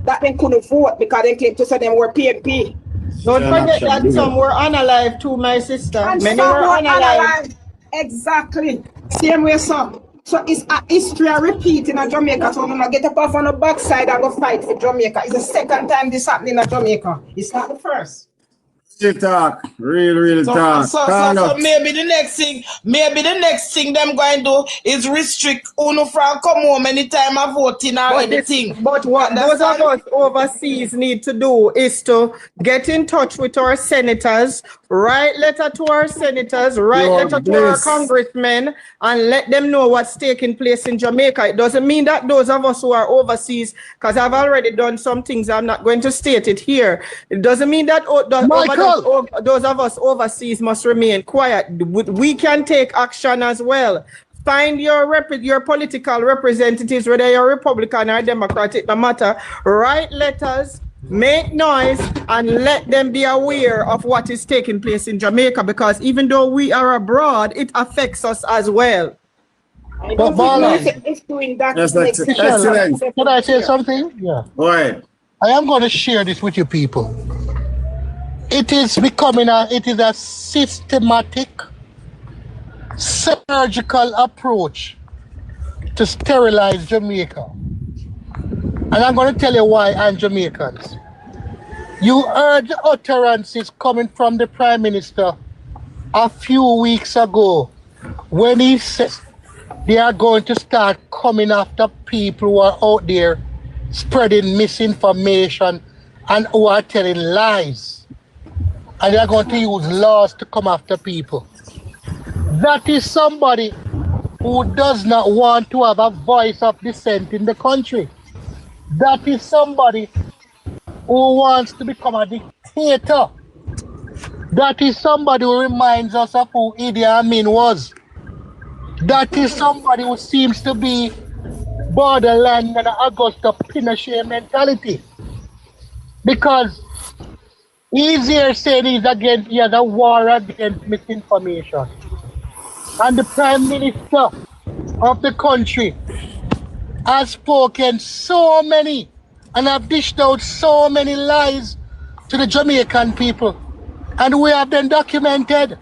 That they couldn't vote because they claim to say them were PNP. Don't forget that some were unalive too, my sister. And many some were unalive. Exactly. Same way, some. So it's a history repeating in Jamaica. So I'm gonna get up off on the backside and go fight for Jamaica. It's the second time this happening in Jamaica. It's not the first. Real talk. Real talk. So maybe the next thing them going to do is restrict Uno from come home anytime I voting or anything. But what those of us overseas need to do is to get in touch with our senators, write letter to our senators, write letter to our congressmen, and let them know what's taking place in Jamaica. It doesn't mean that those of us who are overseas, because I've already done some things, I'm not going to state it here. It doesn't mean that those of us overseas must remain quiet. We can take action as well. Find your political representatives, whether you're Republican or Democratic, no matter. Write letters, make noise, and let them be aware of what is taking place in Jamaica, because even though we are abroad, it affects us as well. But Bala, it's doing that. Yes, that's excellent. Can I say something? Yeah. Go ahead. I am going to share this with you people. It is a systematic, surgical approach to sterilize Jamaica. And I'm going to tell you why, and Jamaicans. You heard the utterances coming from the Prime Minister a few weeks ago when he said they are going to start coming after people who are out there spreading misinformation and who are telling lies. And they are going to use laws to come after people. That is somebody who does not want to have a voice of dissent in the country. That is somebody who wants to become a dictator. That is somebody who reminds us of who Idi Amin was. That is somebody who seems to be borderline an Augusta Pinochet mentality. Because easier saying he has a war against misinformation. And the Prime Minister of the country has spoken so many and have dished out so many lies to the Jamaican people. And we have them documented.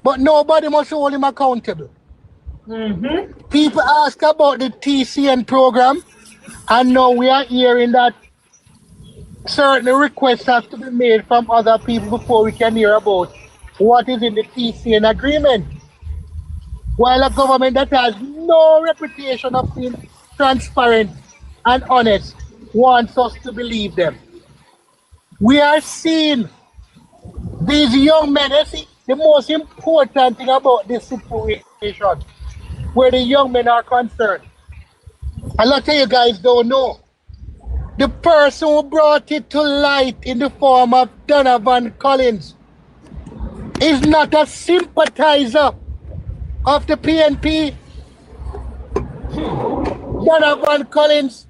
But nobody must hold him accountable. People ask about the TCN program, and now we are hearing that certain requests have to be made from other people before we can hear about what is in the TCN agreement. While a government that has no reputation of being transparent and honest wants us to believe them. We are seeing these young men. See, the most important thing about this situation, where the young men are concerned, a lot of you guys don't know. The person who brought it to light in the form of Donovan Collins is not a sympathizer of the PNP. Donovan Collins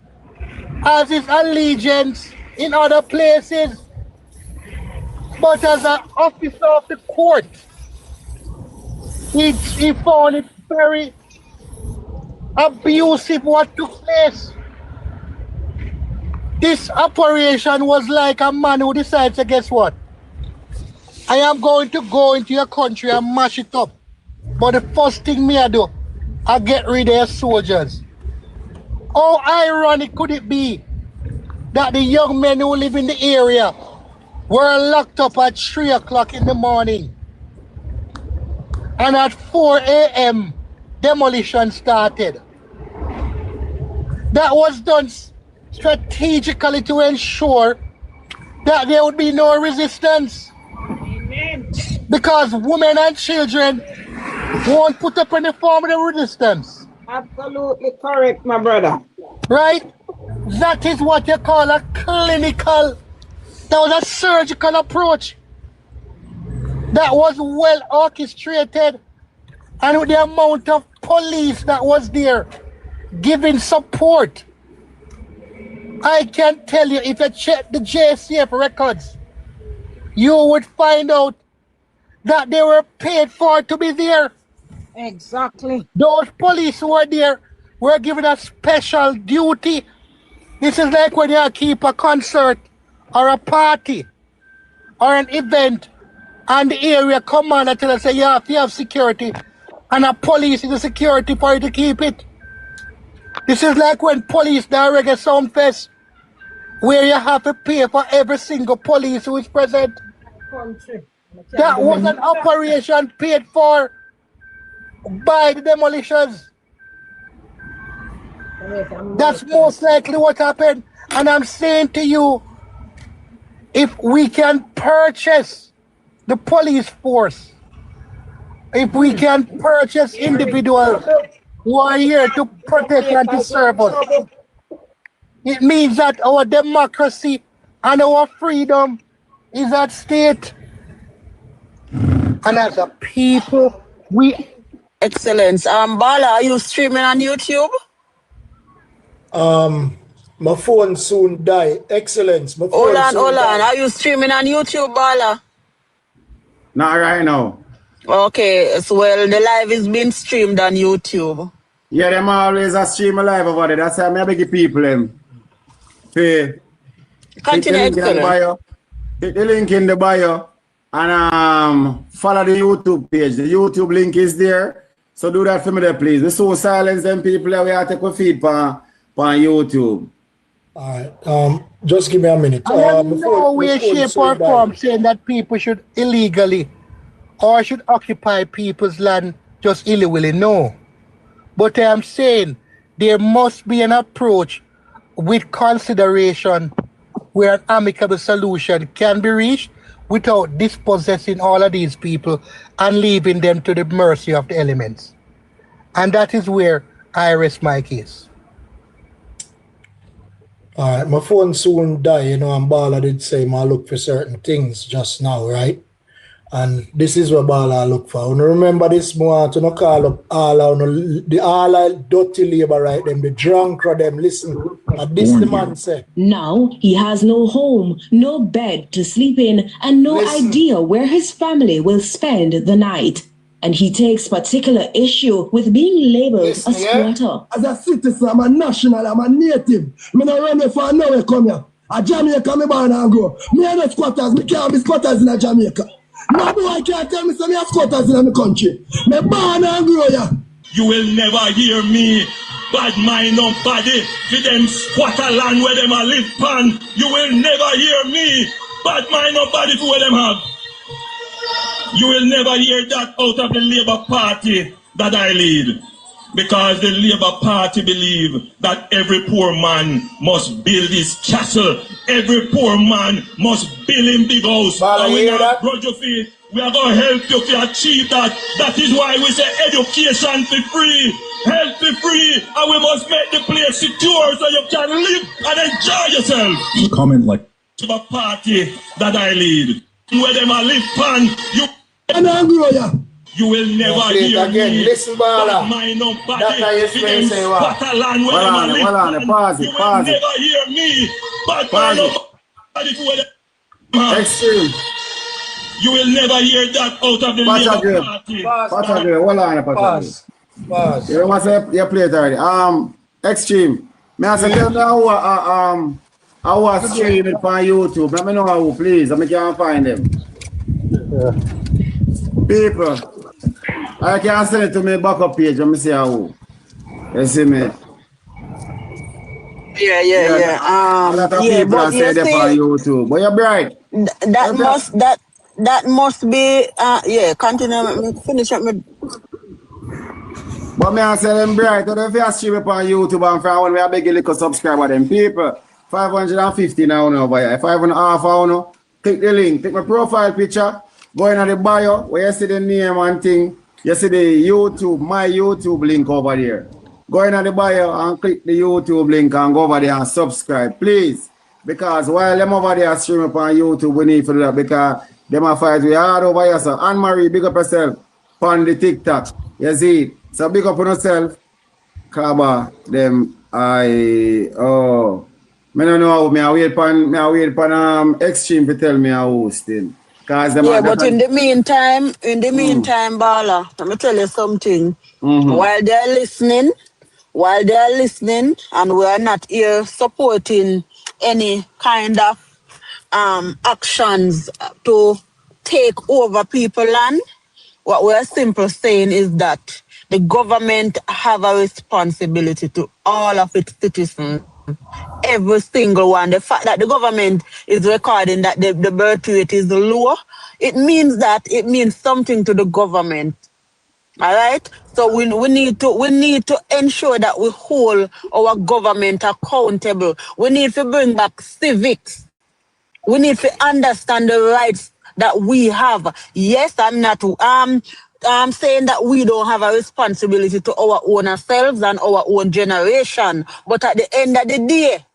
has his allegiance in other places, but as an officer of the court, he found it very abusive what took place. This operation was like a man who decides to, guess what? I am going to go into your country and mash it up. But the first thing me I do, I get rid of your soldiers. How ironic could it be that the young men who live in the area were locked up at 3 o'clock in the morning, and at 4 a.m. demolition started? That was done strategically to ensure that there would be no resistance. Amen. Because women and children won't put up any form of resistance. Absolutely correct, my brother. Right? That is what you call a clinical, that was a surgical approach that was well orchestrated And with the amount of police that was there giving support, I can tell you, if you check the JCF records, you would find out that they were paid for to be there. Exactly. Those police who were there were given a special duty. This is like when you keep a concert or a party or an event and the area commander tell us, say, you have to have security, and a police is the security for you to keep it. This is like when police do a reggae sound fest, where you have to pay for every single police who is present. That was an operation paid for by the demolishers. That's most likely what happened. And I'm saying to you, if we can purchase the police force, if we can purchase individuals who are here to protect and to serve us, it means that our democracy and our freedom is at stake. And as a people, we... Excellence. Bala, are you streaming on YouTube? My phone soon die. Excellence. My phone Hold on. Are you streaming on YouTube, Bala? Not right now. Okay, so well, the live is being streamed on YouTube. Yeah, them always a stream live over there. That's why I beg people them. Pay. Continue, Click the link in the bio and follow the YouTube page. The YouTube link is there. So do that for me there, please. We so silence them people that we have to take a feed on YouTube. Alright, just give me a minute. No way, shape or form saying that people should illegally or should occupy people's land just illegally. No. But I'm saying there must be an approach with consideration where an amicable solution can be reached without dispossessing all of these people and leaving them to the mercy of the elements. And that is where I rest my case. Alright, my phone soon die, you know, and Bala did say I look for certain things just now, right? And this is what Bala look for. You remember this more to not call up all dirty labor, right? Them, the drunk them, listen. And this the man said. Now he has no home, no bed to sleep in, and no idea where his family will spend the night. And he takes particular issue with being labeled a squatter. As a citizen, I'm a national, I'm a native. I'm not running for nowhere come here. A Jamaica, me born and grow. Me and the squatters, me can't be squatters in a Jamaica. No boy can't tell me some me have squatters in my country. Me born and grow here. You will never hear me bad mind nobody for them squatter land where them a live pan. You will never hear me bad mind nobody for where them have. You will never hear that out of the Labour Party that I lead. Because the Labour Party believe that every poor man must build his castle. Every poor man must build him big house. And we are grudge of it. We are going to help you to achieve that. That is why we say education for free. Health for free. And we must make the place secure so you can live and enjoy yourself. Comment like The party that I lead. Where them a live pan, you will never hear again. me. Listen, Bala. That's how you explain say what? Pause it. You will never hear me. But Extreme. You will never hear that out of the Labour Party. Pause. You must have you played already. Extreme. May I say tell me how was streaming on YouTube? Let me know how, please. I can't find them. People, I can send it to my backup page. Let me see how. You see me? Yeah. A lot of people are saying that on YouTube. But you're bright. That must be continue. Finish up me. But me I say them bright. If you stream it on YouTube and for one, we are begging little subscriber them people. 550 now over here. 5.5 now. Click the link. Take my profile picture. Go in the bio where you see the name and thing. You see the YouTube, my YouTube link over there. Go in the bio and click the YouTube link and go over there and subscribe, please. Because while them over there streaming on YouTube, we need to do that because them are fight we hard over here. So Anne-Marie, big up yourself. on the TikTok. You see? So big up on yourself. Kaba, them, me don't know how me wait for Extreme to tell me how still. Cause them yeah, but in the meantime, Bala, let me tell you something. While they're listening, and we're not here supporting any kind of actions to take over people land, what we're simply saying is that the government have a responsibility to all of its citizens. Every single one. The fact that the government is recording that the birth rate is low, it means something to the government. All right. So we need to ensure that we hold our government accountable. We need to bring back civics. We need to understand the rights that we have. Yes, I'm saying that we don't have a responsibility to our own selves and our own generation. But at the end of the day,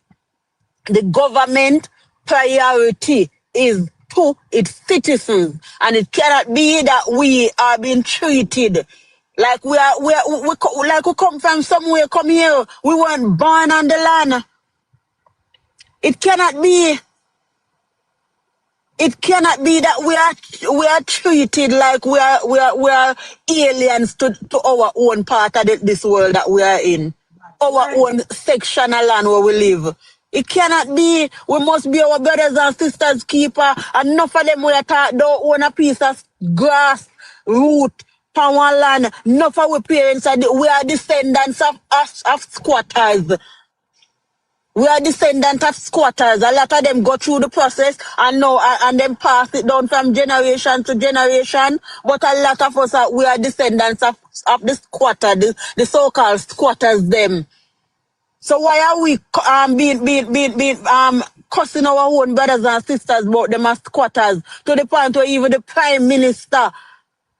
the government priority is to its citizens, and it cannot be that we are being treated like we come from somewhere, come here. We weren't born on the land. It cannot be. It cannot be that we are treated like we are aliens to our own part of this world that we are in, our own section of land where we live. It cannot be. We must be our brothers and sisters keeper. Enough of them we don't own a piece of grass, root, power land. Enough of our parents we are descendants of squatters. We are descendants of squatters. A lot of them go through the process and then pass it down from generation to generation. But a lot of us we are descendants of the squatter, the so-called squatters them. So why are we being cussing our own brothers and sisters about them as squatters, to the point where even the Prime Minister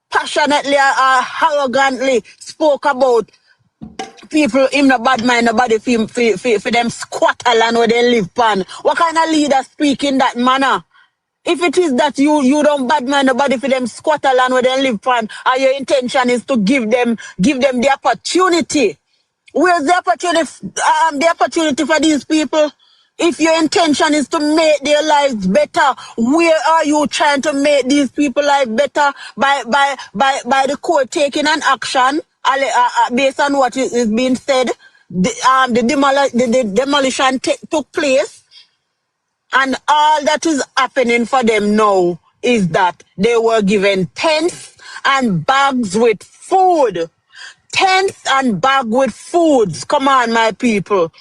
passionately arrogantly spoke about people in the bad mind, nobody for them squatter land where they live pan. What kind of leader speak in that manner? If it is that you don't bad mind nobody for them squatter land where they live pan, and your intention is to give them the opportunity. Where's the opportunity for these people? If your intention is to make their lives better, where are you trying to make these people life better? By the court taking an action based on what is being said. The demolition took place, and all that is happening for them now is that they were given tents and bags with food. Tents and bag with foods. Come on, my people.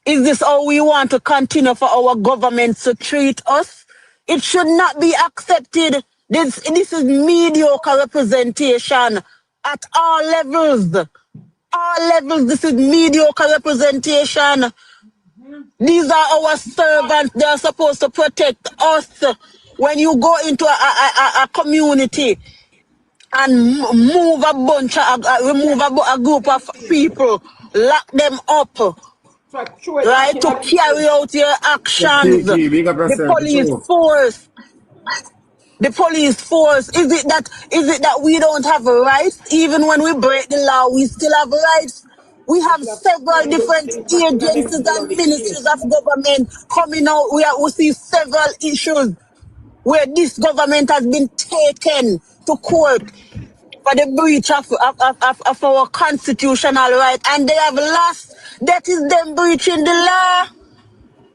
Is this how we want to continue for our government to treat us? It should not be accepted. This is mediocre representation at all levels. All levels, this is mediocre representation. These are our servants. They are supposed to protect us. When you go into a community and move a group of people, lock them up, right, to carry out your actions. The police force. Is it that we don't have rights? Even when we break the law, we still have rights. We have several different agencies and ministries of government coming out. We see several issues where this government has been taken to court for the breach of our constitutional right, and they have lost. That is them breaching the law.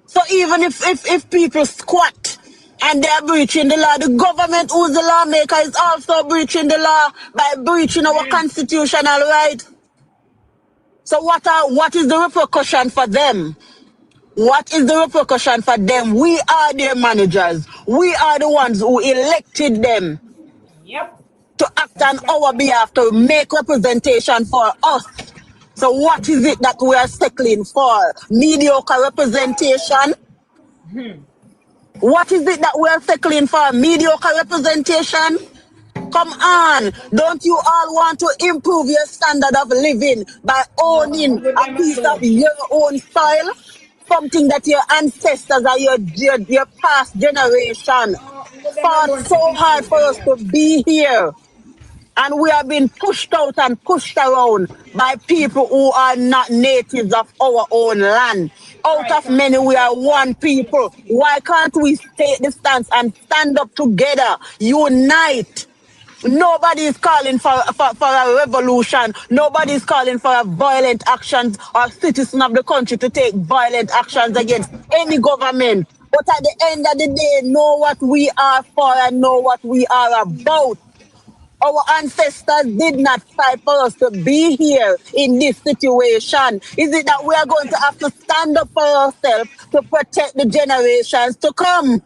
So even if people squat and they are breaching the law, the government who's the lawmaker is also breaching the law by breaching our constitutional right. So what is the repercussion for them? What is the repercussion for them? We are their managers. We are the ones who elected them. Yep. To act on our behalf, to make representation for us. So what is it that we are settling for? Mediocre representation? What is it that we are settling for? Mediocre representation? Come on. Don't you all want to improve your standard of living by owning a piece of your own soil? Something that your ancestors or your past generation fought so hard for us to be here. And we are being pushed out and pushed around by people who are not natives of our own land. Out of many, we are one people. Why can't we take the stance and stand up together, unite? Nobody is calling for a revolution. Nobody is calling for a violent actions or citizen of the country to take violent actions against any government. But at the end of the day, know what we are for and know what we are about. Our ancestors did not fight for us to be here in this situation. Is it that we are going to have to stand up for ourselves to protect the generations to come?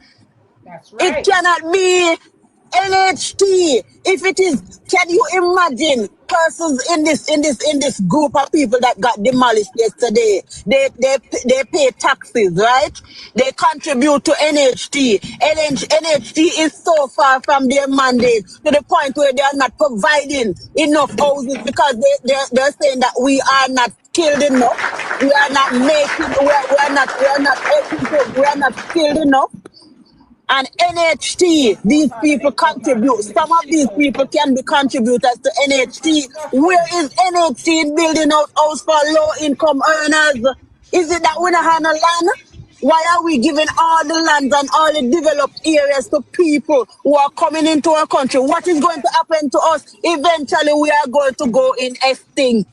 That's right. It cannot be NHT. If it is, can you imagine persons in this group of people that got demolished yesterday? They pay taxes, right? They contribute to NHT. NHT is so far from their mandate to the point where they are not providing enough houses because they're saying that we are not skilled enough. We are not making. We are not helping. We are not skilled enough. And NHT, these people contribute. Some of these people can be contributors to NHT. Where is NHT in building out house for low-income earners? Is it that we don't have no land? Why are we giving all the lands and all the developed areas to people who are coming into our country? What is going to happen to us? Eventually, we are going to go in extinct.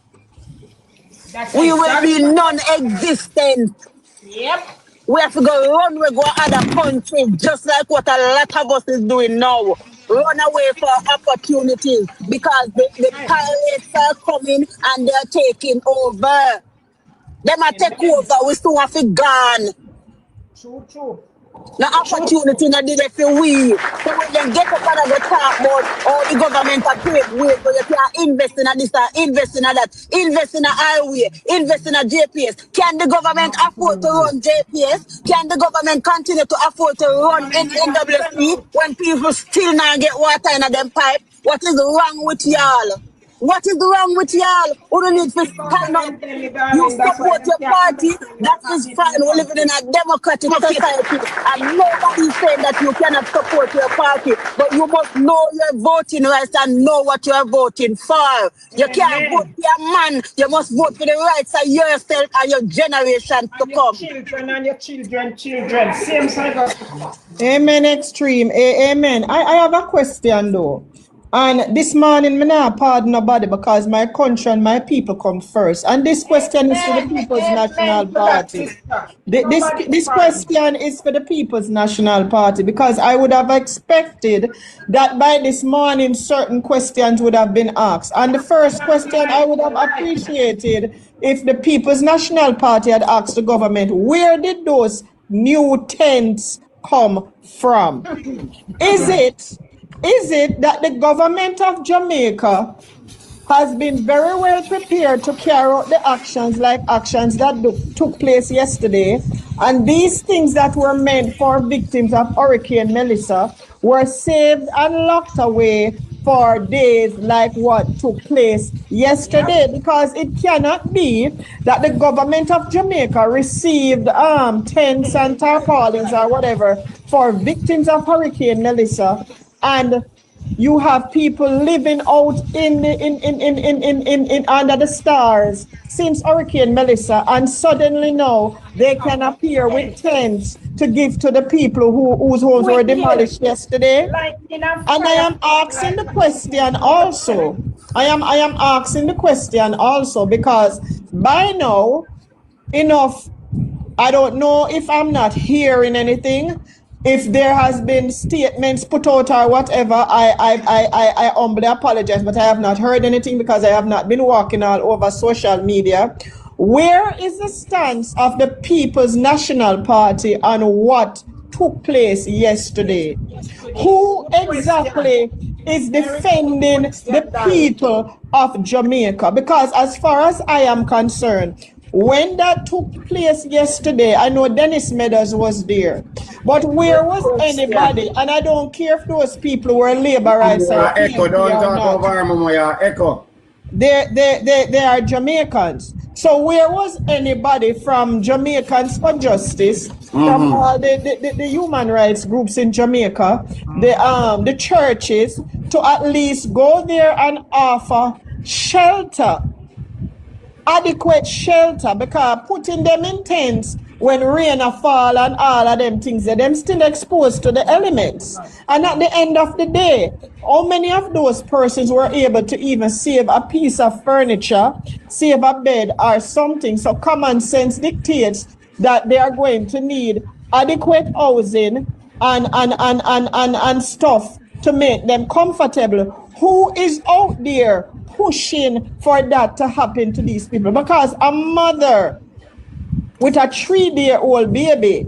We will be non-existent. Yep. We have to go run, we go other countries, just like what a lot of us is doing now. Run away for opportunities because the pirates are coming and they're taking over. They might take over, we still have it gone. True. The opportunity that did it for we. So when they get up and they talk about all the government are paid way, so you can invest in this, invest in that, invest in a highway, invest in a JPS. Can the government afford to run JPS? Can the government continue to afford to run NWC when people still not get water in them pipe? What is wrong with y'all? What is wrong with y'all? Who don't need to stand up? You support your party, that is fine. We're living in a democratic society, and nobody is saying that you cannot support your party, but you must know your voting rights and know what you are voting for. You can't vote for a man, you must vote for the rights of yourself and your generation to come. Children and your children. Same cycle. Amen, extreme. Amen. I have a question though. And this morning, me not pardon nobody because my country and my people come first. And this question is for the People's National Party. This question is for the People's National Party because I would have expected that by this morning certain questions would have been asked. And the first question I would have appreciated if the People's National Party had asked the government, where did those new tents come from? Is it that the government of Jamaica has been very well prepared to carry out the actions that took place yesterday, and these things that were meant for victims of Hurricane Melissa were saved and locked away for days like what took place yesterday? Because it cannot be that the government of Jamaica received tents and tarpaulins or whatever for victims of Hurricane Melissa, and you have people living out in under the stars since Hurricane Melissa, and suddenly now they can appear with tents to give to the people whose homes were demolished yesterday. And I am asking the question also. I am asking the question also because by now, enough. I don't know if I'm not hearing anything. If there has been statements put out or whatever, I humbly apologize, but I have not heard anything because I have not been walking all over social media. Where is the stance of the People's National Party on what took place yesterday? Who exactly is defending the people of Jamaica? Because as far as I am concerned, when that took place yesterday, I know Dennis Meadows was there, but where was anybody? And I don't care if those people were labor rights or Echo, don't talk over Mama, Echo. they are Jamaicans. So where was anybody from Jamaicans for Justice, from the human rights groups in Jamaica, the churches, to at least go there and offer shelter, adequate shelter, because putting them in tents when rain fall and all of them things, them still exposed to the elements. And at the end of the day, how many of those persons were able to even save a piece of furniture, save a bed or something? So common sense dictates that they are going to need adequate housing and stuff to make them comfortable. Who is out there pushing for that to happen to these people? Because a mother with a 3-day-old baby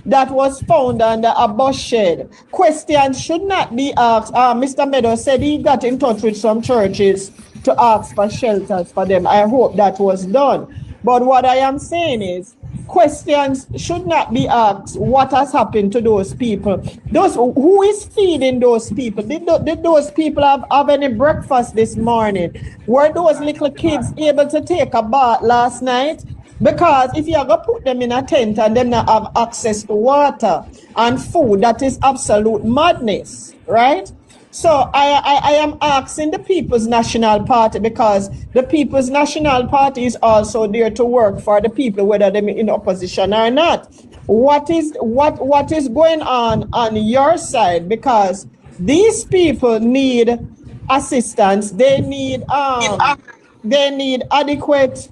that was found under a bus shed, questions should not be asked. Mr. Meadows said he got in touch with some churches to ask for shelters for them. I hope that was done. But what I am saying is, questions should not be asked what has happened to those people. Who is feeding those people? Did those people have any breakfast this morning? Were those little kids able to take a bath last night? Because if you are going to put them in a tent and them not have access to water and food, that is absolute madness, right? So I am asking the People's National Party, because the People's National Party is also there to work for the people, whether they're in opposition or not. What is going on your side? Because these people need assistance. They need adequate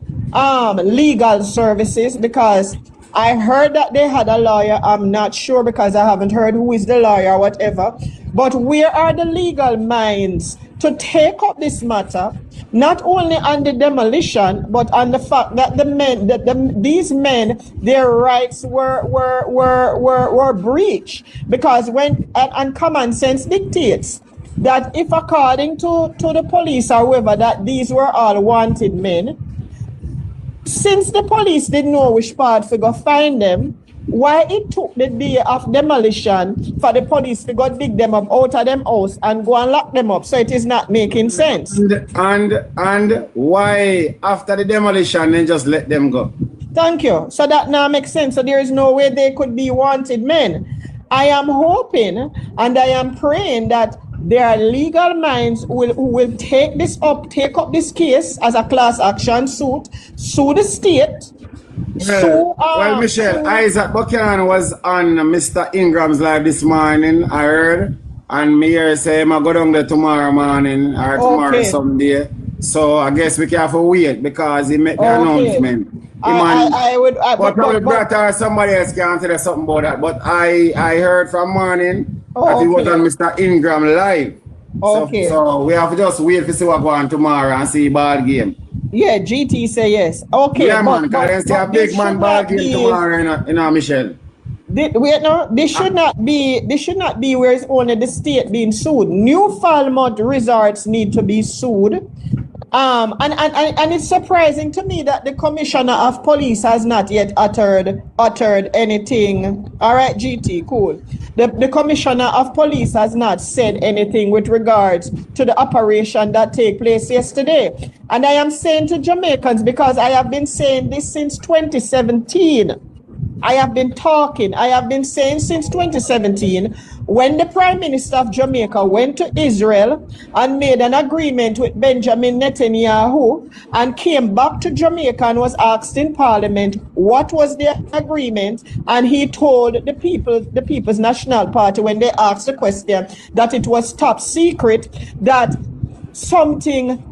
legal services, because I heard that they had a lawyer. I'm not sure, because I haven't heard who is the lawyer or whatever. But where are the legal minds to take up this matter, not only on the demolition, but on the fact that these men, their rights were breached? Because and common sense dictates that if, according to the police or whoever, that these were all wanted men, since the police didn't know which part to go find them, why it took the day of demolition for the police to go dig them up out of them house and go and lock them up? So it is not making sense. And why after the demolition then just let them go? Thank you. So that now makes sense. So there is no way they could be wanted men. I am hoping and I am praying that there are legal minds who will take up this case as a class action suit, sue the state. Well, Michelle, Isaac Buchanan was on Mr. Ingram's live this morning, I heard, and me here say I go down there tomorrow morning or tomorrow someday. So I guess we can have to wait, because he made the announcement. But probably Brata or somebody else can tell us something about that. But I heard from morning that he was on Mr. Ingram live. Okay. So we have to just wait to see what go on tomorrow and see ball game. Yeah, GT say yes. Okay. Yeah, man, because they say a big man ball game tomorrow in Michelle. This should not be where it's only the state being sued. New Falmouth resorts need to be sued. And it's surprising to me that the Commissioner of Police has not yet uttered anything. All right, GT, cool. The Commissioner of Police has not said anything with regards to the operation that took place yesterday. And I am saying to Jamaicans, because I have been saying this since 2017. I have been saying since 2017, when the Prime Minister of Jamaica went to Israel and made an agreement with Benjamin Netanyahu and came back to Jamaica and was asked in Parliament what was the agreement, and he told the People's National Party, when they asked the question, that it was top secret, that something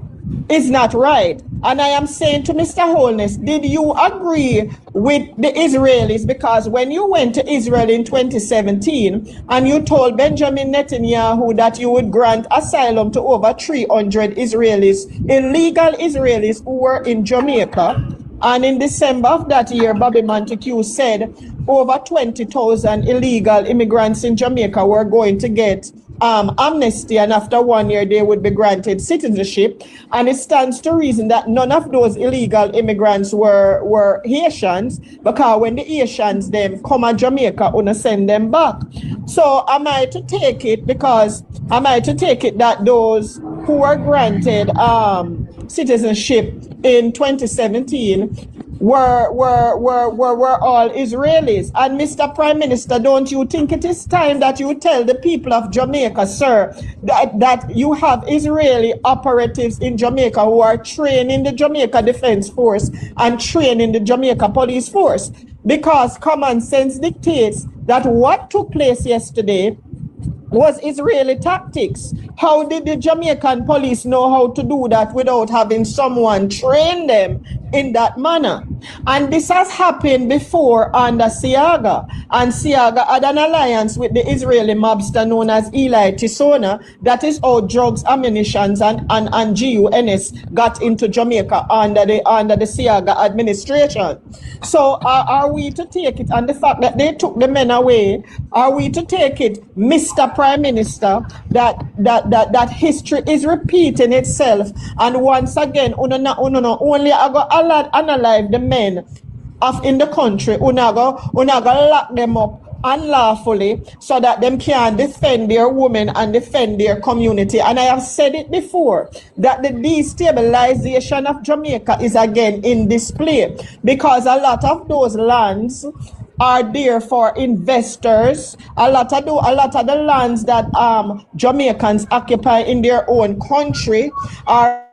is not right. And I am saying to Mr. Holness, did you agree with the Israelis? Because when you went to Israel in 2017 and you told Benjamin Netanyahu that you would grant asylum to over 300 Israelis, illegal Israelis who were in Jamaica, and in December of that year, Bobby Montague said over 20,000 illegal immigrants in Jamaica were going to get amnesty, and after 1 year they would be granted citizenship. And it stands to reason that none of those illegal immigrants were Haitians, because when the Haitians them come to Jamaica, wanna send them back. So am I to take it that those who were granted citizenship in 2017 were all Israelis. And Mr. Prime Minister, don't you think it is time that you tell the people of Jamaica, sir, that you have Israeli operatives in Jamaica who are trained in the Jamaica Defense Force and trained in the Jamaica Police Force? Because common sense dictates that what took place yesterday was Israeli tactics. How did the Jamaican police know how to do that without having someone train them in that manner? And this has happened before under Siaga. And Siaga had an alliance with the Israeli mobster known as Eli Tisona. That is how drugs, ammunition, and GUNS got into Jamaica under the Siaga administration. So are we to take it, and the fact that they took the men away, are we to take it, Mr. Prime Minister, that history is repeating itself, and once again, only I go analyze the men in the country, lock them up unlawfully so that them can defend their women and defend their community. And I have said it before that the destabilization of Jamaica is again in display, because a lot of those lands are there for investors. A lot of the lands that Jamaicans occupy in their own country are